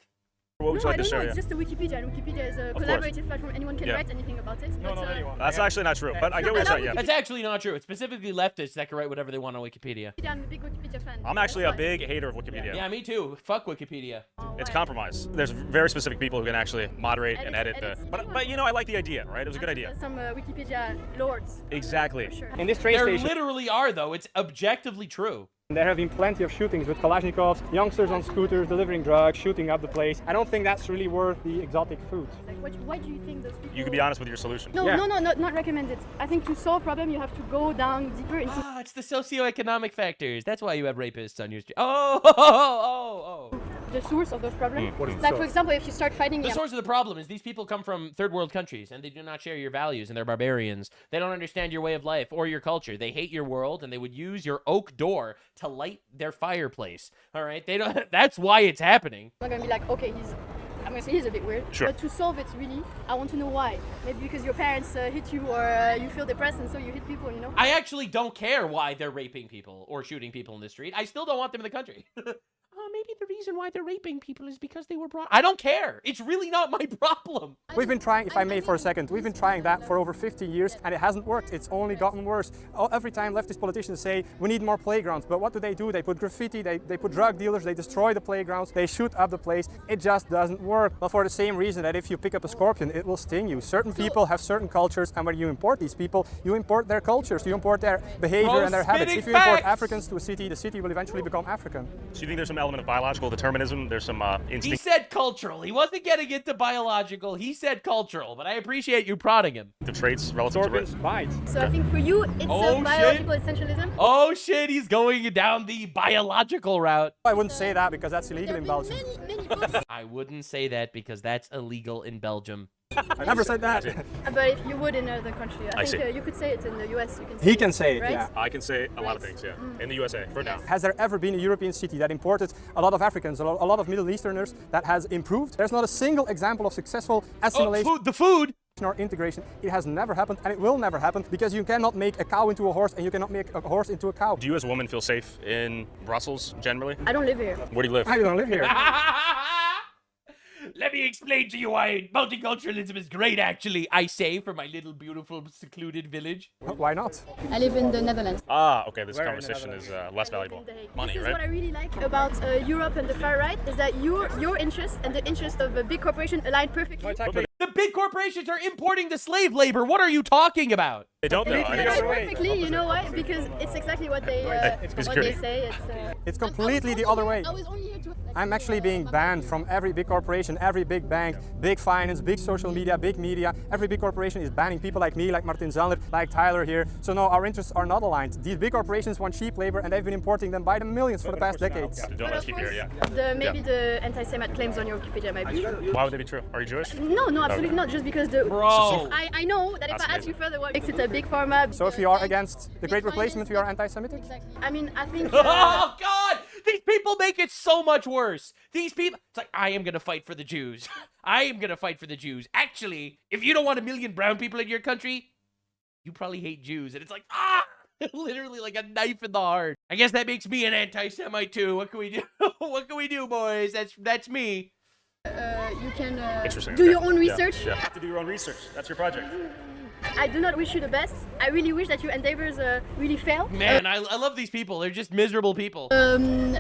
Speaker 23: What would you
Speaker 20: No,
Speaker 23: like
Speaker 20: I
Speaker 23: to
Speaker 20: don't know.
Speaker 23: share?
Speaker 20: It's just a Wikipedia, and Wikipedia is a
Speaker 23: course.
Speaker 20: collaborative platform. Anyone can
Speaker 23: Yeah.
Speaker 20: write anything about it.
Speaker 23: No,
Speaker 20: but,
Speaker 23: not anyone. That's actually not true, but I get what you're saying, yeah.
Speaker 1: That's actually not true. It's specifically leftists that can write whatever they want on Wikipedia.
Speaker 20: I'm a big Wikipedia fan.
Speaker 23: I'm actually a big hater of Wikipedia.
Speaker 1: Yeah, me too. Fuck Wikipedia.
Speaker 23: It's compromise. There's very specific people who can actually moderate and edit the. But you know, I like the idea, right? It was a good idea.
Speaker 20: Some Wikipedia lords.
Speaker 23: Exactly.
Speaker 19: In this train
Speaker 1: There
Speaker 19: station,
Speaker 1: literally are, though. It's objectively true.
Speaker 19: there have been plenty of shootings with Kalashnikovs, youngsters on scooters delivering drugs, shooting up the place. I don't think that's really worth the exotic food.
Speaker 20: Like, why do you think those people...
Speaker 23: You can be honest with your solution.
Speaker 20: No, no, not recommended. I think to solve problem, you have to go down deeper into...
Speaker 1: It's the socioeconomic factors. That's why you have rapists on your street. Oh.
Speaker 20: The source of those problems.
Speaker 1: What is the
Speaker 20: Like,
Speaker 1: source?
Speaker 20: for example, if you start fighting...
Speaker 1: The source of the problem is these people come from third world countries and they do not share your values and they're barbarians. They don't understand your way of life or your culture. They hate your world and they would use your oak door to light their fireplace. All right? They don't. That's why it's happening.
Speaker 20: I'm not gonna be like, okay, I'm gonna say he's a bit weird.
Speaker 1: Sure.
Speaker 20: But to solve it, really, I want to know why. Maybe because your parents hit you or you feel depressed and so you hit people, you know?
Speaker 1: I actually don't care why they're raping people or shooting people in the street. I still don't want them in the country. Maybe the reason why they're raping people is because they were brought... I don't care. It's really not my problem.
Speaker 19: We've been trying, if I may for a second, we've been trying that for over 50 years and it hasn't worked. It's only gotten worse. Every time leftist politicians say, we need more playgrounds, but what do? They put graffiti, they put drug dealers, they destroy the playgrounds, they shoot up the place. It just doesn't work. But for the same reason that if you pick up a scorpion, it will sting you. Certain people have certain cultures, and when you import these people, you import their cultures, you import their behavior and their habits. If you import Africans to a city, the city will eventually become African.
Speaker 23: So you think there's some element of biological determinism? There's some
Speaker 1: He
Speaker 23: instinct.
Speaker 1: said cultural. He wasn't getting into biological. He said cultural, but I appreciate you prodding him.
Speaker 23: The traits relative to
Speaker 19: bite.
Speaker 20: So I think for you, it's biological essentialism.
Speaker 1: Oh shit, he's going down the biological route.
Speaker 19: I wouldn't say that because that's illegal in Belgium.
Speaker 1: I wouldn't say that because that's illegal in Belgium.
Speaker 19: I never said that.
Speaker 20: But if you would in another country, I
Speaker 23: I
Speaker 20: think
Speaker 23: see.
Speaker 20: You could say it in the US. You can say
Speaker 19: He can say it,
Speaker 20: right?
Speaker 19: yeah.
Speaker 23: I can say a lot of things, yeah. In the USA, for now.
Speaker 19: Has there ever been a European city that imported a lot of Africans, a lot of Middle Easterners that has improved? There's not a single example of successful assimilation.
Speaker 1: The food!
Speaker 19: Or integration. It has never happened and it will never happen because you cannot make a cow into a horse and you cannot make a horse into a cow.
Speaker 23: Do you as a woman feel safe in Brussels, generally?
Speaker 20: I don't live here.
Speaker 23: Where do you live?
Speaker 19: I don't live here.
Speaker 1: Let me explain to you why multiculturalism is great, actually. I say, for my little beautiful secluded village.
Speaker 19: Why not?
Speaker 20: I live in the Netherlands.
Speaker 23: Ah, okay, this
Speaker 19: Where in the
Speaker 23: conversation is less valuable. Money,
Speaker 20: This is
Speaker 23: right?
Speaker 20: what I really like about Europe and the far right is that your interest and the interest of a big corporation align perfectly.
Speaker 1: The big corporations are importing the slave labor. What are you talking about?
Speaker 23: They don't know.
Speaker 20: They align perfectly, you know why? Because it's exactly what they say.
Speaker 19: It's completely the other way. I'm actually being banned from every big corporation, every big bank, big finance, big social media, big media. Every big corporation is banning people like me, like Martin Zellner, like Tyler here. So no, our interests are not aligned. These big corporations want cheap labor and they've been importing them by the millions for the past decades.
Speaker 23: Don't let us keep here, yeah.
Speaker 20: Maybe the anti-Semitic claims on your Wikipedia might be true.
Speaker 23: Why would they be true? Are you Jewish?
Speaker 20: No, absolutely not. Just because the...
Speaker 1: Bro.
Speaker 20: I know that if I ask you further what makes it a big pharma...
Speaker 19: So if you are against the Great Replacement, you are anti-Semitic?
Speaker 20: I mean, I think...
Speaker 1: Oh, God! These people make it so much worse. These people... It's like, I am going to fight for the Jews. I am going to fight for the Jews. Actually, if you don't want 1 million brown people in your country, you probably hate Jews. And it's like, Literally like a knife in the heart. I guess that makes me an anti-Semite too. What can we do? What can we do, boys? That's me.
Speaker 20: You can
Speaker 23: Interesting.
Speaker 20: do
Speaker 23: okay.
Speaker 20: your own research.
Speaker 23: Yeah. You have to do your own research. That's your project.
Speaker 20: I do not wish you the best. I really wish that your endeavors really fail.
Speaker 1: Man, I love these people. They're just miserable people.
Speaker 20: And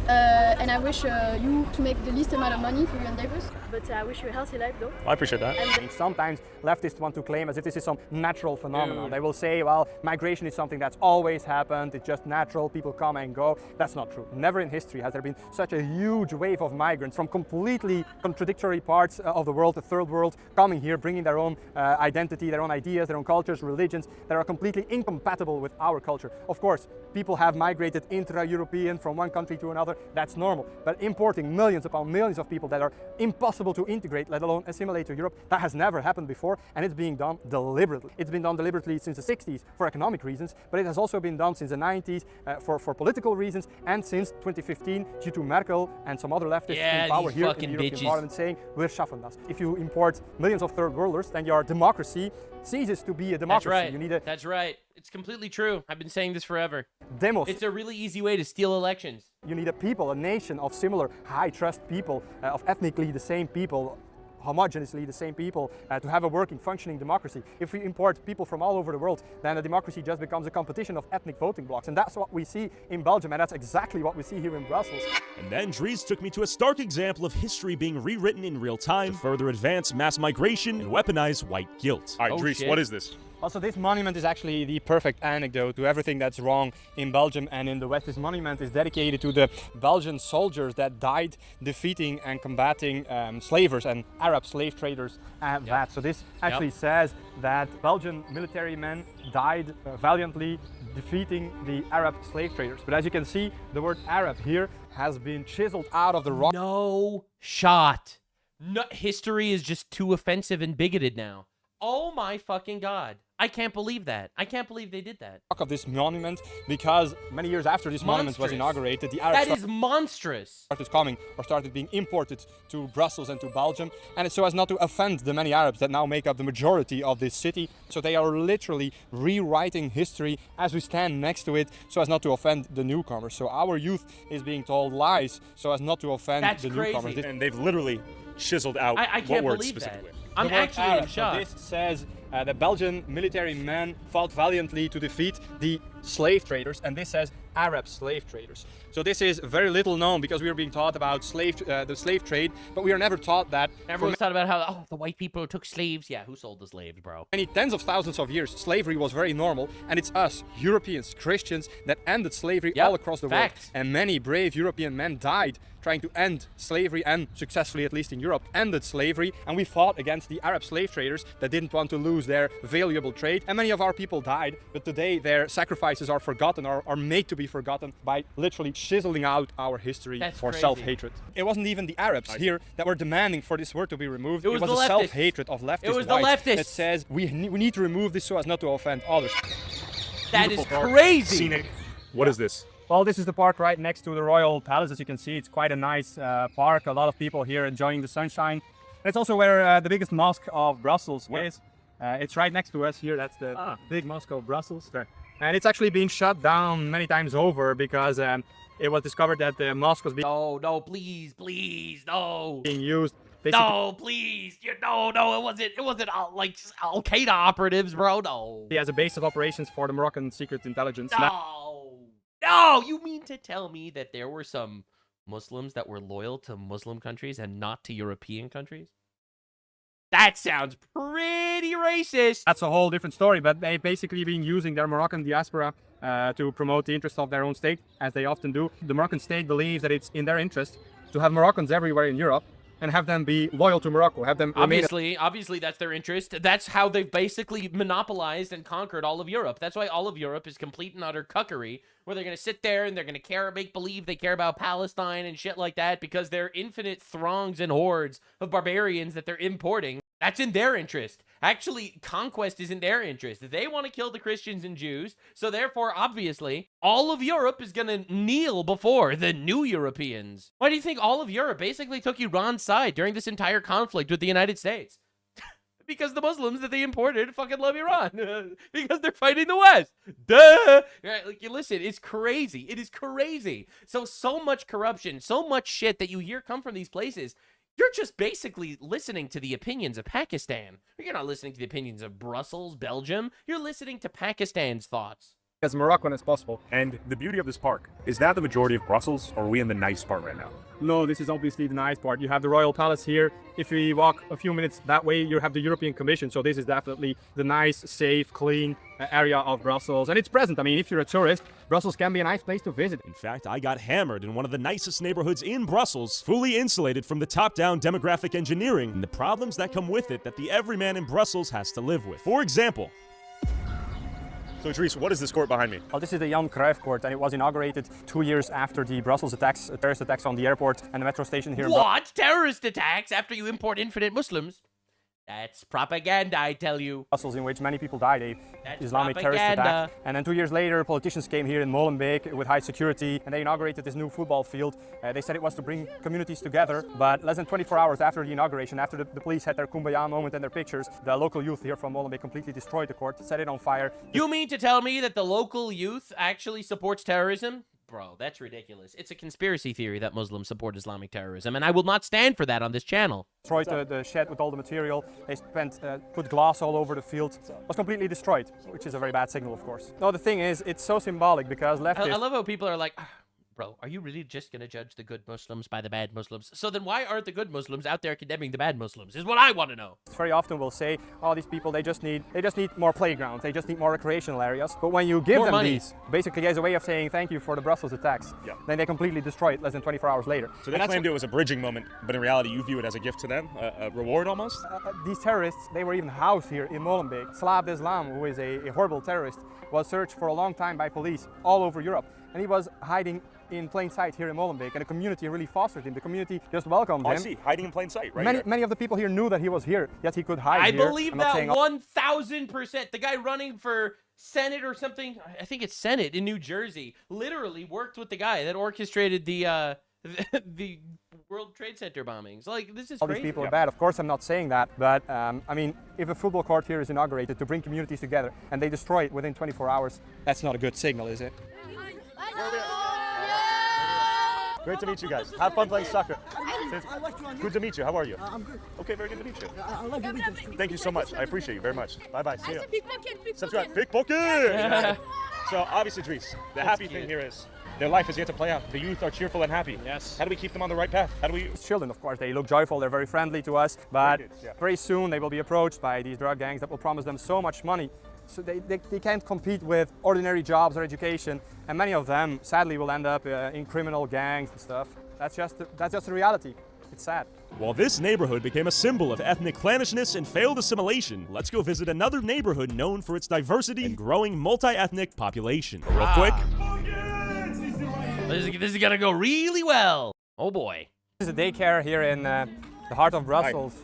Speaker 20: I wish you to make the least amount of money for your endeavors. But I wish you a healthy life, though.
Speaker 23: I appreciate that.
Speaker 19: And sometimes leftists want to claim as if this is some natural phenomenon. They will say, well, migration is something that's always happened. It's just natural. People come and go. That's not true. Never in history has there been such a huge wave of migrants from completely contradictory parts of the world, the third world, coming here, bringing their own identity, their own ideas, their own cultures, religions that are completely incompatible with our culture. Of course, people have migrated intra-European from one country to another. That's normal. But importing millions upon millions of people that are impossible to integrate, let alone assimilate to Europe, that has never happened before, and it's being done deliberately. It's been done deliberately since the 60s for economic reasons, but it has also been done since the 90s for political reasons, and since 2015 due to Merkel and some other leftists in power here in the European Parliament saying, we're schaffen das. If you import millions of third worlders, then your democracy ceases to be a democracy.
Speaker 1: That's right.
Speaker 19: You need a
Speaker 1: That's right. It's completely true. I've been saying this forever.
Speaker 19: demos.
Speaker 1: It's a really easy way to steal elections.
Speaker 19: You need a people, a nation of similar high trust people, of ethnically the same people, homogeneously the same people, to have a working, functioning democracy. If we import people from all over the world, then the democracy just becomes a competition of ethnic voting blocks. And that's what we see in Belgium, and that's exactly what we see here in Brussels.
Speaker 23: And then Dries took me to a stark example of history being rewritten in real time to further advance mass migration and weaponize white guilt. All right, Dries, what is this?
Speaker 19: Also, this monument is actually the perfect anecdote to everything that's wrong in Belgium and in the West. This monument is dedicated to the Belgian soldiers that died defeating and combating slavers and Arab slave traders and that. So this actually says that Belgian military men died valiantly defeating the Arab slave traders. But as you can see, the word Arab here has been chiseled out of the rock.
Speaker 1: No shot. No, history is just too offensive and bigoted now. Oh my fucking God. I can't believe that. I can't believe they did that.
Speaker 19: Of this monument, because many years after this monument was inaugurated, the Arabs
Speaker 1: that is monstrous.
Speaker 19: started coming or started being imported to Brussels and to Belgium, and it's so as not to offend the many Arabs that now make up the majority of this city. So they are literally rewriting history as we stand next to it, so as not to offend the newcomers. So our youth is being told lies so as not to offend the newcomers.
Speaker 23: And they've literally chiseled out
Speaker 1: I can't
Speaker 23: what words
Speaker 1: believe
Speaker 23: specifically.
Speaker 1: that. I'm actually in shock.
Speaker 19: So this says the Belgian military men fought valiantly to defeat the slave traders, and this says Arab slave traders. So this is very little known because we are being taught about the slave trade, but we are never taught that.
Speaker 1: Everyone's taught about how, the white people took slaves. Yeah, who sold the slaves, bro?
Speaker 19: Many tens of thousands of years, slavery was very normal, and it's us, Europeans, Christians, that ended slavery all across the world. And many brave European men died trying to end slavery, and successfully, at least in Europe, ended slavery, and we fought against the Arab slave traders that didn't want to lose their valuable trade, and many of our people died, but today their sacrifices are forgotten, or are made to be forgotten by literally chiseling out our history for self-hatred. It wasn't even the Arabs here that were demanding for this word to be removed.
Speaker 1: It was
Speaker 19: the
Speaker 1: leftists.
Speaker 19: self-hatred of leftist
Speaker 1: It was the
Speaker 19: whites
Speaker 1: leftists.
Speaker 19: that says we need to remove this so as not to offend others.
Speaker 1: That is crazy.
Speaker 23: Scenic. What is this?
Speaker 19: Well, this is the park right next to the Royal Palace. As you can see, it's quite a nice park. A lot of people here enjoying the sunshine. And it's also where the biggest mosque of Brussels is. It's right next to us here. That's the big mosque of Brussels. And it's actually being shut down many times over because it was discovered that the mosque was being
Speaker 1: no, please, no.
Speaker 19: being used.
Speaker 1: No, please, no, it wasn't like Al Qaeda operatives, bro. No.
Speaker 19: As a base of operations for the Moroccan secret intelligence.
Speaker 1: No, you mean to tell me that there were some Muslims that were loyal to Muslim countries and not to European countries? That sounds pretty racist.
Speaker 19: That's a whole different story, but they've basically been using their Moroccan diaspora to promote the interests of their own state, as they often do. The Moroccan state believes that it's in their interest to have Moroccans everywhere in Europe and have them be loyal to Morocco, have them
Speaker 1: obviously that's their interest. That's how they've basically monopolized and conquered all of Europe. That's why all of Europe is complete and utter cuckery, where they're going to sit there and they're going to make believe they care about Palestine and shit like that because they're infinite throngs and hordes of barbarians that they're importing. That's in their interest. Actually, conquest is in their interest. They want to kill the Christians and Jews, so therefore, obviously, all of Europe is going to kneel before the new Europeans. Why do you think all of Europe basically took Iran's side during this entire conflict with the United States? Because the Muslims that they imported fucking love Iran. Because they're fighting the West. Duh! Right, like, you listen, it's crazy. It is crazy. So much corruption, so much shit that you hear come from these places. You're just basically listening to the opinions of Pakistan. You're not listening to the opinions of Brussels, Belgium. You're listening to Pakistan's thoughts.
Speaker 23: As Moroccan as possible. And the beauty of this park, is that the majority of Brussels, or are we in the nice part right now?
Speaker 19: No, this is obviously the nice part. You have the Royal Palace here. If we walk a few minutes that way, you have the European Commission. So this is definitely the nice, safe, clean area of Brussels. And it's present. I mean, if you're a tourist, Brussels can be a nice place to visit.
Speaker 23: In fact, I got hammered in one of the nicest neighborhoods in Brussels, fully insulated from the top-down demographic engineering and the problems that come with it that the everyman in Brussels has to live with. For example, so, Idris, what is this court behind me?
Speaker 19: Well, this is the Johan Cruyff Court, and it was inaugurated 2 years after the Brussels attacks, terrorist attacks on the airport and the metro station here.
Speaker 1: What? Terrorist attacks after you import infinite Muslims? That's propaganda, I tell you.
Speaker 19: Brussels, in which many people died, a
Speaker 1: That's
Speaker 19: Islamic terrorist
Speaker 1: propaganda.
Speaker 19: attack. And then 2 years later, politicians came here in Molenbeek with high security, and they inaugurated this new football field. They said it was to bring communities together, but less than 24 hours after the inauguration, after the police had their kumbaya moment and their pictures, the local youth here from Molenbeek completely destroyed the court, set it on fire.
Speaker 1: You mean to tell me that the local youth actually supports terrorism? Bro, that's ridiculous. It's a conspiracy theory that Muslims support Islamic terrorism, and I will not stand for that on this channel.
Speaker 19: Destroyed the shed with all the material. They put glass all over the field. It was completely destroyed, which is a very bad signal, of course. No, the thing is, it's so symbolic because leftists...
Speaker 1: I love how people are like, bro, are you really just going to judge the good Muslims by the bad Muslims? So then why aren't the good Muslims out there condemning the bad Muslims, is what I want to know.
Speaker 19: Very often we'll say, oh, these people, they just need more playgrounds, they just need more recreational areas. But when you give
Speaker 1: More
Speaker 19: them
Speaker 1: money.
Speaker 19: these, basically as a way of saying thank you for the Brussels attacks, then they completely destroy it less than 24 hours later.
Speaker 23: So they claimed it was a bridging moment, but in reality you view it as a gift to them, a reward almost?
Speaker 19: These terrorists, they were even housed here in Molenbeek. Salah Islam, who is a horrible terrorist, was searched for a long time by police all over Europe. And he was hiding in plain sight here in Molenbeek, and the community really fostered him. The community just welcomed him.
Speaker 23: I see, hiding in plain sight, right?
Speaker 19: Many of the people here knew that he was here, yet he could hide
Speaker 1: I
Speaker 19: here.
Speaker 1: believe
Speaker 19: I'm not
Speaker 1: that
Speaker 19: saying
Speaker 1: 1,000%. The guy running for Senate or something, I think it's Senate in New Jersey, literally worked with the guy that orchestrated the World Trade Center bombings. Like, this is
Speaker 19: all
Speaker 1: crazy.
Speaker 19: these people are bad. Of course, I'm not saying that, but I mean, if a football court here is inaugurated to bring communities together and they destroy it within 24 hours, that's not a good signal, is it?
Speaker 23: Great to meet you guys. Have fun playing soccer. Good to meet you. How are you?
Speaker 8: I'm good.
Speaker 23: Okay, very good to meet you.
Speaker 8: I love you.
Speaker 23: Thank you so much. I appreciate you very much. Bye-bye. See you.
Speaker 8: Pickpocket.
Speaker 23: Subscribe. Pickpocket! So, obviously, Idris, the happy thing here is their life is yet to play out. The youth are cheerful and happy.
Speaker 19: Yes.
Speaker 23: How do we keep them on the right path? How do we...
Speaker 19: Children, of course, they look joyful, they're very friendly to us, but
Speaker 23: Very good, yeah.
Speaker 19: very soon they will be approached by these drug gangs that will promise them so much money. So they can't compete with ordinary jobs or education, and many of them, sadly, will end up in criminal gangs and stuff. That's just the reality. It's sad.
Speaker 23: While this neighborhood became a symbol of ethnic clannishness and failed assimilation, let's go visit another neighborhood known for its diversity and growing multi-ethnic population. Real quick.
Speaker 1: This is gonna go really well. Oh boy.
Speaker 19: This is a daycare here in the heart of Brussels.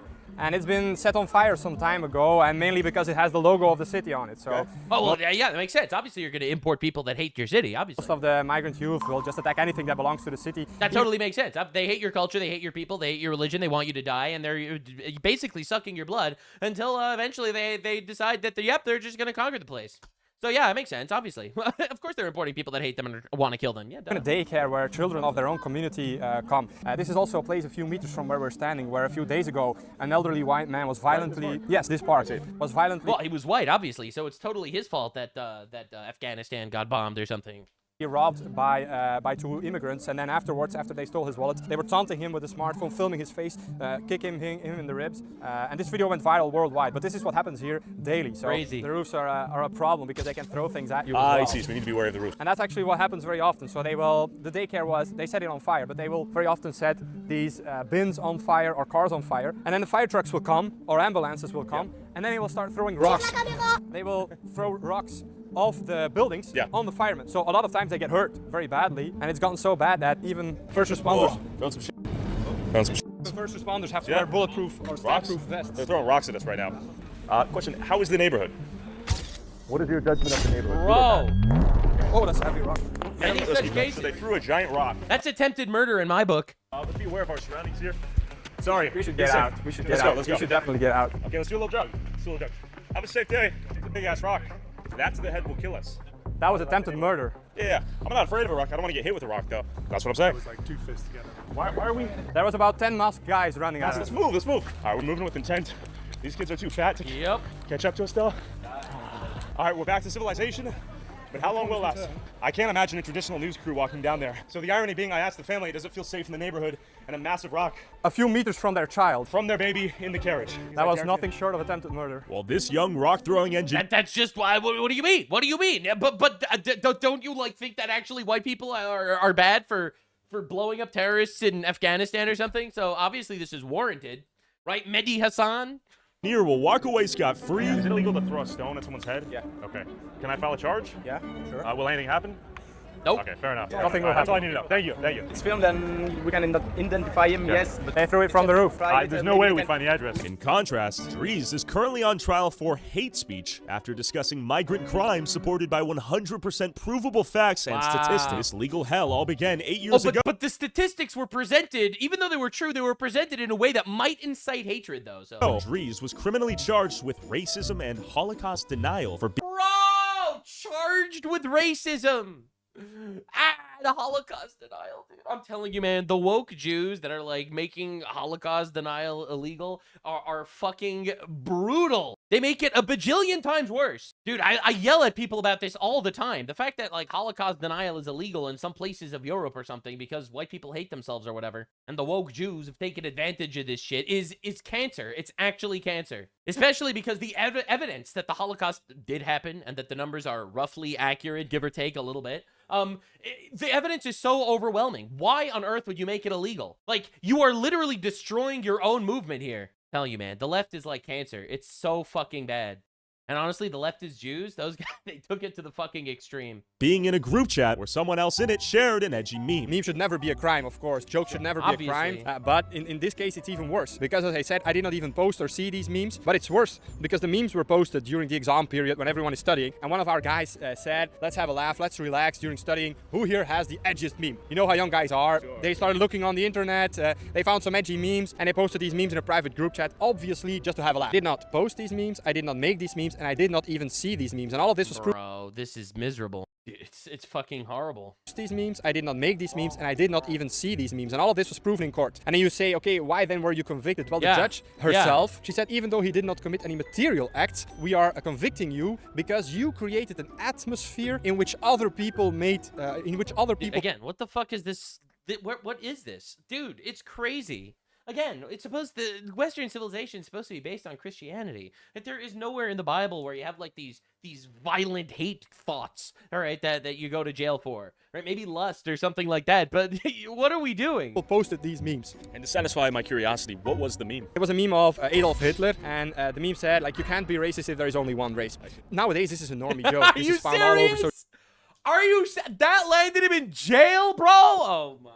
Speaker 19: And it's been set on fire some time ago, and mainly because it has the logo of the city on it. So,
Speaker 1: Oh, well, yeah, that makes sense. Obviously, you're going to import people that hate your city, obviously.
Speaker 19: most of the migrant youth will just attack anything that belongs to the city.
Speaker 1: That totally makes sense. They hate your culture, they hate your people, they hate your religion, they want you to die, and they're basically sucking your blood until eventually they decide that, they're just going to conquer the place. So yeah, it makes sense, obviously. Of course they're importing people that hate them and want to kill them. Yeah,
Speaker 19: In a daycare where children of their own community come. This is also a place a few meters from where we're standing, where a few days ago an elderly white man was violently... Yes, this part was violently...
Speaker 1: Well, he was white, obviously, so it's totally his fault that Afghanistan got bombed or something.
Speaker 19: He robbed by two immigrants, and then afterwards, after they stole his wallet, they were taunting him with a smartphone, filming his face, kicking him in the ribs, and this video went viral worldwide. But this is what happens here daily. So
Speaker 1: Crazy.
Speaker 19: The roofs are a problem because they can throw things at you. As
Speaker 23: I
Speaker 19: well.
Speaker 23: see, so we need to be wary of the roof.
Speaker 19: And that's actually what happens very often. So the daycare they set it on fire, but they will very often set these bins on fire or cars on fire, and then the fire trucks will come or ambulances will come, and then they will start throwing rocks. They will throw rocks off the buildings on the firemen. So a lot of times they get hurt very badly, and it's gotten so bad that even first responders... The first responders have to wear bulletproof or stab-proof vests.
Speaker 23: They're throwing rocks at us right now. Question, how is the neighborhood? What is your judgment of the neighborhood?
Speaker 1: Bro!
Speaker 19: Oh, that's a heavy rock.
Speaker 1: Any such cases?
Speaker 23: So they threw a giant rock.
Speaker 1: That's attempted murder in my book.
Speaker 23: Let's be aware of our surroundings here.
Speaker 18: Sorry.
Speaker 19: We should
Speaker 18: Yes,
Speaker 19: get
Speaker 18: sir.
Speaker 19: out. We should
Speaker 18: Let's
Speaker 19: get
Speaker 18: go,
Speaker 19: out.
Speaker 18: let's
Speaker 19: We
Speaker 18: go.
Speaker 19: should definitely get out.
Speaker 18: Okay, let's do a little jog. Let's do a little jog. Have a safe day. It's a big ass rock. That's the head will kill us.
Speaker 19: That was attempted murder.
Speaker 18: Yeah, I'm not afraid of a rock. I don't want to get hit with a rock though. That's what I'm saying.
Speaker 3: It was like two fists together.
Speaker 18: Why are we?
Speaker 19: There was about 10 masked guys running at us.
Speaker 18: Let's move. Let's move. All right, we're moving with intent. These kids are too fat to catch up to us still. All right, we're back to civilization. But how long will it last? I can't imagine a traditional news crew walking down there. So the irony being, I asked the family, does it feel safe in the neighborhood? And a massive rock
Speaker 19: A few meters from their child.
Speaker 18: from their baby in the carriage.
Speaker 19: That was nothing short of attempted murder.
Speaker 23: Well, this young rock-throwing engineer...
Speaker 1: That's just why. What do you mean? What do you mean? But don't you like think that actually white people are bad for blowing up terrorists in Afghanistan or something? So obviously this is warranted, right? Mehdi Hassan.
Speaker 23: Engineer will walk away scot-free.
Speaker 18: Is it illegal to throw a stone at someone's head?
Speaker 19: Yeah.
Speaker 18: Okay. Can I file a charge?
Speaker 19: Yeah, sure.
Speaker 18: Will anything happen?
Speaker 1: Nope.
Speaker 18: Okay, fair enough.
Speaker 19: Nothing will
Speaker 18: That's all I
Speaker 19: happen.
Speaker 18: need to know. Thank you. Thank you.
Speaker 17: It's filmed and we can identify him,
Speaker 18: Yeah.
Speaker 17: yes. But
Speaker 19: They threw it from the roof.
Speaker 18: There's no way we find the address.
Speaker 23: In contrast, Dries is currently on trial for hate speech after discussing migrant crime supported by 100% provable facts and statistics. This legal hell all began 8 years ago.
Speaker 1: But the statistics were presented, even though they were true, they were presented in a way that might incite hatred, though. So.
Speaker 23: Dries was criminally charged with racism and Holocaust denial for
Speaker 1: Bro, charged with racism. The Holocaust denial, dude. I'm telling you, man, the woke Jews that are like making Holocaust denial illegal are fucking brutal. They make it a bajillion times worse. Dude, I yell at people about this all the time. The fact that like Holocaust denial is illegal in some places of Europe or something because white people hate themselves or whatever, and the woke Jews have taken advantage of this shit is cancer. It's actually cancer. Especially because the evidence that the Holocaust did happen and that the numbers are roughly accurate, give or take a little bit, the evidence is so overwhelming. Why on earth would you make it illegal? Like, you are literally destroying your own movement here. I'm telling you, man, the left is like cancer. It's so fucking bad. And honestly, the leftist Jews, those guys, they took it to the fucking extreme.
Speaker 23: being in a group chat where someone else in it shared an edgy meme.
Speaker 19: Meme should never be a crime, of course. Jokes should never be a crime. But in this case, it's even worse. Because as I said, I did not even post or see these memes. But it's worse because the memes were posted during the exam period when everyone is studying. And one of our guys said, let's have a laugh, let's relax during studying. Who here has the edgiest meme? You know how young guys are. Sure. They started looking on the internet. They found some edgy memes and they posted these memes in a private group chat, obviously just to have a laugh. I did not post these memes. I did not make these memes. And I did not even see these memes. And all of this was
Speaker 1: Bro, this is miserable. It's fucking horrible.
Speaker 19: These memes, I did not make these memes, and I did not even see these memes, and all of this was proven in court. And then you say, okay, why then were you convicted? Well, the judge herself, she said, even though he did not commit any material acts, we are convicting you because you created an atmosphere in which other people made,
Speaker 1: Again, what the fuck is this? What is this? Dude, it's crazy. Again, it's supposed the Western civilization is supposed to be based on Christianity. That there is nowhere in the Bible where you have like these violent hate thoughts, all right, that you go to jail for, right? Maybe lust or something like that. But what are we doing?
Speaker 19: People posted these memes.
Speaker 23: And to satisfy my curiosity, what was the meme?
Speaker 19: It was a meme of Adolf Hitler, and the meme said, like, you can't be racist if there is only one race. Nowadays, this is a normie joke.
Speaker 1: Are
Speaker 19: this
Speaker 1: you
Speaker 19: is found all over
Speaker 1: serious? Are you? That landed him in jail, bro? Oh my.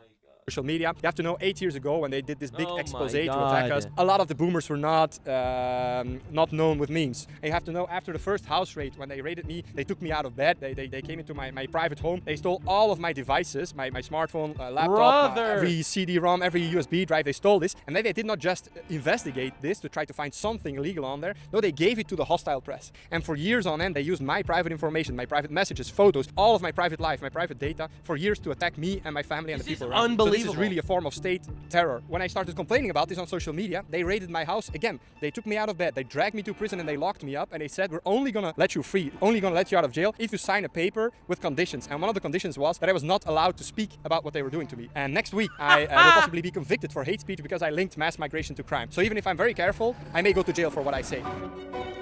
Speaker 19: Social media. You have to know 8 years ago when they did this big expose to
Speaker 1: God.
Speaker 19: attack us, a lot of the boomers were not known with memes. And you have to know after the first house raid, when they raided me, they took me out of bed, they came into my private home, they stole all of my devices, my smartphone, laptop, every CD-ROM, every USB drive, they stole this. And then they did not just investigate this to try to find something illegal on there, no, they gave it to the hostile press. And for years on end, they used my private information, my private messages, photos, all of my private life, my private data, for years to attack me and my family and the people around. So this is really a form of state terror. When I started complaining about this on social media, they raided my house again. They took me out of bed, they dragged me to prison and they locked me up and they said, we're only gonna let you free, only gonna let you out of jail if you sign a paper with conditions. And one of the conditions was that I was not allowed to speak about what they were doing to me. And next week, I will possibly be convicted for hate speech because I linked mass migration to crime. So even if I'm very careful, I may go to jail for what I say.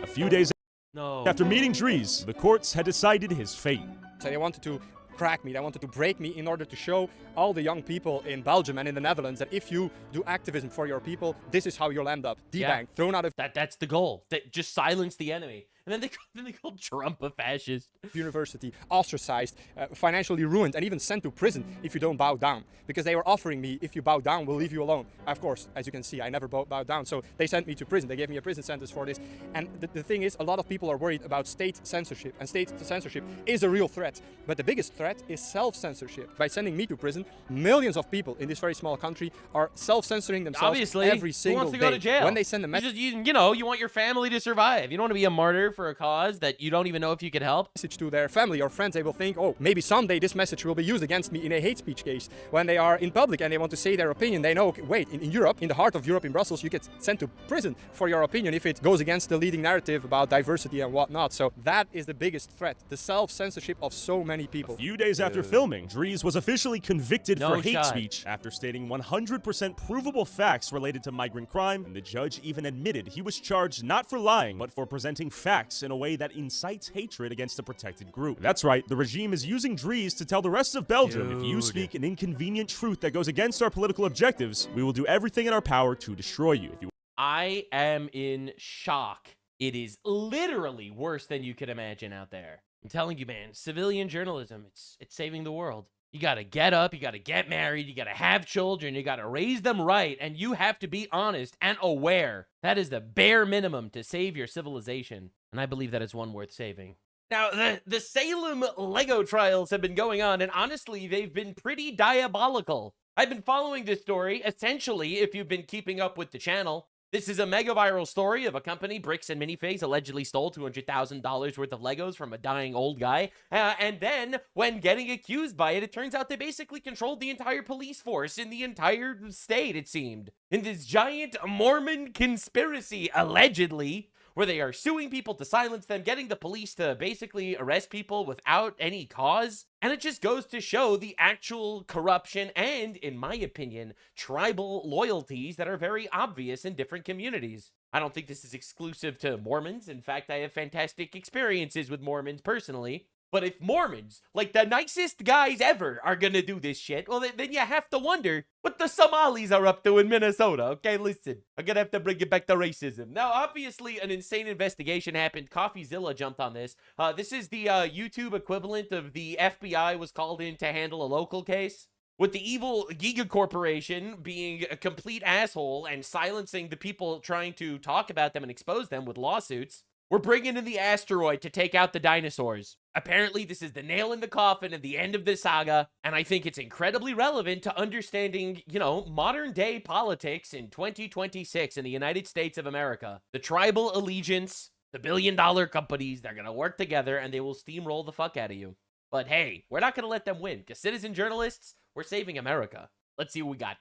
Speaker 23: A few days after meeting Dries, the courts had decided his fate.
Speaker 19: So they wanted to crack me, they wanted to break me in order to show all the young people in Belgium and in the Netherlands that if you do activism for your people, this is how you'll end up. Debanked, thrown out of...
Speaker 1: That's the goal. Just silence the enemy. And then they call Trump a fascist.
Speaker 19: University, ostracized, financially ruined, and even sent to prison if you don't bow down. Because they were offering me, if you bow down, we'll leave you alone. Of course, as you can see, I never bowed down. So they sent me to prison. They gave me a prison sentence for this. And the thing is, a lot of people are worried about state censorship. And state censorship is a real threat. But the biggest threat is self-censorship. By sending me to prison, millions of people in this very small country are self-censoring themselves
Speaker 1: Obviously,
Speaker 19: every single
Speaker 1: who wants to
Speaker 19: day.
Speaker 1: go to jail?
Speaker 19: When they send a message,
Speaker 1: you want your family to survive. You don't want to be a martyr for a cause that you don't even know if you could help.
Speaker 19: To their family or friends, they will think, oh, maybe someday this message will be used against me in a hate speech case. When they are in public and they want to say their opinion, they know, okay, wait, in Europe, in the heart of Europe, in Brussels, you get sent to prison for your opinion if it goes against the leading narrative about diversity and whatnot. So that is the biggest threat, the self-censorship of so many people.
Speaker 23: A few days after filming, Dries was officially convicted
Speaker 1: No
Speaker 23: for hate
Speaker 1: shot.
Speaker 23: speech after stating 100% provable facts related to migrant crime, and the judge even admitted he was charged not for lying, but for presenting facts in a way that incites hatred against a protected group. That's right, the regime is using Dries to tell the rest of Belgium, if you speak an inconvenient truth that goes against our political objectives, we will do everything in our power to destroy you.
Speaker 1: I am in shock. It is literally worse than you could imagine out there. I'm telling you, man, civilian journalism, it's saving the world. You gotta get up, you gotta get married, you gotta have children, you gotta raise them right, and you have to be honest and aware. That is the bare minimum to save your civilization, and I believe that is one worth saving. Now, the Salem Lego trials have been going on, and honestly, they've been pretty diabolical. I've been following this story, essentially, if you've been keeping up with the channel. This is a mega viral story of a company, Bricks and Minifigs, allegedly stole $200,000 worth of Legos from a dying old guy. And then, when getting accused by it, it turns out they basically controlled the entire police force in the entire state, it seemed. In this giant Mormon conspiracy, allegedly, where they are suing people to silence them, getting the police to basically arrest people without any cause. And it just goes to show the actual corruption and, in my opinion, tribal loyalties that are very obvious in different communities. I don't think this is exclusive to Mormons. In fact, I have fantastic experiences with Mormons personally. But if Mormons, like the nicest guys ever, are gonna do this shit, well, then you have to wonder what the Somalis are up to in Minnesota. Okay, listen, I'm gonna have to bring it back to racism. Now, obviously, an insane investigation happened. CoffeeZilla jumped on this. This is the YouTube equivalent of the FBI was called in to handle a local case. With the evil Giga Corporation being a complete asshole and silencing the people trying to talk about them and expose them with lawsuits. We're bringing in the asteroid to take out the dinosaurs. Apparently, this is the nail in the coffin at the end of this saga, and I think it's incredibly relevant to understanding, modern day politics in 2026 in the United States of America. The tribal allegiance, the billion-dollar companies, they're gonna work together and they will steamroll the fuck out of you. But hey, we're not gonna let them win, because citizen journalists, we're saving America. Let's see what we got.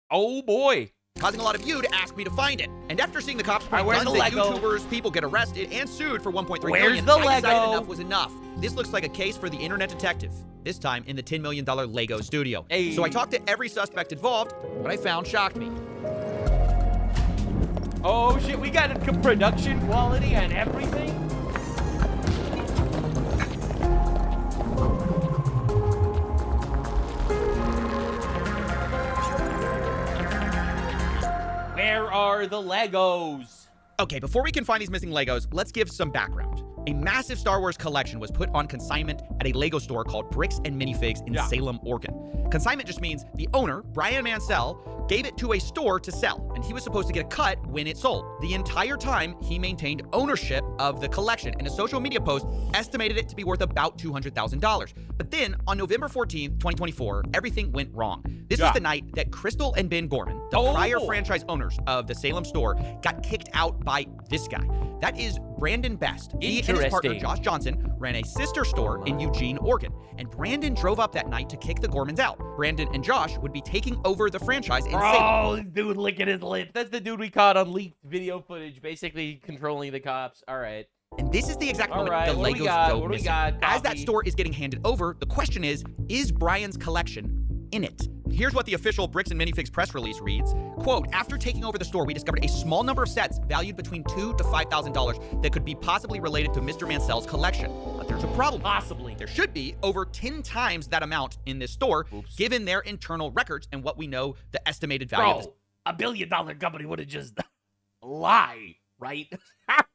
Speaker 1: Oh boy.
Speaker 8: Causing a lot of you to ask me to find it. And after seeing the cops point guns at YouTubers, people get arrested and sued for $1.3 million, I decided enough was enough. This looks like a case for the internet detective, this time in the $10 million Lego studio.
Speaker 1: Hey.
Speaker 8: So I talked to every suspect involved. What I found shocked me.
Speaker 1: Oh shit, we got a production quality and everything? Where are the Legos?
Speaker 8: Okay, before we can find these missing Legos, let's give some background. A massive Star Wars collection was put on consignment at a Lego store called Bricks and Minifigs in Salem, Oregon. Consignment just means the owner, Brian Mansell, gave it to a store to sell, and he was supposed to get a cut when it sold. The entire time, he maintained ownership of the collection, and a social media post estimated it to be worth about $200,000. But then, on November 14th, 2024, everything went wrong. This was the night that Crystal and Ben Gorman, the prior franchise owners of the Salem store, got kicked out by this guy. That is Brandon Best. He and his partner, Josh Johnson, ran a sister store in Eugene, Oregon. And Brandon drove up that night to kick the Gormans out. Brandon and Josh would be taking over the franchise in Salem.
Speaker 1: Oh, this dude licking his lips. That's the dude we caught on leaked video footage, basically controlling the cops. All right.
Speaker 8: And this is the exact moment the Legos go missing. As that store is getting handed over, the question is Brian's collection in it? Here's what the official Bricks and Minifigs press release reads. Quote, after taking over the store, we discovered a small number of sets valued between $2,000 to $5,000 that could be possibly related to Mr. Mansell's collection. But there's a problem.
Speaker 1: Possibly.
Speaker 8: There should be over 10 times that amount in this store, given their internal records and what we know the estimated value of this.
Speaker 1: $1 billion company would have just lie. right?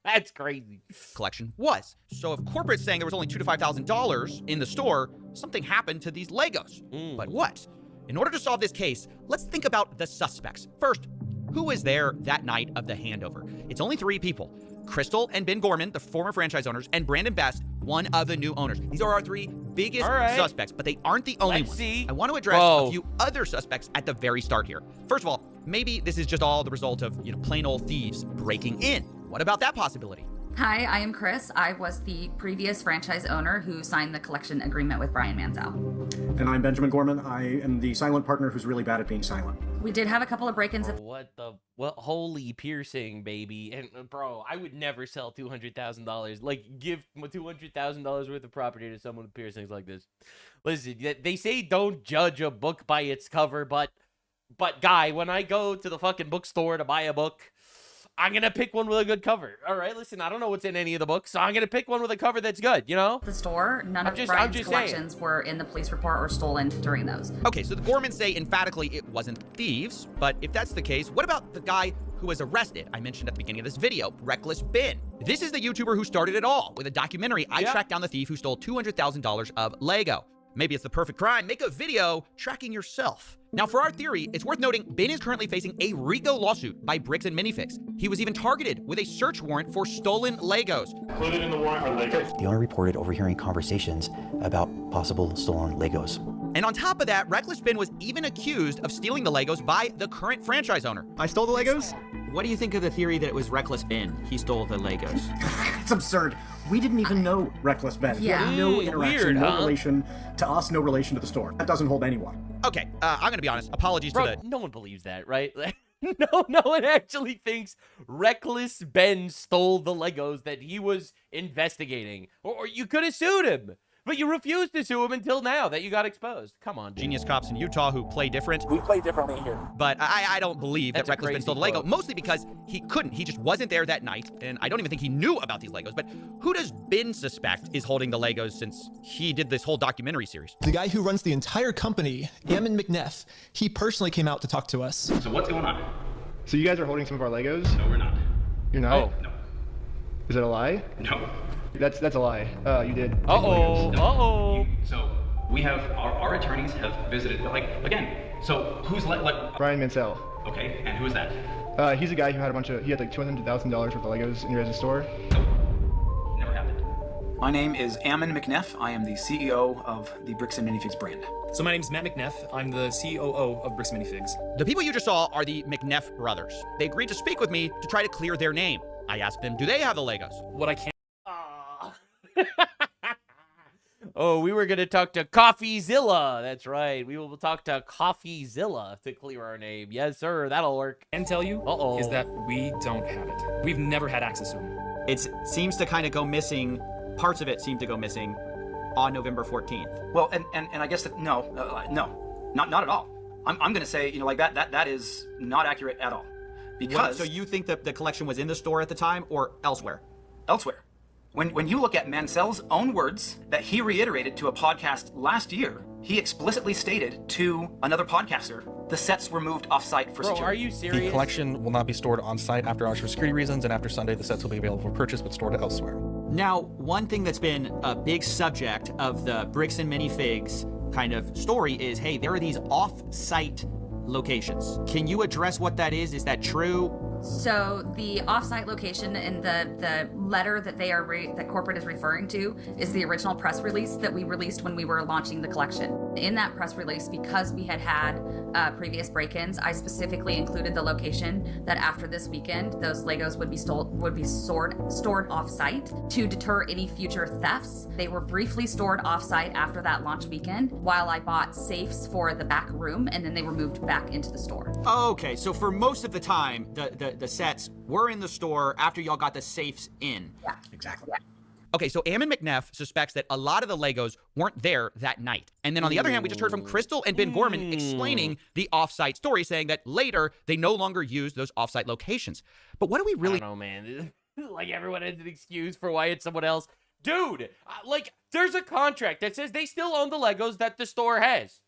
Speaker 1: That's crazy.
Speaker 8: Collection was. So if corporate's saying there was only $2,000 to $5,000 in the store, something happened to these Legos. But what? In order to solve this case, let's think about the suspects. First, who was there that night of the handover? It's only 3 people. Crystal and Ben Gorman, the former franchise owners, and Brandon Best, one of the new owners. These are our 3 biggest suspects, but they aren't the only ones. I want to address a few other suspects at the very start here. First of all, maybe this is just all the result of, plain old thieves breaking in. What about that possibility?
Speaker 9: Hi, I am Chris. I was the previous franchise owner who signed the collection agreement with Brian Mansell.
Speaker 11: And I'm Benjamin Gorman. I am the silent partner who's really bad at being silent.
Speaker 9: We did have a couple of break-ins.
Speaker 1: What the? Well, holy piercing, baby. And bro, I would never sell $200,000. Like, give $200,000 worth of property to someone with piercings like this. Listen, they say don't judge a book by its cover, but guy, when I go to the fucking bookstore to buy a book, I'm going to pick one with a good cover. All right, listen, I don't know what's in any of the books, so I'm going to pick one with a cover that's good,
Speaker 9: The store, none of Brian's collections were in the police report or stolen during those.
Speaker 8: Okay, so the Gormans say emphatically it wasn't thieves, but if that's the case, what about the guy who was arrested? I mentioned at the beginning of this video, Reckless Ben. This is the YouTuber who started it all. With a documentary, I tracked down the thief who stole $200,000 of Lego. Maybe it's the perfect crime. Make a video tracking yourself. Now, for our theory, it's worth noting Ben is currently facing a RICO lawsuit by Bricks and Minifigs. He was even targeted with a search warrant for stolen Legos.
Speaker 12: Included in the warrant are Legos.
Speaker 24: The owner reported overhearing conversations about possible stolen Legos.
Speaker 8: And on top of that, Reckless Ben was even accused of stealing the Legos by the current franchise owner. I stole the Legos? What do you think of the theory that it was Reckless Ben? He stole the Legos.
Speaker 11: It's absurd. We didn't even know Reckless Ben. He had no interaction,
Speaker 1: weird,
Speaker 11: no relation to us, no relation to the store. That doesn't hold any water.
Speaker 8: Okay, I'm gonna be honest. Apologies to the...
Speaker 1: No one believes that, right? No one actually thinks Reckless Ben stole the Legos that he was investigating. Or you could have sued him. But you refused to sue him until now that you got exposed. Come on, dude.
Speaker 8: Genius cops in Utah who play different.
Speaker 11: We play differently here.
Speaker 8: But I don't believe that Reckless Ben stole the Lego, mostly because he couldn't. He just wasn't there that night, and I don't even think he knew about these Legos. But who does Ben suspect is holding the Legos since he did this whole documentary series?
Speaker 25: The guy who runs the entire company, Enma Ironvertex, he personally came out to talk to us.
Speaker 12: So what's going on?
Speaker 26: So you guys are holding some of our Legos?
Speaker 12: No, we're not.
Speaker 26: You're not?
Speaker 12: Oh. No.
Speaker 26: Is that a lie?
Speaker 12: No.
Speaker 26: That's a lie. You did.
Speaker 1: Uh-oh.
Speaker 12: So we have, our attorneys have visited, again, so who's
Speaker 26: Brian Mansell.
Speaker 12: Okay, and who is that?
Speaker 26: He's a guy who had he had like $200,000 worth of Legos in your guys' store.
Speaker 12: Never happened.
Speaker 27: My name is Enma Ironvertex. I am the CEO of the Bricks and Minifigs brand.
Speaker 28: So my name's Matt McNeff. I'm the COO of Bricks and Minifigs.
Speaker 8: The people you just saw are the McNeff brothers. They agreed to speak with me to try to clear their name. I asked them, do they have the Legos?
Speaker 28: What I can't...
Speaker 1: Oh, we were going to talk to CoffeeZilla. That's right. We will talk to CoffeeZilla to clear our name. Yes, sir. That'll work.
Speaker 28: Can tell you is that we don't have it. We've never had access to them.
Speaker 8: It seems to kind of go missing. Parts of it seem to go missing on November 14th.
Speaker 27: Well, and I guess that not at all. I'm going to say, that is not accurate at all. Because
Speaker 8: so you think that the collection was in the store at the time or elsewhere?
Speaker 27: Elsewhere. When you look at Mansell's own words that he reiterated to a podcast last year, he explicitly stated to another podcaster, the sets were moved off-site for security.
Speaker 1: Are you serious?
Speaker 29: The collection will not be stored on-site after hours for security reasons, and after Sunday, the sets will be available for purchase but stored elsewhere.
Speaker 8: Now, one thing that's been a big subject of the Bricks and Minifigs kind of story is, hey, there are these off-site locations. Can you address what that is? Is that true?
Speaker 9: So the off-site location in the letter that that corporate is referring to is the original press release that we released when we were launching the collection. In that press release, because we had previous break-ins, I specifically included the location that after this weekend, those Legos would be stored off-site to deter any future thefts. They were briefly stored off-site after that launch weekend, while I bought safes for the back room, and then they were moved back into the store.
Speaker 8: Okay, so for most of the time, the sets were in the store after y'all got the safes in.
Speaker 9: Yeah,
Speaker 27: exactly.
Speaker 9: Yeah.
Speaker 8: Okay, so Enma McNeff suspects that a lot of the Legos weren't there that night. And then on the other hand, we just heard from Crystal and Ben Gorman explaining the off-site story, saying that later they no longer use those off-site locations. But what do we really...
Speaker 1: I don't know, man. Like, everyone has an excuse for why it's someone else. Dude, there's a contract that says they still own the Legos that the store has.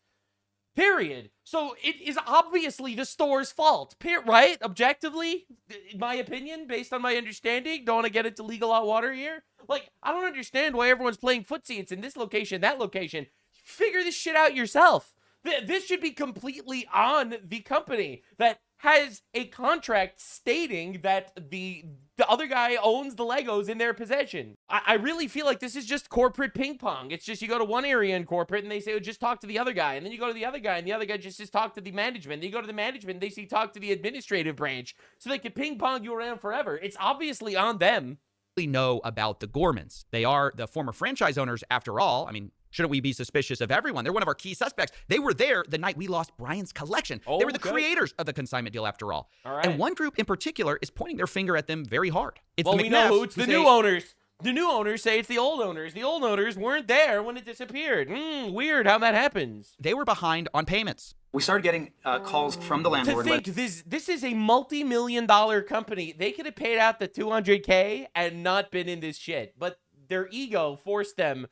Speaker 1: Period. So it is obviously the store's fault, right? Objectively, in my opinion, based on my understanding, don't want to get into legal hot water here. Like, I don't understand why everyone's playing footsie. It's in this location, that location. Figure this shit out yourself. This should be completely on the company that has a contract stating that the other guy owns the Legos in their possession. I really feel like this is just corporate ping pong. It's just you go to one area in corporate and they say, oh, just talk to the other guy. And then you go to the other guy and the other guy just says, talk to the management. Then you go to the management and they say, talk to the administrative branch. So they can ping pong you around forever. It's obviously on them.
Speaker 8: Know about the Gormans. They are the former franchise owners after all. I mean, shouldn't we be suspicious of everyone? They're one of our key suspects. They were there the night we lost Brian's collection. They were the creators of the consignment deal after all. And one group in particular is pointing their finger at them very hard. It's
Speaker 1: well,
Speaker 8: the
Speaker 1: we know who. It's the new
Speaker 8: owners.
Speaker 1: owners. The new owners say it's the old owners. The old owners weren't there when it disappeared. Weird how that happens.
Speaker 8: They were behind on payments.
Speaker 27: We started getting calls from the landlord.
Speaker 1: To think this is a multi-million-dollar company. They could have paid out the $200K and not been in this shit. But their ego forced them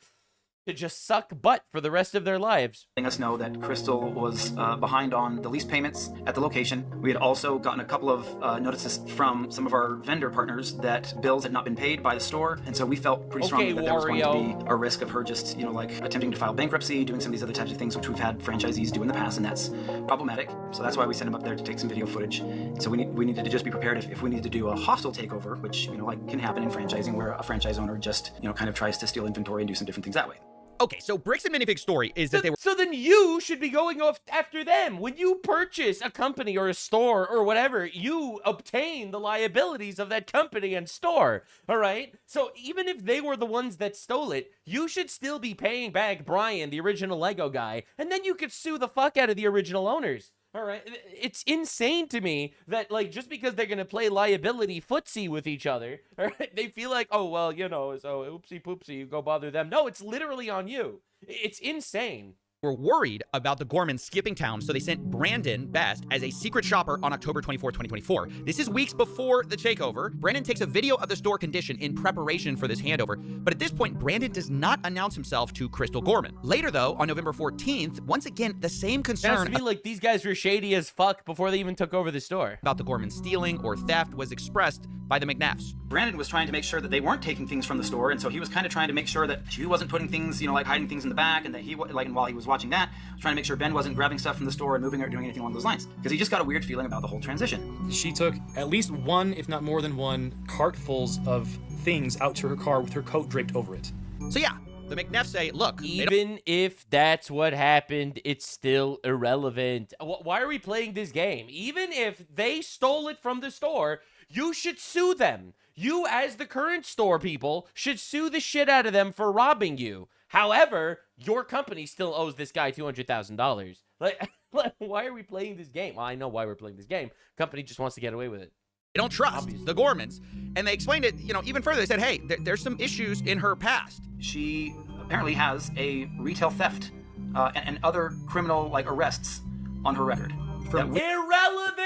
Speaker 1: to just suck butt for the rest of their lives.
Speaker 27: Letting us know that Crystal was behind on the lease payments at the location. We had also gotten a couple of notices from some of our vendor partners that bills had not been paid by the store, and so we felt pretty strongly that there was going to be a risk of her just, like attempting to file bankruptcy, doing some of these other types of things which we've had franchisees do in the past, and that's problematic. So that's why we sent him up there to take some video footage. So we needed to just be prepared if we needed to do a hostile takeover, which like can happen in franchising, where a franchise owner just kind of tries to steal inventory and do some different things that way.
Speaker 8: Okay, so Bricks and Minifig's story is that they were...
Speaker 1: So then you should be going off after them. When you purchase a company or a store or whatever, you obtain the liabilities of that company and store, all right? So even if they were the ones that stole it, you should still be paying back Brian, the original Lego guy, and then you could sue the fuck out of the original owners. All right, it's insane to me that, like, just because they're going to play liability footsie with each other, all right, they feel like, oh, well, so oopsie poopsie, you go bother them. No, it's literally on you. It's insane.
Speaker 8: Were worried about the Gormans skipping town, so they sent Brandon Best as a secret shopper on October 24, 2024. This is weeks before the takeover. Brandon takes a video of the store condition in preparation for this handover, but at this point, Brandon does not announce himself to Crystal Gorman. Later, though, on November 14th, once again, the same concern...
Speaker 1: Sounds to me like these guys were shady as fuck before they even took over the store.
Speaker 8: ...about the Gorman stealing or theft was expressed by the McNeffs.
Speaker 27: Brandon was trying to make sure that they weren't taking things from the store, and so he was kind of trying to make sure that she wasn't putting things, like hiding things in the back, and that he, and while he was watching that, trying to make sure Ben wasn't grabbing stuff from the store and moving or doing anything along those lines, because he just got a weird feeling about the whole transition.
Speaker 2: She took at least one, if not more than one, cartfuls of things out to her car with her coat draped over it.
Speaker 8: So yeah, the McNeffs say, look,
Speaker 1: even if that's what happened, it's still irrelevant. Why are we playing this game? Even if they stole it from the store, you should sue them. You, as the current store people, should sue the shit out of them for robbing you. However, your company still owes this guy $200,000. Like, why are we playing this game? Well, I know why we're playing this game. Company just wants to get away with it.
Speaker 8: They don't trust the Gormans. And they explained it, even further. They said, hey, there's some issues in her past.
Speaker 27: She apparently has a retail theft and other criminal, arrests on her record.
Speaker 1: Irrelevant!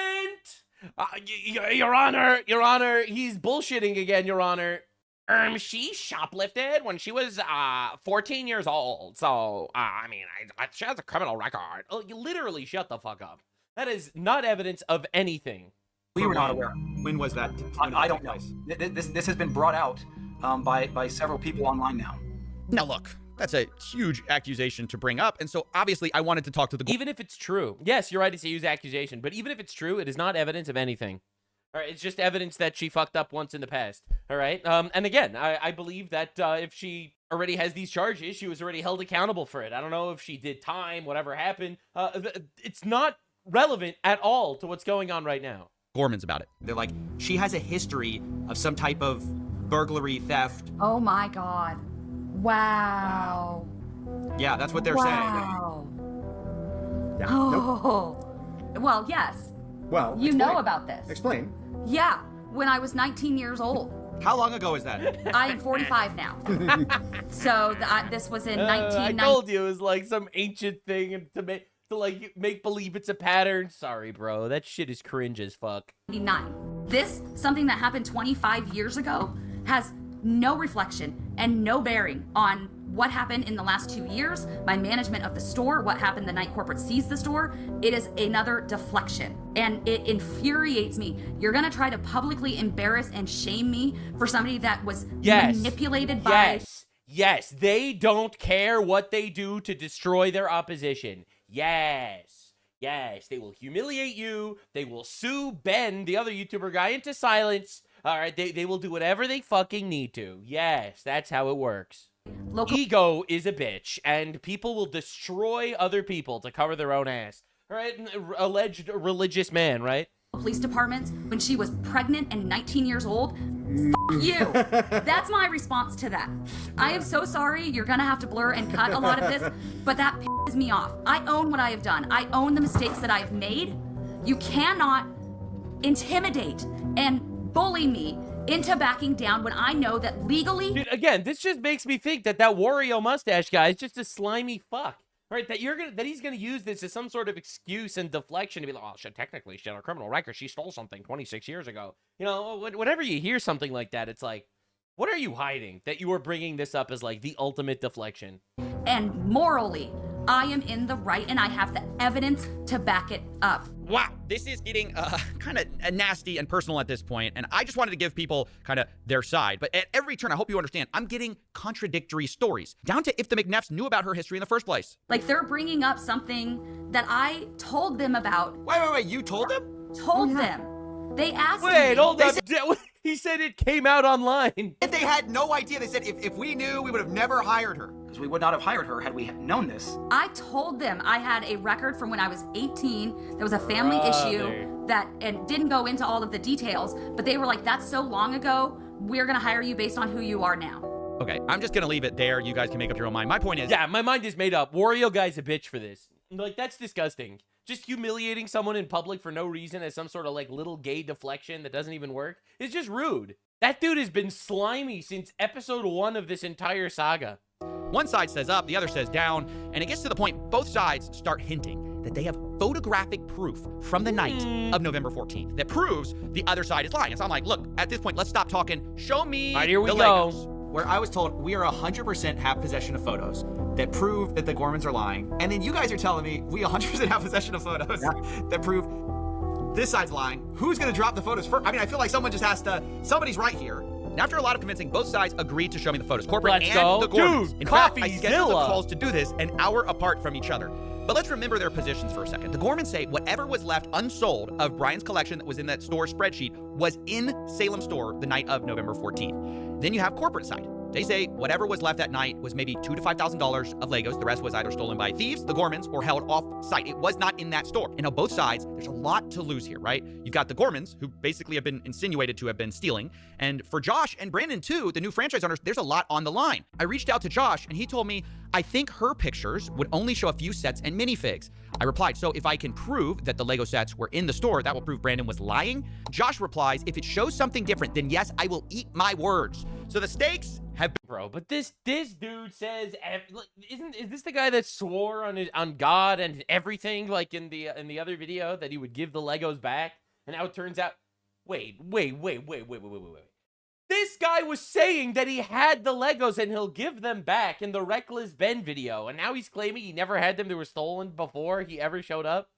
Speaker 1: Your Honor, he's bullshitting again, Your Honor. She shoplifted when she was 14 years old. So, she has a criminal record. Oh, you literally shut the fuck up. That is not evidence of anything.
Speaker 27: We were not aware.
Speaker 8: When was that?
Speaker 27: I don't know. This has been brought out by several people online now.
Speaker 8: Now look, that's a huge accusation to bring up, and so obviously I wanted to talk to the...
Speaker 1: Even if it's true. Yes, you're right to say use accusation, but even if it's true, it is not evidence of anything. All right, it's just evidence that she fucked up once in the past. All right, and again, I believe that if she already has these charges, she was already held accountable for it. I don't know if she did time, whatever happened. It's not relevant at all to what's going on right now.
Speaker 8: Gorman's about it. They're like, she has a history of some type of burglary, theft.
Speaker 9: Oh my God. Wow.
Speaker 8: Yeah, that's what they're saying.
Speaker 9: Yeah. Oh. Nope. Well, yes.
Speaker 11: Well,
Speaker 9: you know about this.
Speaker 11: Explain.
Speaker 9: Yeah, when I was 19 years old.
Speaker 8: How long ago is that?
Speaker 9: I am 45 now. So this was in 1990.
Speaker 1: I told you it was like some ancient thing and to make believe it's a pattern. Sorry, bro. That shit is cringe as fuck.
Speaker 9: 99. This, something that happened 25 years ago, has no reflection and no bearing on what happened in the last 2 years, my management of the store, what happened the night corporate seized the store. It is another deflection, and it infuriates me. You're gonna try to publicly embarrass and shame me for somebody that was manipulated by...
Speaker 1: Yes, they don't care what they do to destroy their opposition. Yes, they will humiliate you. They will sue Ben, the other YouTuber guy, into silence. All right, they will do whatever they fucking need to. Yes, that's how it works. Ego is a bitch, and people will destroy other people to cover their own ass. All right, alleged religious man, right?
Speaker 9: Police departments when she was pregnant and 19 years old. Fuck you. That's my response to that. I am so sorry. You're gonna have to blur and cut a lot of this, but that pisses me off. I own what I have done. I own the mistakes that I have made. You cannot intimidate and bully me into backing down when I know that legally...
Speaker 1: Dude, again, this just makes me think that Wario mustache guy is just a slimy fuck. Right, that he's gonna use this as some sort of excuse and deflection to be like, oh, technically she had a criminal record. She stole something 26 years ago. You know, whenever you hear something like that, it's like, what are you hiding that you are bringing this up as like the ultimate deflection?
Speaker 9: And morally, I am in the right, and I have the evidence to back it up.
Speaker 8: Wow, this is getting kind of nasty and personal at this point, and I just wanted to give people kind of their side. But at every turn, I hope you understand, I'm getting contradictory stories, down to if the McNeffs knew about her history in the first place.
Speaker 9: Like, they're bringing up something that I told them about.
Speaker 8: Wait, you told them?
Speaker 9: Told them. They asked me.
Speaker 1: Wait, hold up. He said it came out online.
Speaker 4: If they had no idea, they said if we knew, we would have never hired her.
Speaker 27: Because we would not have hired her had we known this.
Speaker 9: I told them I had a record from when I was 18. There was a family issue that, and didn't go into all of the details, but they were like, that's so long ago, we're gonna hire you based on who you are now.
Speaker 8: Okay, I'm just gonna leave it there. You guys can make up your own mind. My point is...
Speaker 1: Yeah, my mind is made up. Wario guy's a bitch for this. Like, that's disgusting. Just humiliating someone in public for no reason as some sort of like little gay deflection that doesn't even work is just rude. That dude has been slimy since episode 1 of this entire saga.
Speaker 8: One side says up, the other says down, and it gets to the point both sides start hinting that they have photographic proof from the night of November 14th that proves the other side is lying. So I'm like, look, at this point, let's stop talking. Show me
Speaker 1: here we
Speaker 8: the
Speaker 1: go.
Speaker 8: Legos.
Speaker 4: Where I was told we are 100% have possession of photos that prove that the Gormans are lying. And then you guys are telling me we 100% have possession of photos that prove this side's lying. Who's gonna drop the photos first? I mean, I feel like someone just has to, somebody's right here.
Speaker 8: And after a lot of convincing, both sides agreed to show me the photos. Corporate
Speaker 1: Let's
Speaker 8: and
Speaker 1: go.
Speaker 8: the Gormans.
Speaker 1: Dude,
Speaker 8: in fact, I
Speaker 1: Coffeezilla.
Speaker 8: scheduled the calls to do this an hour apart from each other. But let's remember their positions for a second. The Gormans say whatever was left unsold of Brian's collection that was in that store spreadsheet was in Salem store the night of November 14th. Then you have corporate side. They say whatever was left that night was maybe $2,000 to $5,000 of Legos. The rest was either stolen by thieves, the Gormans, or held off site. It was not in that store. And on both sides, there's a lot to lose here, right? You've got the Gormans, who basically have been insinuated to have been stealing. And for Josh and Brandon, too, the new franchise owners, there's a lot on the line. I reached out to Josh, and he told me, I think her pictures would only show a few sets and minifigs. I replied, so if I can prove that the Lego sets were in the store, that will prove Brandon was lying? Josh replies, if it shows something different, then yes, I will eat my words. So the stakes have been...
Speaker 1: Bro, but this dude says, is this the guy that swore on God and everything, like in the other video, that he would give the Legos back? And now it turns out, wait. This guy was saying that he had the Legos and he'll give them back in the Reckless Ben video. And now he's claiming he never had them. They were stolen before he ever showed up.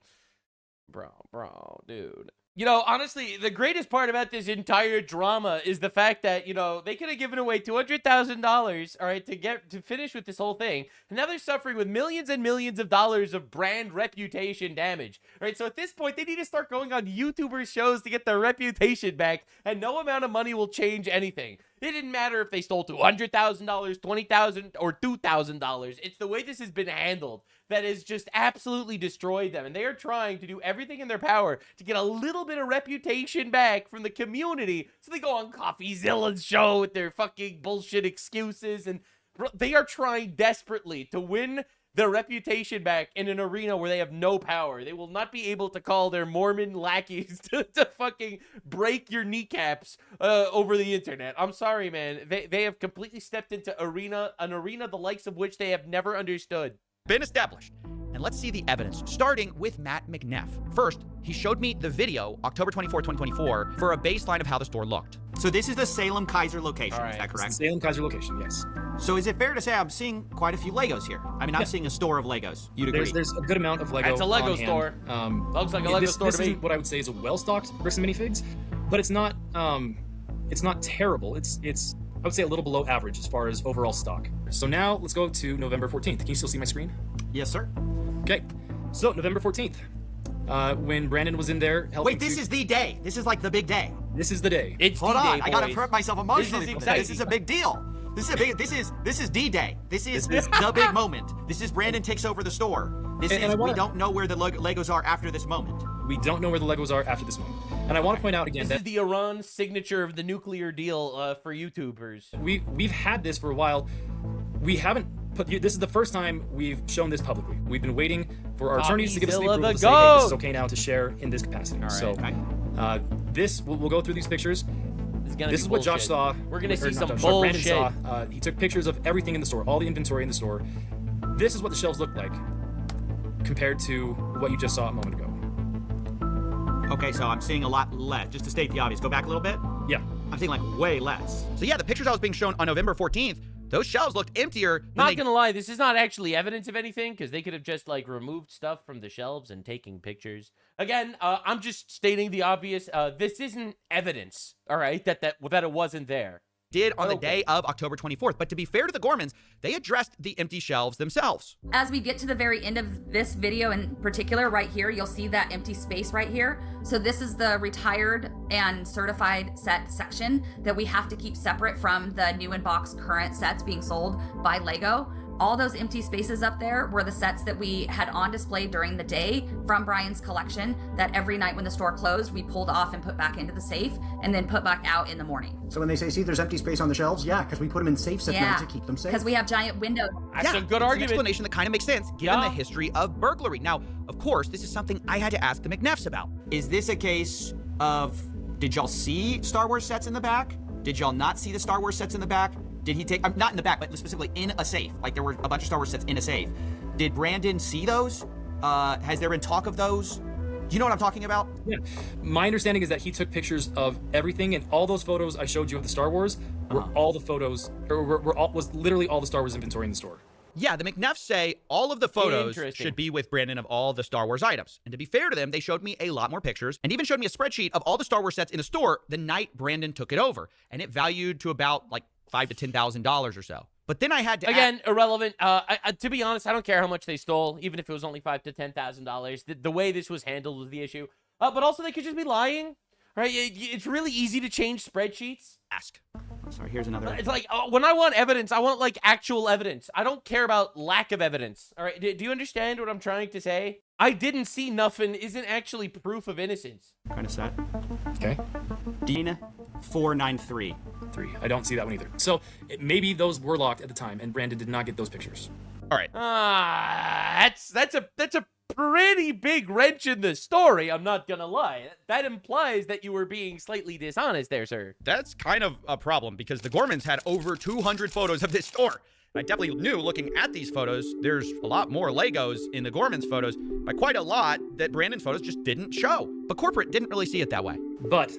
Speaker 1: Bro, dude. You know, honestly, the greatest part about this entire drama is the fact that, you know, they could have given away $200,000, all right, to finish with this whole thing. And now they're suffering with millions and millions of dollars of brand reputation damage. All right, so at this point, they need to start going on YouTuber shows to get their reputation back, and no amount of money will change anything. It didn't matter if they stole $200,000, $20,000, or $2,000. It's the way this has been handled that has just absolutely destroyed them. And they are trying to do everything in their power to get a little bit of reputation back from the community. So they go on Coffeezilla's show with their fucking bullshit excuses. And they are trying desperately to win their reputation back in an arena where they have no power. They will not be able to call their Mormon lackeys to fucking break your kneecaps over the internet. I'm sorry, man. They have completely stepped into an arena the likes of which they have never understood.
Speaker 8: Been established. And let's see the evidence, starting with Matt McNeff. First, he showed me the video, October 24, 2024, for a baseline of how the store looked.
Speaker 4: So this is the Salem Kaiser location, is that correct?
Speaker 2: Salem Kaiser location, yes.
Speaker 4: So is it fair to say I'm seeing quite a few Legos here? I mean, I'm seeing a store of Legos. You'd agree?
Speaker 2: There's a good amount of Lego.
Speaker 1: It's a Lego
Speaker 2: on hand.
Speaker 1: store. Looks like a Lego store to me.
Speaker 2: This is what I would say is a well-stocked bricks and minifigs, but it's not terrible. It's I would say a little below average as far as overall stock. So now let's go to November 14th. Can you still see my screen?
Speaker 4: Yes, sir.
Speaker 2: Okay. So November 14th, when Brandon was in there helping.
Speaker 4: Wait, this is the day. This is like the big day.
Speaker 2: This is the day.
Speaker 1: It's
Speaker 4: Hold
Speaker 1: D-Day,
Speaker 4: on, I gotta
Speaker 1: boys.
Speaker 4: prep myself emotionally. This is a big deal. This is D-Day. This is the big moment. This is Brandon takes over the store. We don't know where the Legos are after this moment.
Speaker 2: We don't know where the Legos are after this moment. And I want to point out again
Speaker 1: this is the Iran signature of the nuclear deal for YouTubers.
Speaker 2: We've had this for a while. We haven't put. This is the first time we've shown this publicly. We've been waiting for our attorneys to give us the approval to say, hey, this is okay now to share in this capacity. All right. So we'll go through these pictures. This is what Josh saw.
Speaker 1: We're gonna see some
Speaker 2: Brandon
Speaker 1: bullshit.
Speaker 2: saw. He took pictures of everything in the store, all the inventory in the store. This is what the shelves look like compared to what you just saw a moment ago.
Speaker 4: Okay, so I'm seeing a lot less. Just to state the obvious, go back a little bit.
Speaker 2: Yeah.
Speaker 4: I'm seeing like way less.
Speaker 8: So yeah, the pictures I was being shown on November 14th, those shelves looked emptier.
Speaker 1: Not gonna lie, this is not actually evidence of anything because they could have just like removed stuff from the shelves and taking pictures. Again, I'm just stating the obvious. This isn't evidence, all right, that it wasn't there.
Speaker 8: Did on the day of October 24th. But to be fair to the Gormans, they addressed the empty shelves themselves.
Speaker 9: As we get to the very end of this video in particular, right here, you'll see that empty space right here. So this is the retired and certified set section that we have to keep separate from the new in box current sets being sold by Lego. All those empty spaces up there were the sets that we had on display during the day from Brian's collection that every night when the store closed, we pulled off and put back into the safe and then put back out in the morning.
Speaker 11: So when they say, see, there's empty space on the shelves, yeah, because we put them in safes at night to keep them safe.
Speaker 9: Because we have giant windows.
Speaker 1: That's a good argument.
Speaker 8: An explanation that kind of makes sense given the history of burglary. Now, of course, this is something I had to ask the McNeffs about.
Speaker 4: Is this a case of, did y'all see Star Wars sets in the back? Did y'all not see the Star Wars sets in the back? Did he take, not in the back, but specifically in a safe? Like there were a bunch of Star Wars sets in a safe. Did Brandon see those? Has there been talk of those? Do you know what I'm talking about?
Speaker 2: Yeah. My understanding is that he took pictures of everything, and all those photos I showed you of the Star Wars were all the photos, or was literally all the Star Wars inventory in the store.
Speaker 8: Yeah, the McNeffs say all of the photos should be with Brandon of all the Star Wars items. And to be fair to them, they showed me a lot more pictures and even showed me a spreadsheet of all the Star Wars sets in the store the night Brandon took it over. And it valued to about like $5,000 to $10,000 or so. But then I had to
Speaker 1: irrelevant. To be honest, I don't care how much they stole, even if it was only $5,000 to $10,000. The way this was handled was the issue. But also, they could just be lying, right? It's really easy to change spreadsheets.
Speaker 8: Ask.
Speaker 4: I'm sorry. Here's another.
Speaker 1: It's like when I want evidence, I want like actual evidence. I don't care about lack of evidence. All right. Do you understand what I'm trying to say? I didn't see nothing isn't actually proof of innocence.
Speaker 4: Kind of set.
Speaker 2: Okay.
Speaker 4: Dean 493.
Speaker 2: I don't see that one either. So maybe those were locked at the time, and Brandon did not get those pictures.
Speaker 8: All right.
Speaker 1: That's a pretty big wrench in the story. I'm not gonna lie. That implies that you were being slightly dishonest there, sir.
Speaker 8: That's kind of a problem because the Gormans had over 200 photos of this store. I definitely knew looking at these photos, there's a lot more Legos in the Gormans photos by quite a lot that Brandon's photos just didn't show. But corporate didn't really see it that way.
Speaker 2: But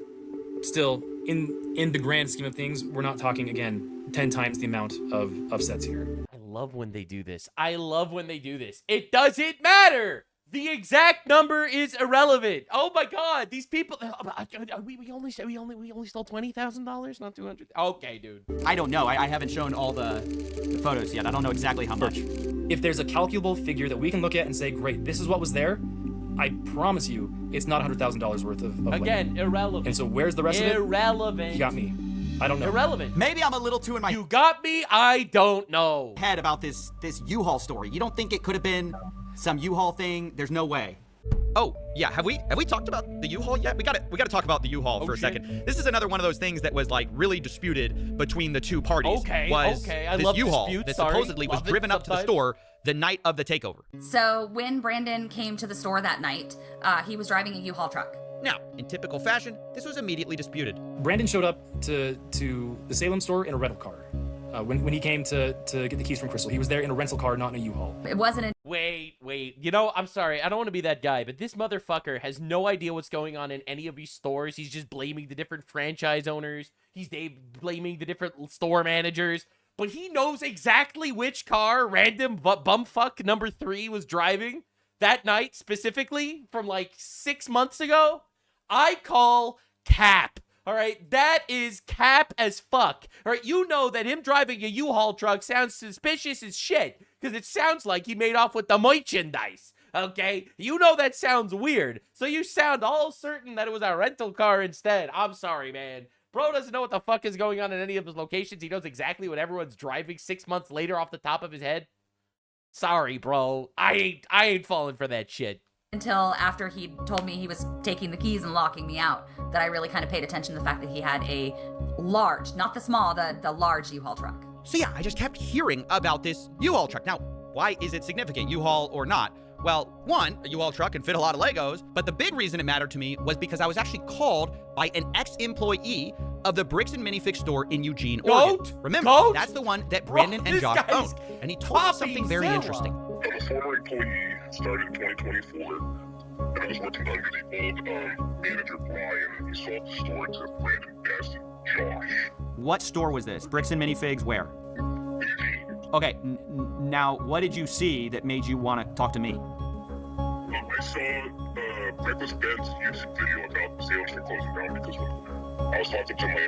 Speaker 2: still, in the grand scheme of things, we're not talking, again, 10 times the amount of sets here.
Speaker 1: I love when they do this. I love when they do this. It doesn't matter. The exact number is irrelevant. Oh my God, these people. We only stole $20,000, not 200. Okay, dude.
Speaker 4: I don't know. I haven't shown all the photos yet. I don't know exactly how much.
Speaker 2: If there's a calculable figure that we can look at and say, great, this is what was there, I promise you, it's not $100,000 worth of
Speaker 1: Again,
Speaker 2: labor.
Speaker 1: irrelevant.
Speaker 2: And so where's the rest of it?
Speaker 1: Irrelevant.
Speaker 2: You got me. I don't know.
Speaker 1: Irrelevant.
Speaker 4: Maybe I'm a little too in my
Speaker 1: You got me. I don't know.
Speaker 4: Head about this U-Haul story. You don't think it could have been some U-Haul thing? There's no way.
Speaker 8: Oh, yeah. Have we talked about the U-Haul yet? We got to talk about the U-Haul for a second. This is another one of those things that was like really disputed between the two parties.
Speaker 1: Okay. I
Speaker 8: this
Speaker 1: love
Speaker 8: U-Haul
Speaker 1: disputes.
Speaker 8: that
Speaker 1: Sorry.
Speaker 8: supposedly was driven up to the store the night of the takeover.
Speaker 9: So when Brandon came to the store that night, he was driving a U-Haul truck.
Speaker 8: Now, in typical fashion, this was immediately disputed.
Speaker 2: Brandon showed up to the Salem store in a rental car. When he came to get the keys from Crystal, he was there in a rental car, not in a U-Haul.
Speaker 9: It wasn't.
Speaker 1: Wait. You know, I'm sorry. I don't want to be that guy, but this motherfucker has no idea what's going on in any of these stores. He's just blaming the different franchise owners. He's blaming the different store managers. But he knows exactly which car random bumfuck number 3 was driving that night, specifically from like 6 months ago. I call cap. All right, that is cap as fuck. All right, you know that him driving a U-Haul truck sounds suspicious as shit because it sounds like he made off with the merchandise. Okay, you know that sounds weird, so you sound all certain that it was a rental car instead. I'm sorry, man. Bro doesn't know what the fuck is going on in any of his locations. He knows exactly what everyone's driving 6 months later off the top of his head. Sorry, bro. I ain't falling for that shit.
Speaker 9: Until after he told me he was taking the keys and locking me out, that I really kind of paid attention to the fact that he had a large, not the small, the large U-Haul truck.
Speaker 8: So yeah, I just kept hearing about this U-Haul truck. Now, why is it significant, U-Haul or not? Well, one, a U-Haul truck can fit a lot of Legos, but the big reason it mattered to me was because I was actually called by an ex-employee of the Bricks and Minifix store in Eugene, Oregon. Remember, that's the one that Brandon and Josh owned. And he told me something very interesting.
Speaker 5: I'm a former employee, started in 2024, and I was working under the old manager, Brian. He sold the store to Brandon, Best, and Josh.
Speaker 4: What store was this? Bricks and Minifigs where? Okay, now what did you see that made you want to talk to me?
Speaker 5: I saw Reckless Ben's YouTube video about Salem for closing down because when I was talking to my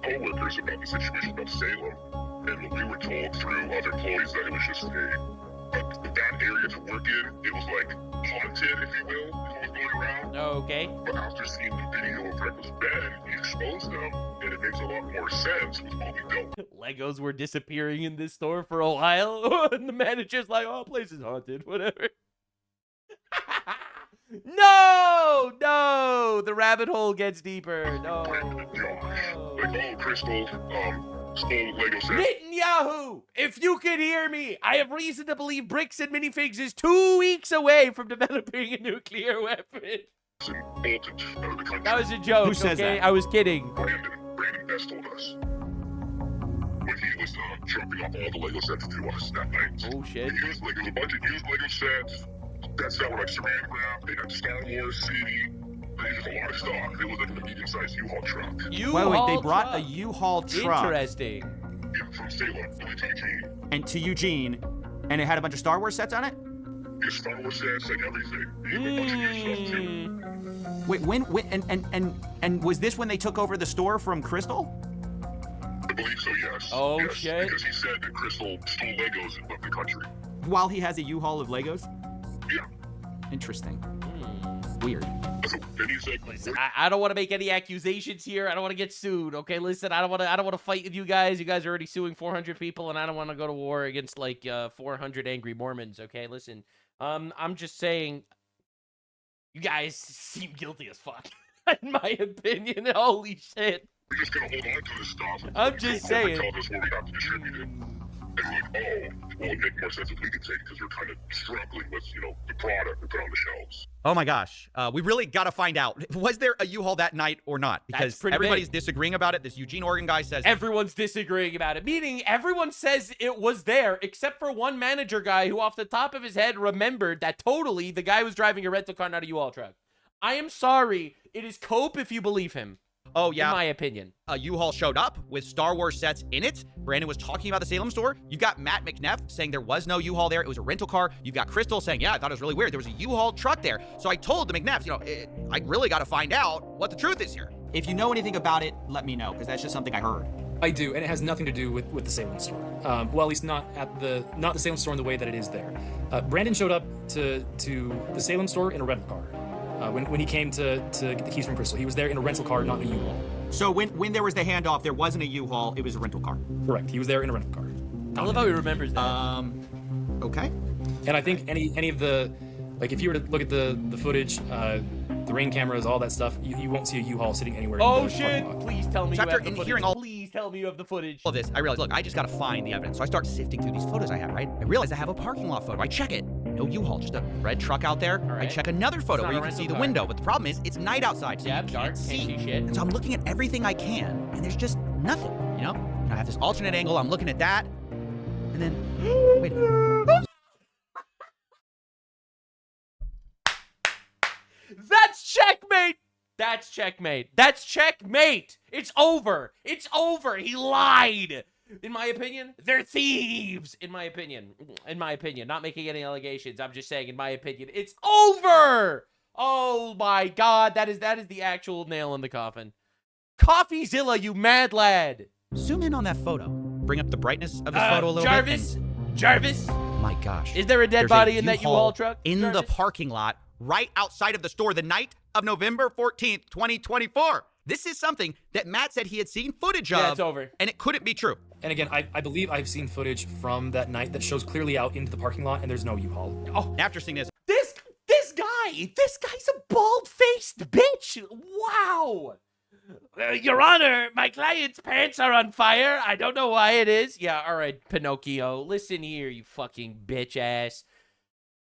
Speaker 5: co-workers about the situation about Salem, and when we were told through other employees that it was just a bad area to work in, it was like haunted, if you will, is what was going around.
Speaker 1: Okay.
Speaker 5: But after seeing the video of Reckless Ben, he exposed them, and it makes a lot more sense with what we dealt with.
Speaker 1: Legos were disappearing in this store for a while, and the manager's like, oh, place is haunted, whatever. No, the rabbit hole gets deeper. No.
Speaker 5: Like, Crystal, stole Lego set.
Speaker 1: Netanyahu, if you could hear me, I have reason to believe Bricks and Minifigs is 2 weeks away from developing a nuclear weapon. That was a joke.
Speaker 4: Who says
Speaker 1: okay?
Speaker 4: that?
Speaker 1: I was kidding.
Speaker 5: Brandon Best told us. When he was dropping off all the Lego sets to us that night.
Speaker 1: Oh shit.
Speaker 5: There was a bunch of used Lego sets. That's that were like saran wrap. They had Star Wars CD. They just a lot of stuff. It was like a medium-sized U-Haul truck.
Speaker 4: Wait, they brought a U-Haul truck.
Speaker 1: Interesting.
Speaker 5: Yeah, from Salem to Eugene.
Speaker 4: And to Eugene, and it had a bunch of Star Wars sets on it?
Speaker 5: Yeah, Star Wars sets, like everything. They had a bunch of used stuff too.
Speaker 4: Wait, and was this when they took over the store from Crystal?
Speaker 5: I believe so, yes.
Speaker 1: Oh,
Speaker 5: yes,
Speaker 1: shit.
Speaker 5: Because he said that Crystal stole Legos and left the country.
Speaker 4: While he has a U-Haul of Legos?
Speaker 5: Yeah.
Speaker 4: Interesting. Weird.
Speaker 1: Listen, I don't want to make any accusations here. I don't want to get sued. Okay, listen, I don't want to fight with you guys. You guys are already suing 400 people, and I don't want to go to war against like 400 angry Mormons. Okay, listen, I'm just saying, you guys seem guilty as fuck, in my opinion. Holy shit.
Speaker 5: We're just gonna hold on to this stuff.
Speaker 1: I'm just saying.
Speaker 5: Tell us where we have to distribute it. And like, well, it'd make more sense if we could take it because we're kind of struggling with, the product we put on the shelves.
Speaker 8: Oh my gosh. We really got to find out. Was there a U-Haul that night or not? Because everybody's disagreeing about it. This Eugene, Oregon guy says...
Speaker 1: Everyone's disagreeing about it. Meaning, everyone says it was there, except for one manager guy who off the top of his head remembered that totally the guy was driving a rental car, not a U-Haul truck. I am sorry. It is cope if you believe him.
Speaker 8: Oh, yeah.
Speaker 1: In my opinion.
Speaker 8: A U-Haul showed up with Star Wars sets in it. Brandon was talking about the Salem store. You've got Matt McNeff saying there was no U-Haul there. It was a rental car. You've got Crystal saying, yeah, I thought it was really weird. There was a U-Haul truck there. So I told the McNeffs, I really got to find out what the truth is here.
Speaker 4: If you know anything about it, let me know, because that's just something I heard.
Speaker 2: I do, and it has nothing to do with the Salem store. Well, at least not the Salem store in the way that it is there. Brandon showed up to the Salem store in a rental car. When he came to get the keys from Crystal, he was there in a rental car, not in a U-Haul.
Speaker 4: So when there was the handoff, there wasn't a U-Haul, it was a rental car.
Speaker 2: Correct. He was there in a rental car.
Speaker 1: I love how he remembers that.
Speaker 4: Okay.
Speaker 2: And I think any of the, like, if you were to look at the footage, the rain cameras, all that stuff, you won't see a U-Haul sitting anywhere.
Speaker 1: Oh shit! Please tell me you have the footage.
Speaker 8: All
Speaker 1: Please tell me you have the footage.
Speaker 8: All of this, I realized, look, I just got to find the evidence. So I start sifting through these photos I have, right? I realize I have a parking lot photo. I check it. No U-Haul, just a red truck out there.
Speaker 1: Right.
Speaker 8: I check another photo where you can see the window, but the problem is it's night outside, so you can't see
Speaker 1: shit.
Speaker 8: And so I'm looking at everything I can, and there's just nothing, I have this alternate angle. I'm looking at that. And then, wait.
Speaker 1: That's checkmate. That's checkmate. That's checkmate. It's over. It's over. He lied. In my opinion, they're thieves. In my opinion, not making any allegations. I'm just saying, in my opinion, it's over. Oh my God, that is the actual nail in the coffin. Coffeezilla, you mad lad.
Speaker 8: Zoom in on that photo. Bring up the brightness of the photo a little
Speaker 1: Jarvis,
Speaker 8: bit.
Speaker 1: Jarvis.
Speaker 8: My gosh.
Speaker 1: Is there a dead body in that U-Haul truck?
Speaker 8: In
Speaker 1: Jarvis?
Speaker 8: the parking lot, right outside of the store, the night of November 14th, 2024. This is something that Matt said he had seen footage of.
Speaker 1: Yeah, it's over.
Speaker 8: And it couldn't be true.
Speaker 2: And again, I believe I've seen footage from that night that shows clearly out into the parking lot, and there's no U-Haul.
Speaker 8: Oh, after seeing this
Speaker 1: This guy's a bald-faced bitch. Wow. Your Honor, my client's pants are on fire. I don't know why it is. Yeah, all right, Pinocchio. Listen here, you fucking bitch ass.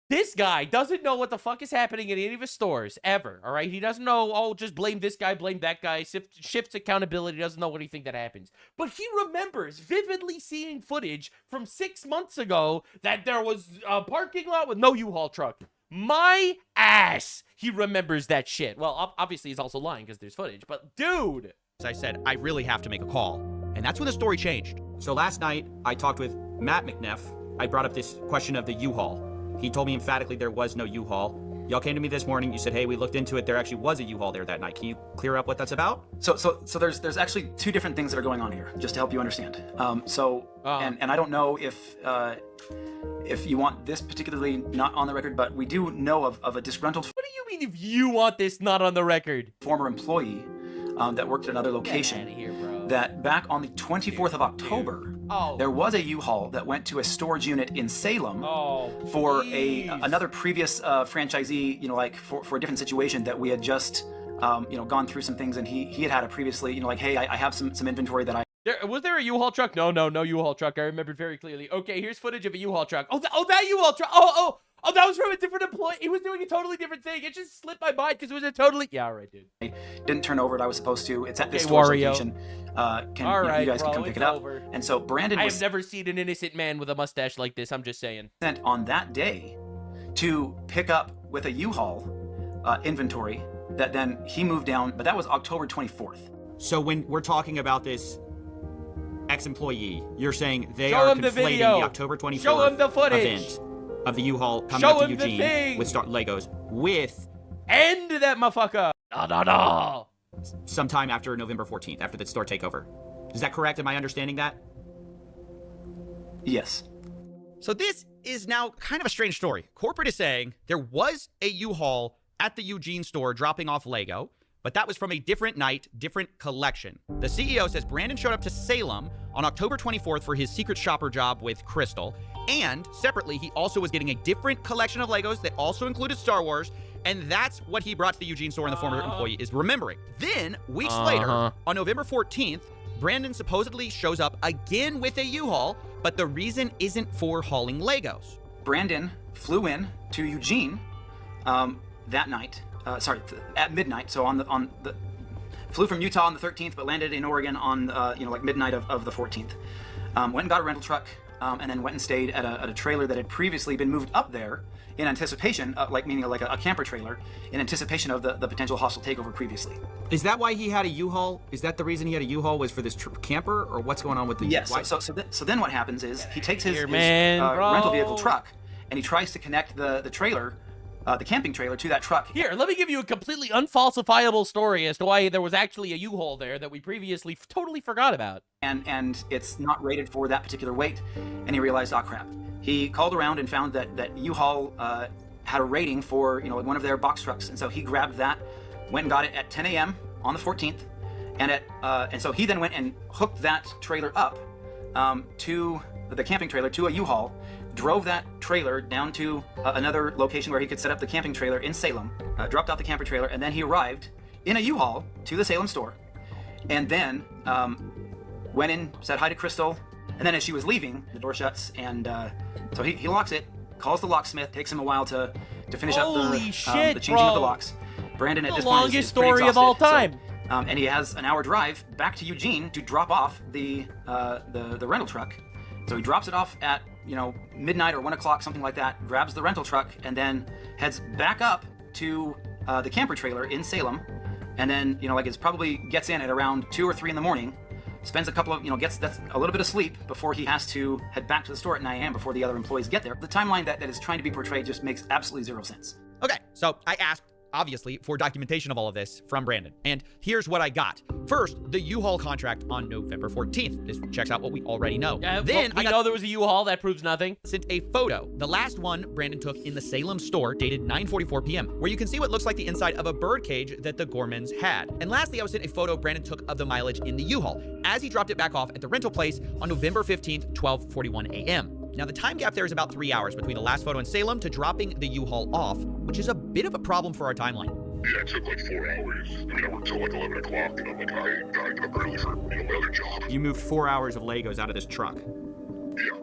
Speaker 1: This guy doesn't know what the fuck is happening in any of his stores, ever, all right? He doesn't know, oh, just blame this guy, blame that guy, shifts accountability, doesn't know anything that happens. But he remembers vividly seeing footage from 6 months ago that there was a parking lot with no U-Haul truck. My ass, he remembers that shit. Well, obviously he's also lying because there's footage, but dude.
Speaker 8: As I said, I really have to make a call. And that's when the story changed.
Speaker 4: So last night, I talked with Matt McNeff. I brought up this question of the U-Haul. He told me emphatically there was no U-Haul. Y'all came to me this morning. You said, hey, we looked into it. There actually was a U-Haul there that night. Can you clear up what that's about?
Speaker 27: So there's actually two different things that are going on here, just to help you understand. And I don't know if you want this particularly not on the record, but we do know of a disgruntled.
Speaker 1: What do you mean if you want this not on the record?
Speaker 27: Former employee that worked at another location.
Speaker 1: Get outta here, bro.
Speaker 27: That back on the 24th of October, there was a U-Haul that went to a storage unit in Salem for another previous franchisee, like for a different situation that we had just, gone through some things, and he had a previously, like, hey, I have some inventory that I.
Speaker 1: Was there a U-Haul truck? No U-Haul truck. I remembered very clearly. Okay, here's footage of a U-Haul truck. That U-Haul truck. Oh, that was from a different employee. He was doing a totally different thing. It just slipped my mind because it was a totally. Yeah, all right, dude.
Speaker 27: I didn't turn over what I was supposed to. It's at this storage location. You guys can come pick it up.
Speaker 1: Over.
Speaker 27: And so Brandon
Speaker 1: I have never seen an innocent man with a mustache like this. I'm just saying.
Speaker 27: Sent on that day to pick up with a U-Haul inventory that then he moved down, but that was October 24th.
Speaker 4: So when we're talking about this ex-employee, you're saying they are conflating the October 24th event of the U-Haul coming up to Eugene with Legos with
Speaker 1: end that motherfucker. No.
Speaker 4: Sometime after November 14th, after the store takeover. Is that correct? Am I understanding that?
Speaker 27: Yes.
Speaker 8: So this is now kind of a strange story. Corporate is saying there was a U-Haul at the Eugene store dropping off Lego, but that was from a different night, different collection. The CEO says Brandon showed up to Salem on October 24th for his secret shopper job with Crystal, and separately, he also was getting a different collection of Legos that also included Star Wars, and that's what he brought to the Eugene store and the former employee is remembering. Then, weeks later, on November 14th, Brandon supposedly shows up again with a U-Haul, but the reason isn't for hauling Legos.
Speaker 27: Brandon flew in to Eugene that night. At midnight. So flew from Utah on the 13th, but landed in Oregon on midnight of the 14th. Went and got a rental truck, and then went and stayed at a trailer that had previously been moved up there in anticipation, meaning a camper trailer, in anticipation of the potential hostile takeover previously.
Speaker 4: Is that why he had a U-Haul? Is that the reason he had a U-Haul was for this camper, or what's going on with the?
Speaker 27: Yes. So then what happens is he takes his rental vehicle truck and he tries to connect the trailer. The camping trailer to that truck.
Speaker 1: Here, let me give you a completely unfalsifiable story as to why there was actually a U-Haul there that we previously totally forgot about.
Speaker 27: And it's not rated for that particular weight, and he realized, oh crap. He called around and found that U-Haul had a rating for one of their box trucks, and so he grabbed that, went and got it at 10 a.m. on the 14th, and so he then went and hooked that trailer up to the camping trailer to a U-Haul. Drove that trailer down to another location where he could set up the camping trailer in Salem, dropped off the camper trailer, and then he arrived in a U-Haul to the Salem store, and then went in, said hi to Crystal, and then as she was leaving, the door shuts, and so he locks it, calls the locksmith, takes him a while to finish up the changing of the locks. Brandon at this point is
Speaker 1: longest story of all time.
Speaker 27: and he has an hour drive back to Eugene to drop off the rental truck. So he drops it off at, you know, midnight or 1 o'clock, something like that, grabs the rental truck, and then heads back up to the camper trailer in Salem, and then, you know, like, probably gets in at around 2 or 3 in the morning, spends a couple of, you know, gets a little bit of sleep before he has to head back to the store at 9 a.m. before the other employees get there. The timeline that is trying to be portrayed just makes absolutely zero sense.
Speaker 8: Okay, so I asked, obviously, for documentation of all of this from Brandon. And here's what I got. First, the U-Haul contract on November 14th. This checks out what we already know.
Speaker 1: Then I know there was a U-Haul. That proves nothing.
Speaker 8: Sent a photo. The last one Brandon took in the Salem store, dated 9:44 p.m., where you can see what looks like the inside of a bird cage that the Gormans had. And lastly, I was sent a photo Brandon took of the mileage in the U-Haul as he dropped it back off at the rental place on November 15th, 12:41 a.m. Now, the time gap there is about 3 hours between the last photo in Salem to dropping the U-Haul off, which is a bit of a problem for our timeline.
Speaker 5: Yeah, it took like 4 hours. I mean, I worked till like 11 o'clock, and I'm like, I gotta get up early for, you know, my other job.
Speaker 4: You moved 4 hours of Legos out of this truck.
Speaker 5: Yeah.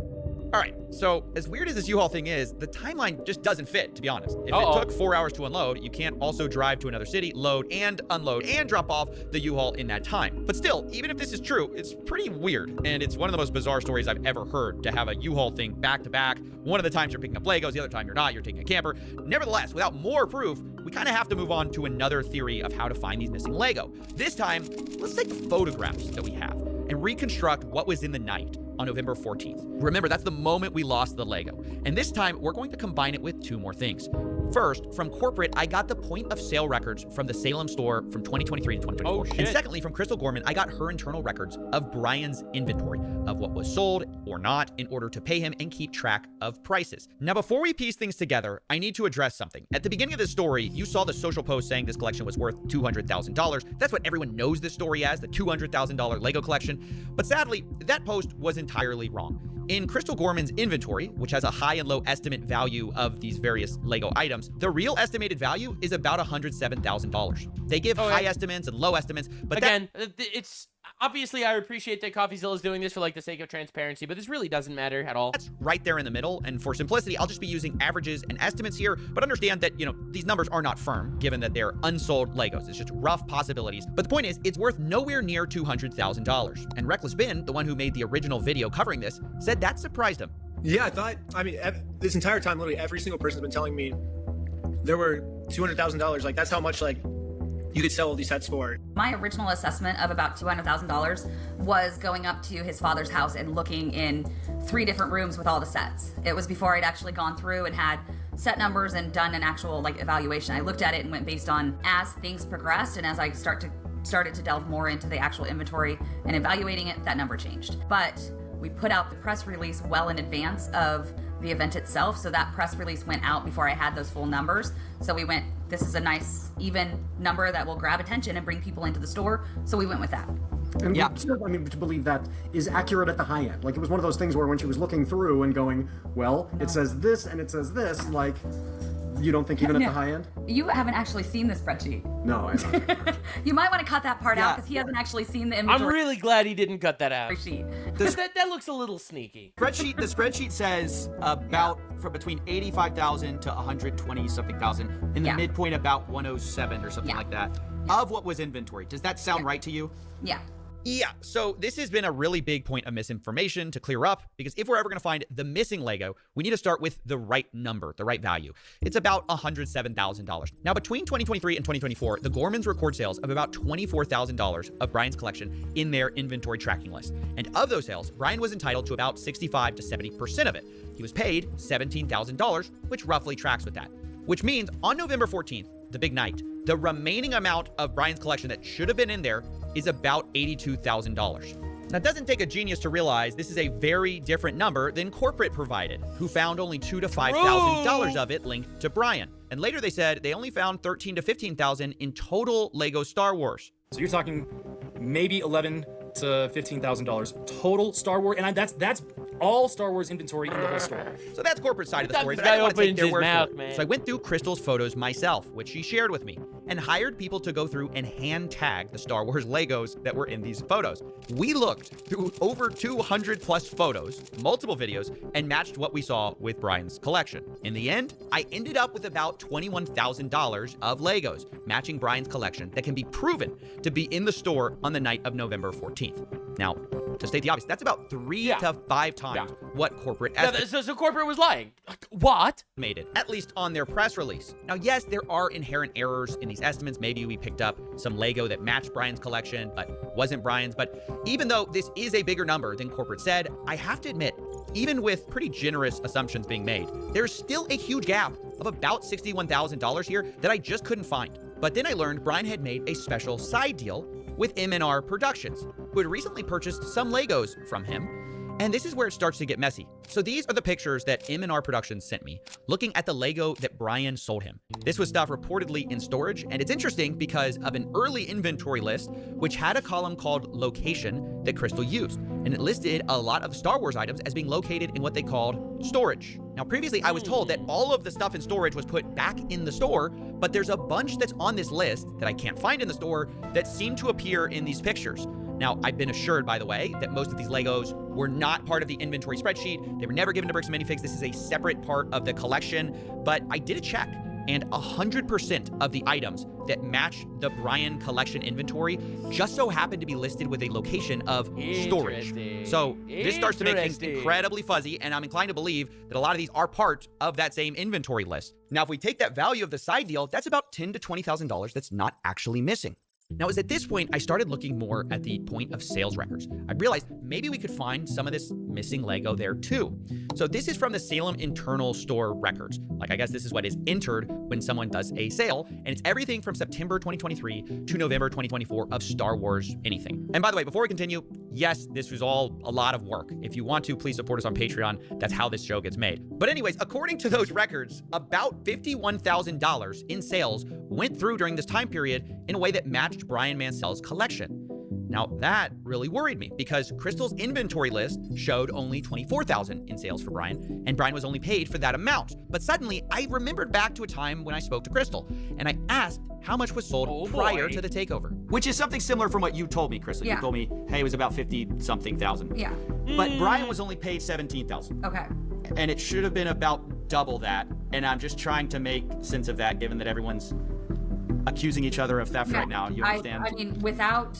Speaker 8: All right, so as weird as this U-Haul thing is, the timeline just doesn't fit, to be honest. If it took 4 hours to unload, you can't also drive to another city, load and unload and drop off the U-Haul in that time. But still, even if this is true, it's pretty weird. And it's one of the most bizarre stories I've ever heard, to have a U-Haul thing back to back. One of the times you're picking up Legos, the other time you're not, you're taking a camper. Nevertheless, without more proof, we kind of have to move on to another theory of how to find these missing Lego. This time, let's take the photographs that we have and reconstruct what was in the night on November 14th. Remember, that's the moment we lost the Lego. And this time, we're going to combine it with 2 more things. First, from corporate, I got the point of sale records from the Salem store from 2023 to 2024.
Speaker 1: Oh, shit.
Speaker 8: And secondly, from Crystal Gorman, I got her internal records of Brian's inventory, of what was sold or not, in order to pay him and keep track of prices. Now, before we piece things together, I need to address something. At the beginning of this story, you saw the social post saying this collection was worth $200,000. That's what everyone knows this story as, the $200,000 Lego collection. But sadly, that post was entirely wrong. In Crystal Gorman's inventory, which has a high and low estimate value of these various Lego items, the real estimated value is about $107,000. They give high estimates and low estimates, but
Speaker 1: again, it's obviously, I appreciate that CoffeeZilla is doing this for like the sake of transparency, but this really doesn't matter at all.
Speaker 8: That's right there in the middle, and for simplicity, I'll just be using averages and estimates here, but understand that, you know, these numbers are not firm, given that they're unsold Legos. It's just rough possibilities. But the point is, it's worth nowhere near $200,000. And Reckless Ben, the one who made the original video covering this, said that surprised him.
Speaker 25: Yeah, I mean, this entire time, literally every single person's been telling me there were $200,000. Like, that's how much, like, you could sell all these sets for.
Speaker 9: My original assessment of about $200,000 was going up to his father's house and looking in 3 different rooms with all the sets. It was before I'd actually gone through and had set numbers and done an actual like evaluation. I looked at it and went based on as things progressed and as I started to delve more into the actual inventory and evaluating it, that number changed. But we put out the press release well in advance of the event itself, so that press release went out before I had those full numbers. So we went, this is a nice even number that will grab attention and bring people into the store, so we went with that.
Speaker 11: And still, I mean, to believe that is accurate at the high end. Like, it was one of those things where when she was looking through and going, well, it says this and it says this, like, you don't think even at the high end?
Speaker 9: You haven't actually seen the spreadsheet.
Speaker 11: No, I haven't.
Speaker 9: You might want to cut that part out because he hasn't actually seen the inventory.
Speaker 1: I'm really glad he didn't cut that out. That looks a little sneaky.
Speaker 4: The spreadsheet says about from between 85,000 to 120 something thousand, in the midpoint about 107 or something like that of what was inventory. Does that sound right to you?
Speaker 9: Yeah.
Speaker 8: Yeah, so this has been a really big point of misinformation to clear up, because if we're ever going to find the missing Lego, we need to start with the right number, the right value. It's about $107,000. Now, between 2023 and 2024, the Gormans record sales of about $24,000 of Brian's collection in their inventory tracking list. And of those sales, Brian was entitled to about 65 to 70% of it. He was paid $17,000, which roughly tracks with that. Which means on November 14th, the big night, the remaining amount of Brian's collection that should have been in there is about $82,000. Now, it doesn't take a genius to realize this is a very different number than corporate provided, who found only $2,000 to $5,000 of it linked to Brian. And later they said they only found $13,000 to $15,000 in total Lego Star Wars.
Speaker 2: So you're talking maybe $11,000 to $15,000 total Star Wars, and that's all Star Wars inventory in the whole store.
Speaker 8: So that's corporate side of the story,
Speaker 1: This
Speaker 8: but I
Speaker 1: guy
Speaker 8: didn't want to take
Speaker 1: opens
Speaker 8: their
Speaker 1: his
Speaker 8: word
Speaker 1: mouth,
Speaker 8: for it.
Speaker 1: man.
Speaker 8: So I went through Crystal's photos myself, which she shared with me, and hired people to go through and hand tag the Star Wars Legos that were in these photos. We looked through over 200 plus photos, multiple videos, and matched what we saw with Brian's collection. In the end, I ended up with about $21,000 of Legos, matching Brian's collection that can be proven to be in the store on the night of November 14th. Now, to state the obvious, that's about 3 to 5 times what corporate
Speaker 1: So corporate was lying. What?
Speaker 8: Made it, at least on their press release. Now, yes, there are inherent errors in these estimates. Maybe we picked up some Lego that matched Brian's collection, but wasn't Brian's. But even though this is a bigger number than corporate said, I have to admit, even with pretty generous assumptions being made, there's still a huge gap of about $61,000 here that I just couldn't find. But then I learned Brian had made a special side deal with M&R Productions, who had recently purchased some Legos from him. And this is where it starts to get messy. So these are the pictures that M&R Productions sent me, looking at the Lego that Brian sold him. This was stuff reportedly in storage, and it's interesting because of an early inventory list, which had a column called Location that Crystal used. And it listed a lot of Star Wars items as being located in what they called storage. Now, previously, I was told that all of the stuff in storage was put back in the store, but there's a bunch that's on this list that I can't find in the store that seem to appear in these pictures. Now, I've been assured, by the way, that most of these Legos were not part of the inventory spreadsheet. They were never given to Bricks and Minifigs. This is a separate part of the collection, but I did a check, and 100% of the items that match the Brian collection inventory just so happen to be listed with a location of storage. So this starts to make things incredibly fuzzy, and I'm inclined to believe that a lot of these are part of that same inventory list. Now, if we take that value of the side deal, that's about $10,000 to $20,000 that's not actually missing. Now, it was at this point I started looking more at the point of sales records. I realized maybe we could find some of this missing Lego there too. So this is from the Salem internal store records. Like, I guess this is what is entered when someone does a sale, and it's everything from September 2023 to November 2024 of Star Wars anything. And by the way, before we continue, yes, this was all a lot of work. If you want to, please support us on Patreon. That's how this show gets made. But anyways, according to those records, about $51,000 in sales went through during this time period in a way that matched Brian Mansell's collection. Now, that really worried me because Crystal's inventory list showed only $24,000 in sales for Brian, and Brian was only paid for that amount. But suddenly, I remembered back to a time when I spoke to Crystal, and I asked how much was sold prior to the takeover.
Speaker 4: Which is something similar from what you told me, Crystal.
Speaker 9: Yeah.
Speaker 4: You told me, hey, it was about 50-something thousand.
Speaker 9: Yeah.
Speaker 4: But Brian was only paid 17,000.
Speaker 9: Okay.
Speaker 4: And it should have been about double that. And I'm just trying to make sense of that, given that everyone's accusing each other of theft right now. You understand?
Speaker 9: I mean, without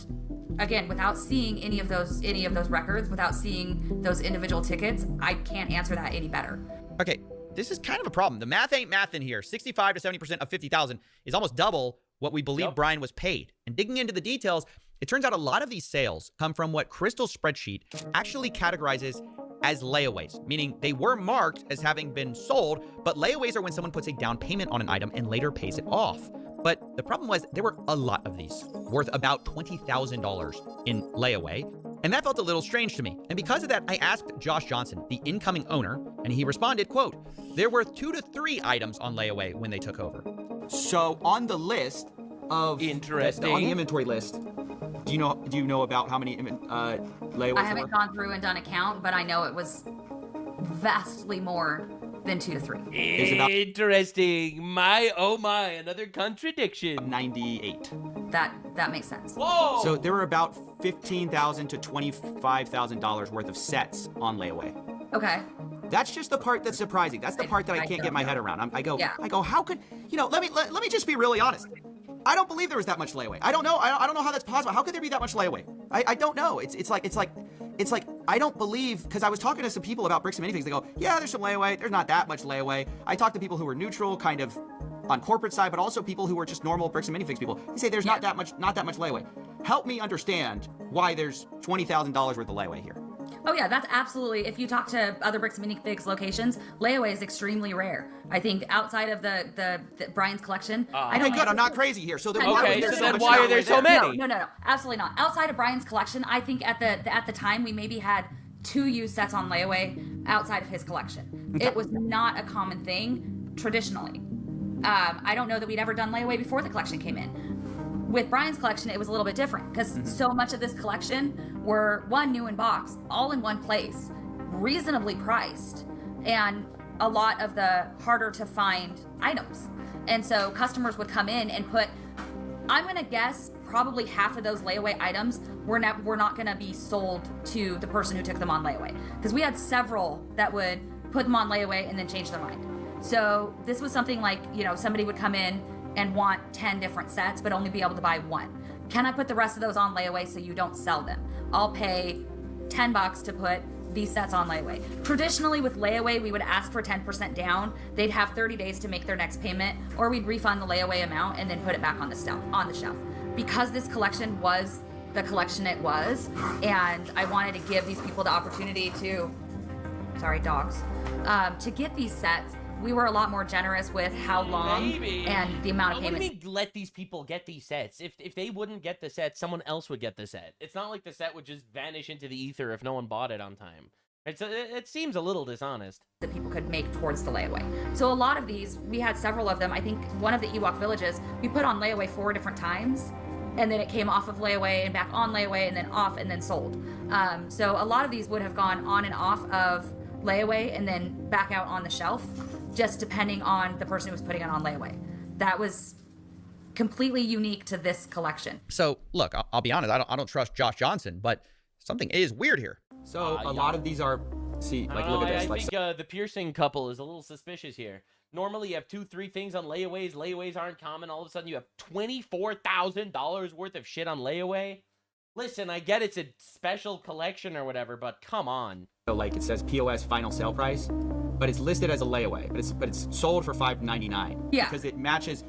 Speaker 9: seeing any of those records, without seeing those individual tickets, I can't answer that any better.
Speaker 8: Okay, this is kind of a problem. The math ain't math in here. 65 to 70% of 50,000 is almost double what we believe Brian was paid. And digging into the details, it turns out a lot of these sales come from what Crystal's spreadsheet actually categorizes as layaways, meaning they were marked as having been sold, but layaways are when someone puts a down payment on an item and later pays it off. But the problem was there were a lot of these, worth about $20,000 in layaway, and that felt a little strange to me. And because of that, I asked Josh Johnson, the incoming owner, and he responded, quote, "There were 2 to 3 items on layaway when they took over."
Speaker 4: So on the list of on the inventory list, do you know about how many layaways?
Speaker 9: I haven't gone through and done a count, but I know it was vastly more than 2 to 3.
Speaker 1: Interesting. My, oh my, another contradiction.
Speaker 4: 98.
Speaker 9: That makes sense.
Speaker 1: Whoa!
Speaker 4: So there were about $15,000 to $25,000 worth of sets on layaway.
Speaker 9: Okay.
Speaker 4: That's just the part that's surprising. That's the part that I can't get my head around. I go, how could, let me just be really honest. I don't believe there was that much layaway. I don't know. I don't know how that's possible. How could there be that much layaway? I don't know. It's like I don't believe, because I was talking to some people about Bricks and Minifigs. They go, yeah, there's some layaway. There's not that much layaway. I talked to people who were neutral, kind of on corporate side, but also people who were just normal Bricks and Minifigs people. They say there's not that much layaway. Help me understand why there's $20,000 worth of layaway here.
Speaker 9: Oh yeah, that's absolutely. If you talk to other Bricks and Minifigs locations, layaway is extremely rare. I think outside of the Brian's collection.
Speaker 4: Okay, good. I'm not crazy here. So then
Speaker 1: why are there so many?
Speaker 9: No, absolutely not. Outside of Brian's collection, I think at the time we maybe had 2 used sets on layaway outside of his collection.
Speaker 4: Okay.
Speaker 9: It was not a common thing traditionally. I don't know that we'd ever done layaway before the collection came in. With Brian's collection, it was a little bit different because so much of this collection were new in box, all in one place, reasonably priced and a lot of the harder to find items. And so customers would come in and put, I'm gonna guess probably half of those layaway items were not gonna be sold to the person who took them on layaway. Because we had several that would put them on layaway and then change their mind. So this was something like, you know, somebody would come in and want 10 different sets, but only be able to buy one. Can I put the rest of those on layaway so you don't sell them? I'll pay $10 to put these sets on layaway. Traditionally with layaway, we would ask for 10% down. They'd have 30 days to make their next payment, or we'd refund the layaway amount and then put it back on the shelf. Because this collection was the collection it was, and I wanted to give these people the opportunity to, sorry, dogs, to get these sets, we were a lot more generous with how long and the amount of payments.
Speaker 1: What do you mean let these people get these sets? If they wouldn't get the set, someone else would get the set. It's not like the set would just vanish into the ether if no one bought it on time. It seems a little dishonest.
Speaker 9: That people could make towards the layaway. So a lot of these, we had several of them. I think one of the Ewok villages, we put on layaway 4 different times, and then it came off of layaway and back on layaway and then off and then sold. So a lot of these would have gone on and off of layaway and then back out on the shelf, just depending on the person who was putting it on layaway. That was completely unique to this collection.
Speaker 8: So look, I'll be honest, I don't trust Josh Johnson, but something is weird here.
Speaker 4: So a lot of these are, see, like look at this.
Speaker 1: I think the piercing couple is a little suspicious here. Normally you have 2-3 things on layaways. Layaways aren't common. All of a sudden you have $24,000 worth of shit on layaway. Listen, I get it's a special collection or whatever, but come on.
Speaker 4: So like it says POS final sale price, but it's listed as a layaway, but it's sold for $5.99.
Speaker 9: Yeah.
Speaker 4: Because it matches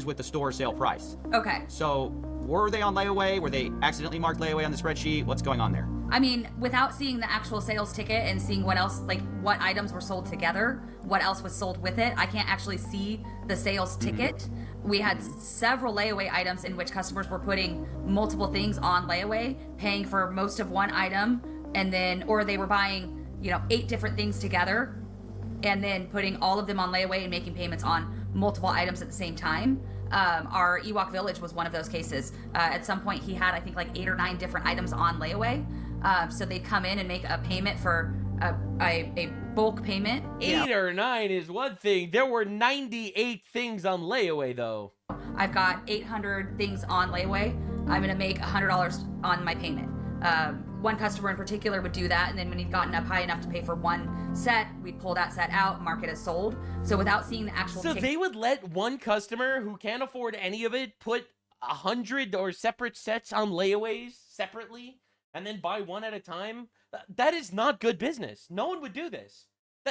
Speaker 4: with the store sale price.
Speaker 9: Okay.
Speaker 4: So were they on layaway? Were they accidentally marked layaway on the spreadsheet? What's going on there?
Speaker 9: I mean, without seeing the actual sales ticket and seeing what else, like what items were sold together, what else was sold with it, I can't actually see the sales ticket. We had several layaway items in which customers were putting multiple things on layaway, paying for most of one item, and then, or they were buying, 8 different things together, and then putting all of them on layaway and making payments on multiple items at the same time. Our Ewok village was one of those cases. At some point he had, I think, like 8 or 9 different items on layaway. So they'd come in and make a payment for a bulk payment.
Speaker 1: 8 or 9 is one thing. There were 98 things on layaway, though.
Speaker 9: I've got 800 things on layaway. I'm gonna make $100 on my payment. One customer in particular would do that, and then when he'd gotten up high enough to pay for one set, we'd pull that set out, mark it as sold. So without seeing the actual ticket.
Speaker 1: They would let one customer who can't afford any of it put 100 or separate sets on layaways separately and then buy one at a time? That is not good business. No one would do this.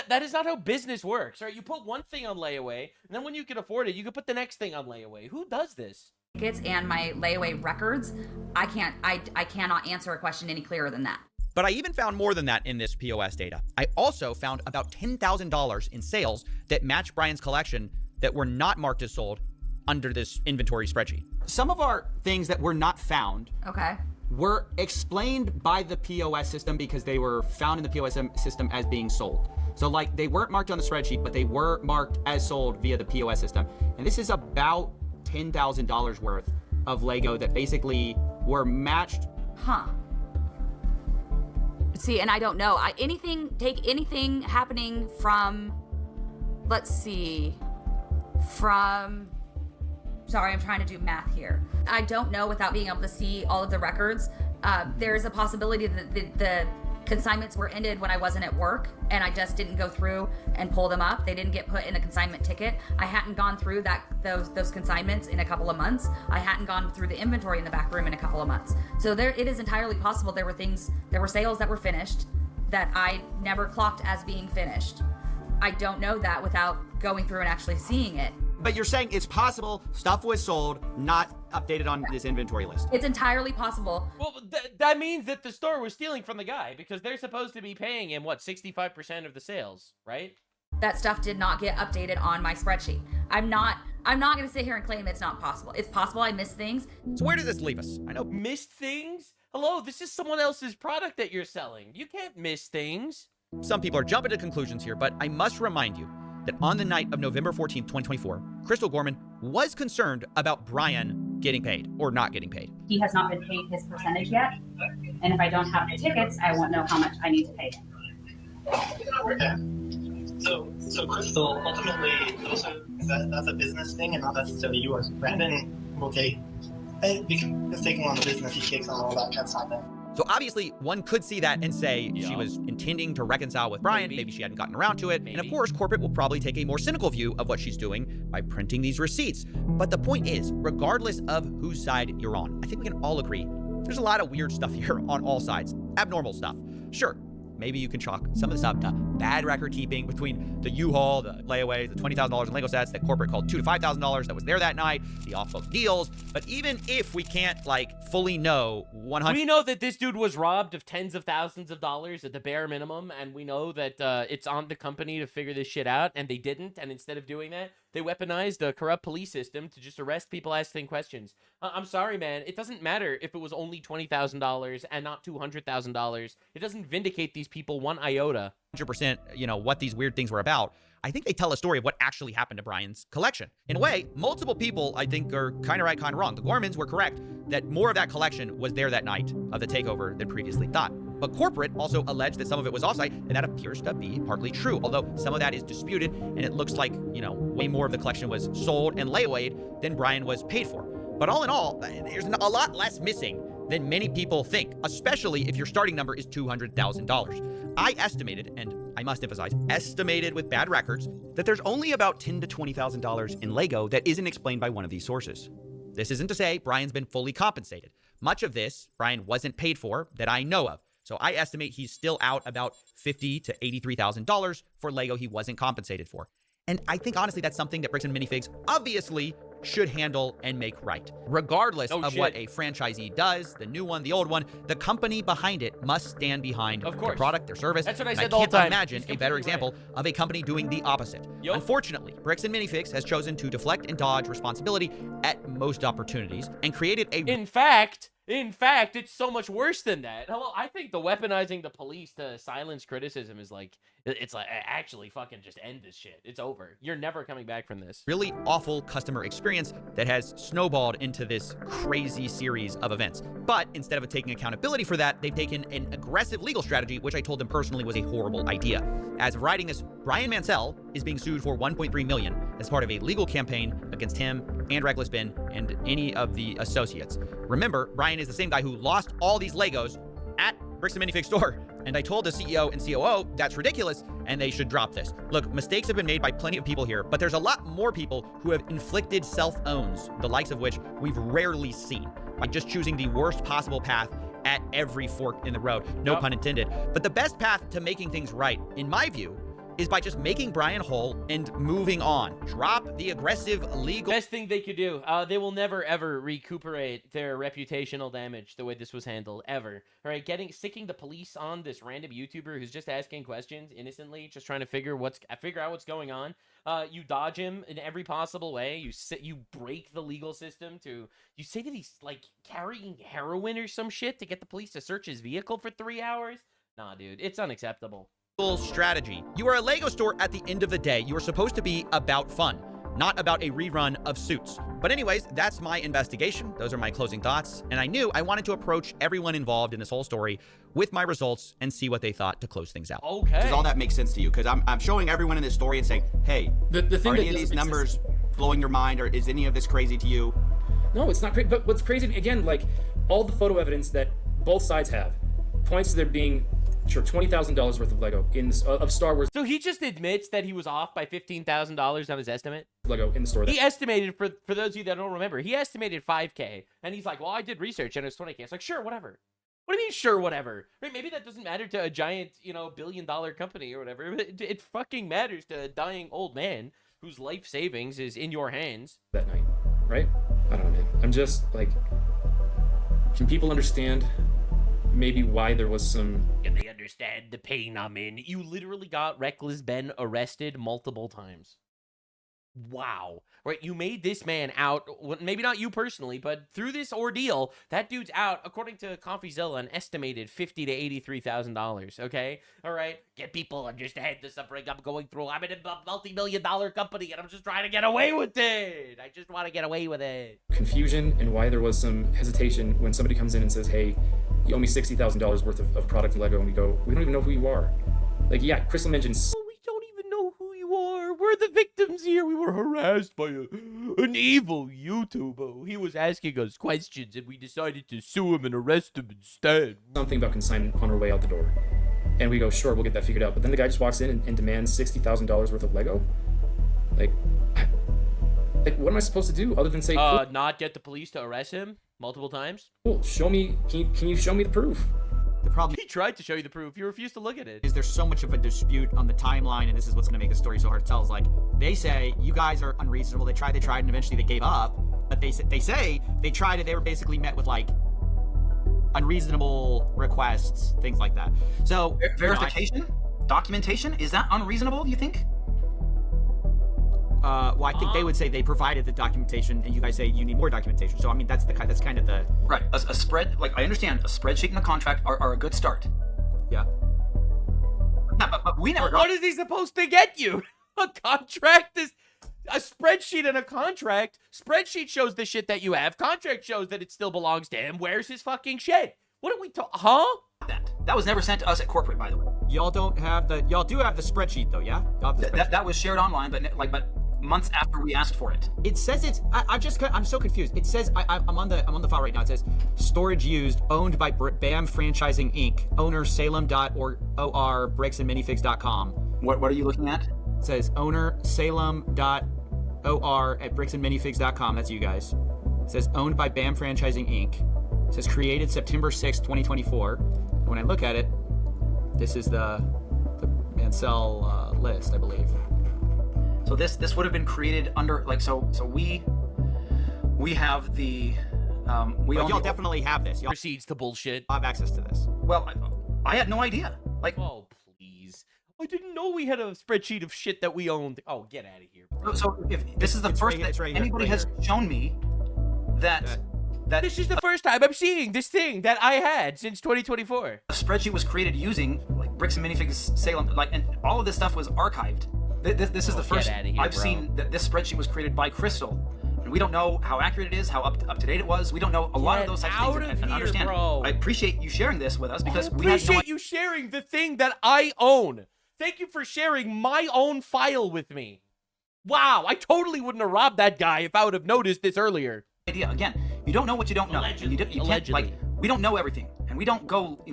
Speaker 1: That is not how business works, right? You put one thing on layaway, and then when you can afford it, you can put the next thing on layaway. Who does this?
Speaker 9: Tickets and my layaway records, I cannot answer a question any clearer than that.
Speaker 8: But I even found more than that in this POS data. I also found about $10,000 in sales that match Brian's collection that were not marked as sold under this inventory spreadsheet.
Speaker 4: Some of our things that were not found were explained by the POS system because they were found in the POS system as being sold. So like they weren't marked on the spreadsheet, but they were marked as sold via the POS system. And this is about $10,000 worth of Lego that basically were matched.
Speaker 9: See, and I don't know. Take anything happening from, let's see, sorry, I'm trying to do math here. I don't know without being able to see all of the records. There's a possibility that the consignments were ended when I wasn't at work and I just didn't go through and pull them up. They didn't get put in a consignment ticket. I hadn't gone through those consignments in a couple of months. I hadn't gone through the inventory in the back room in a couple of months. So it is entirely possible there were sales that were finished that I never clocked as being finished. I don't know that without going through and actually seeing it.
Speaker 4: But you're saying it's possible stuff was sold, not updated on this inventory list.
Speaker 9: It's entirely possible.
Speaker 1: Well, that means that the store was stealing from the guy because they're supposed to be paying him, 65% of the sales, right?
Speaker 9: That stuff did not get updated on my spreadsheet. I'm not going to sit here and claim it's not possible. It's possible I missed things.
Speaker 8: So where does this leave us?
Speaker 1: I know. Missed things? Hello, this is someone else's product that you're selling. You can't miss things.
Speaker 8: Some people are jumping to conclusions here, but I must remind you that on the night of November 14th, 2024, Crystal Gorman was concerned about Brian getting paid or not getting paid.
Speaker 6: He has not been paid his percentage yet, and if I don't have the tickets, I won't know how much I need to pay him. Okay. So Crystal, ultimately, that's a business thing and not necessarily yours. Brandon will take, because taking on the business, he takes on all that kind of side then.
Speaker 8: So obviously, one could see that and say she was intending to reconcile with Brian. Maybe she hadn't gotten around to it. And of course, corporate will probably take a more cynical view of what she's doing by printing these receipts. But the point is, regardless of whose side you're on, I think we can all agree there's a lot of weird stuff here on all sides. Abnormal stuff. Sure, maybe you can chalk some of this up to bad record keeping between the U-Haul, the layaway, the $20,000 in Lego sets that corporate called $2,000 to $5,000 that was there that night, the off-book deals. But even if we can't fully know 100%,
Speaker 1: we know that this dude was robbed of tens of thousands of dollars at the bare minimum, and we know that it's on the company to figure this shit out, and they didn't. And instead of doing that, they weaponized a corrupt police system to just arrest people asking questions. I'm sorry, man. It doesn't matter if it was only $20,000 and not $200,000. It doesn't vindicate these people one iota.
Speaker 8: 100%, what these weird things were about. I think they tell a story of what actually happened to Brian's collection. In a way, multiple people, I think, are kind of right, kind of wrong. The Gormans were correct that more of that collection was there that night of the takeover than previously thought. But corporate also alleged that some of it was offsite, and that appears to be partly true, although some of that is disputed, and it looks like, way more of the collection was sold and layawayed than Brian was paid for. But all in all, there's a lot less missing than many people think, especially if your starting number is $200,000. I estimated, and I must emphasize, estimated with bad records, that there's only about $10,000 to $20,000 in Lego that isn't explained by one of these sources. This isn't to say Brian's been fully compensated. Much of this, Brian wasn't paid for that I know of. So I estimate he's still out about $50,000 to $83,000 for Lego he wasn't compensated for. And I think, honestly, that's something that Bricks and Minifigs obviously should handle and make right. Regardless of what a franchisee does, the new one, the old one, the company behind it must stand behind the product, their service.
Speaker 1: That's what I
Speaker 8: and
Speaker 1: said the whole time.
Speaker 8: I can't imagine a better example of a company doing the opposite. Unfortunately, Bricks and Minifigs has chosen to deflect and dodge responsibility at most opportunities and created a...
Speaker 1: In fact, it's so much worse than that. Hello, I think the weaponizing the police to silence criticism is actually fucking just end this shit. It's over. You're never coming back from this.
Speaker 8: Really awful customer experience that has snowballed into this crazy series of events. But instead of taking accountability for that, they've taken an aggressive legal strategy, which I told them personally was a horrible idea. As of writing this, Brian Mansell is being sued for $1.3 million as part of a legal campaign against him and Reckless Ben and any of the associates. Remember, Brian is the same guy who lost all these Legos at Bricks and Minifig store. And I told the CEO and COO that's ridiculous and they should drop this. Look, mistakes have been made by plenty of people here, but there's a lot more people who have inflicted self-owns, the likes of which we've rarely seen, by just choosing the worst possible path at every fork in the road. No pun intended. But the best path to making things right, in my view, is by just making Brian whole and moving on. Drop the aggressive legal...
Speaker 1: Best thing they could do. They will never, ever recuperate their reputational damage the way this was handled, ever. All right, sticking the police on this random YouTuber who's just asking questions innocently, just trying to figure out what's going on. You dodge him in every possible way. You break the legal system you say that he's, carrying heroin or some shit to get the police to search his vehicle for 3 hours? Nah, dude, it's unacceptable.
Speaker 8: Strategy. You are a Lego store at the end of the day. You are supposed to be about fun, not about a rerun of Suits. But anyways, that's my investigation. Those are my closing thoughts. And I knew I wanted to approach everyone involved in this whole story with my results and see what they thought to close things out.
Speaker 1: Okay.
Speaker 4: Does all that make sense to you? Because I'm showing everyone in this story and saying, hey,
Speaker 2: the thing
Speaker 4: are any of these numbers blowing your mind, or is any of this crazy to you?
Speaker 2: No, it's not crazy. But what's crazy, again, all the photo evidence that both sides have points to there being $20,000 worth of Lego of Star Wars.
Speaker 1: So he just admits that he was off by $15,000 on his estimate?
Speaker 2: Lego in the store.
Speaker 1: He estimated, for those of you that don't remember, he estimated $5K. And he's like, well, I did research and it's $20K. It's like, sure, whatever. What do you mean, sure, whatever? Right? Maybe that doesn't matter to a giant, billion-dollar company or whatever. It fucking matters to a dying old man whose life savings is in your hands.
Speaker 2: That night, right? I don't know, man. I'm just, can people understand maybe why there was some...
Speaker 1: Can they understand the pain I'm in? You literally got Reckless Ben arrested multiple times. Wow. Right, you made this man out, maybe not you personally, but through this ordeal, that dude's out, according to CoffeeZilla, an estimated $50,000 to $83,000, okay? All right? Get people understand the suffering I'm going through. I'm in a multi-million-dollar company, and I'm just trying to get away with it. I just want to get away with it.
Speaker 2: Confusion and why there was some hesitation when somebody comes in and says, hey, you owe me $60,000 worth of product in Lego, and we go, we don't even know who you are. Like, yeah, Crystal mentioned.
Speaker 1: We don't even know who you are. We're the victims here. We were harassed by an evil YouTuber. He was asking us questions, and we decided to sue him and arrest him instead.
Speaker 2: Something about consignment on our way out the door. And we go, sure, we'll get that figured out. But then the guy just walks in and demands $60,000 worth of Lego. Like, what am I supposed to do other than say, cool,
Speaker 1: not get the police to arrest him multiple times?
Speaker 2: Cool, show me, can you show me the proof?
Speaker 4: The problem
Speaker 1: he tried to show you the proof. You refused to look at it.
Speaker 4: Is there's so much of a dispute on the timeline, and this is what's going to make the story so hard to tell. Is like they say you guys are unreasonable. They tried, and eventually they gave up. But they say they tried it. They were basically met with like unreasonable requests, things like that. So
Speaker 27: verification, documentation, is that unreasonable? Do you think?
Speaker 4: Well, I think they would say they provided the documentation, and you guys say you need more documentation. So I mean, that's kind of the
Speaker 27: right. A spread, like I understand, a spreadsheet and a contract are a good start.
Speaker 4: Yeah.
Speaker 27: Yeah, but we never.
Speaker 1: What is he supposed to get you? A contract is a spreadsheet and a contract. Spreadsheet shows the shit that you have. Contract shows that it still belongs to him. Where's his fucking shit? What are we huh?
Speaker 27: That was never sent to us at corporate, by the way.
Speaker 4: Y'all don't have the. Y'all do have the spreadsheet though, yeah?
Speaker 27: That was shared online, but months after we asked for it.
Speaker 4: It says it's. I'm so confused. It says I'm on the file right now. It says storage used, owned by BAM Franchising Inc. Owner Salem.or bricksandminifigs.com.
Speaker 27: What are you looking at?
Speaker 4: It says owner Salem.or at bricksandminifigs.com. That's you guys. It says owned by BAM Franchising Inc. It says created September 6th, 2024. And when I look at it, this is the Mansell list, I believe.
Speaker 27: So this would have been created under so we have the
Speaker 4: y'all definitely have this. Y'all
Speaker 1: proceeds to bullshit.
Speaker 4: Have access to this.
Speaker 27: Well, I had no idea. Like,
Speaker 1: oh please, I didn't know we had a spreadsheet of shit that we owned. Oh, get out of here, bro.
Speaker 27: So if this is the first that anybody has shown me that
Speaker 1: this is the first time I'm seeing this thing that I had since 2024.
Speaker 27: A spreadsheet was created using like Bricks and Minifigs Salem, and all of this stuff was archived. This is the first I've seen that this spreadsheet was created by Crystal. And we don't know how accurate it is, how up to date it was. We don't know a lot of those types of things. And understand,
Speaker 1: bro.
Speaker 27: I appreciate you sharing this with us because
Speaker 1: we appreciate you sharing the thing that I own. Thank you for sharing my own file with me. Wow, I totally wouldn't have robbed that guy if I would have noticed this earlier.
Speaker 27: Idea again. You don't know what you don't know.
Speaker 1: Allegedly.
Speaker 27: You can't, like, we don't know everything, and we don't go,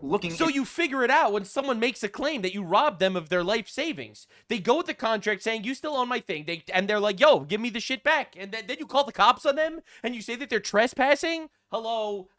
Speaker 27: looking.
Speaker 1: So you figure it out when someone makes a claim that you robbed them of their life savings. They go with the contract saying you still own my thing, and they're like, "Yo, give me the shit back." And then you call the cops on them, and you say that they're trespassing. Hello.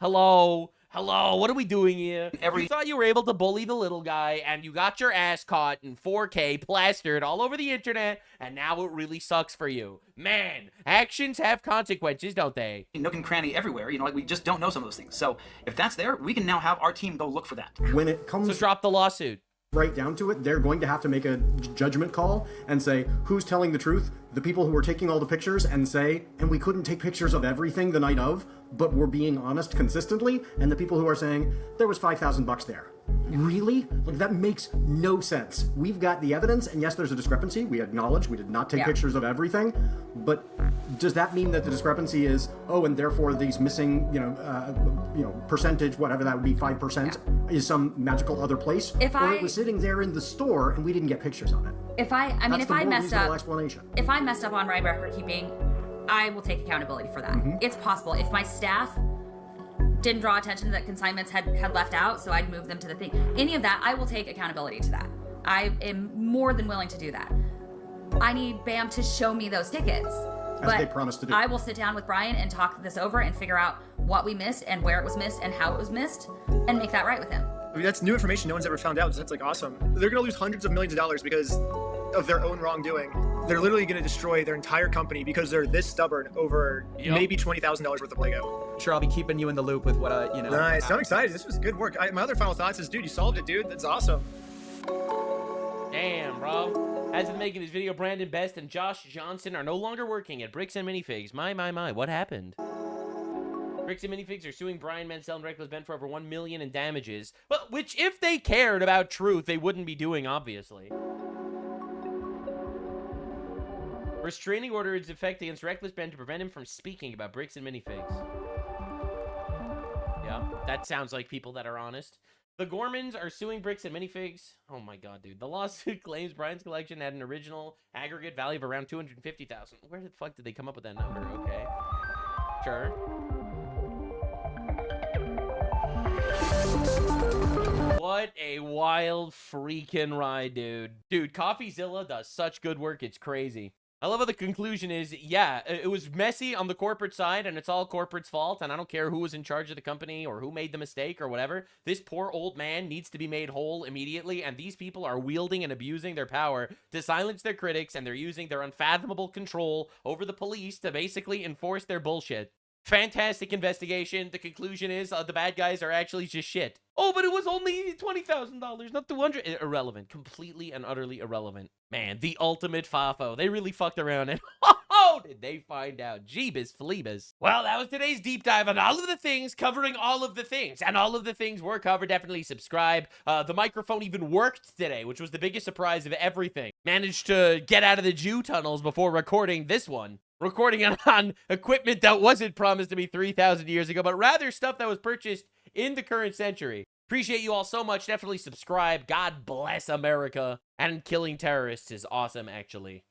Speaker 1: What are we doing here? You thought you were able to bully the little guy, and you got your ass caught in 4K, plastered all over the internet, and now it really sucks for you. Man, actions have consequences, don't they?
Speaker 27: Nook and cranny everywhere, we just don't know some of those things. So if that's there, we can now have our team go look for that.
Speaker 11: When it comes
Speaker 1: to drop the lawsuit.
Speaker 11: Right down to it, they're going to have to make a judgment call and say, who's telling the truth? The people who were taking all the pictures and say, and we couldn't take pictures of everything the night of, but we're being honest consistently, and the people who are saying, there was $5,000 there. Really? Like, that makes no sense. We've got the evidence, and yes, there's a discrepancy. We acknowledge we did not take pictures of everything, but does that mean that the discrepancy is, oh, and therefore these missing, percentage, whatever that would be, 5%, is some magical other place? Or it was sitting there in the store and we didn't get pictures of it?
Speaker 9: If I messed up,
Speaker 11: explanation.
Speaker 9: If I messed up on my record keeping, I will take accountability for that. Mm-hmm. It's possible. If my staff didn't draw attention that consignments had left out, so I'd move them to the thing. Any of that, I will take accountability to that. I am more than willing to do that. I need BAM to show me those tickets.
Speaker 11: As they promised to do.
Speaker 9: I will sit down with Brian and talk this over and figure out what we missed and where it was missed and how it was missed and make that right with him.
Speaker 25: I mean, that's new information no one's ever found out. So that's awesome. They're going to lose hundreds of millions of dollars because of their own wrongdoing. They're literally going to destroy their entire company because they're this stubborn over maybe $20,000 worth of Lego.
Speaker 4: Sure, I'll be keeping you in the loop with what
Speaker 25: Nice. I'm excited. This was good work. My other final thoughts is, dude, you solved it, dude. That's awesome.
Speaker 1: Damn, bro. As of making this video, Brandon Best and Josh Johnson are no longer working at Bricks and Minifigs. My, what happened? Bricks and Minifigs are suing Brian Mansell and Reckless Ben for over $1 million in damages. Well, which, if they cared about truth, they wouldn't be doing, obviously. Restraining order is in effect against Reckless Ben to prevent him from speaking about Bricks and Minifigs. Yeah, that sounds like people that are honest. The Gormans are suing Bricks and Minifigs. Oh my god, dude. The lawsuit claims Brian's collection had an original aggregate value of around $250,000. Where the fuck did they come up with that number? Okay. Sure. What a wild freaking ride, dude. Dude, CoffeeZilla does such good work, it's crazy. I love how the conclusion is, yeah, it was messy on the corporate side, and it's all corporate's fault, and I don't care who was in charge of the company or who made the mistake or whatever. This poor old man needs to be made whole immediately, and these people are wielding and abusing their power to silence their critics, and they're using their unfathomable control over the police to basically enforce their bullshit. Fantastic investigation. The conclusion is the bad guys are actually just shit. Oh, but it was only $20,000, not $200,000. Irrelevant. Completely and utterly irrelevant. Man, the ultimate fafo. They really fucked around and oh, did they find out. Jeebus Fleebus. Well, that was today's deep dive on all of the things, covering all of the things. And all of the things were covered. Definitely subscribe. The microphone even worked today, which was the biggest surprise of everything. Managed to get out of the Jew tunnels before recording this one. Recording it on equipment that wasn't promised to be 3,000 years ago, but rather stuff that was purchased in the current century. Appreciate you all so much. Definitely subscribe. God bless America. And killing terrorists is awesome, actually.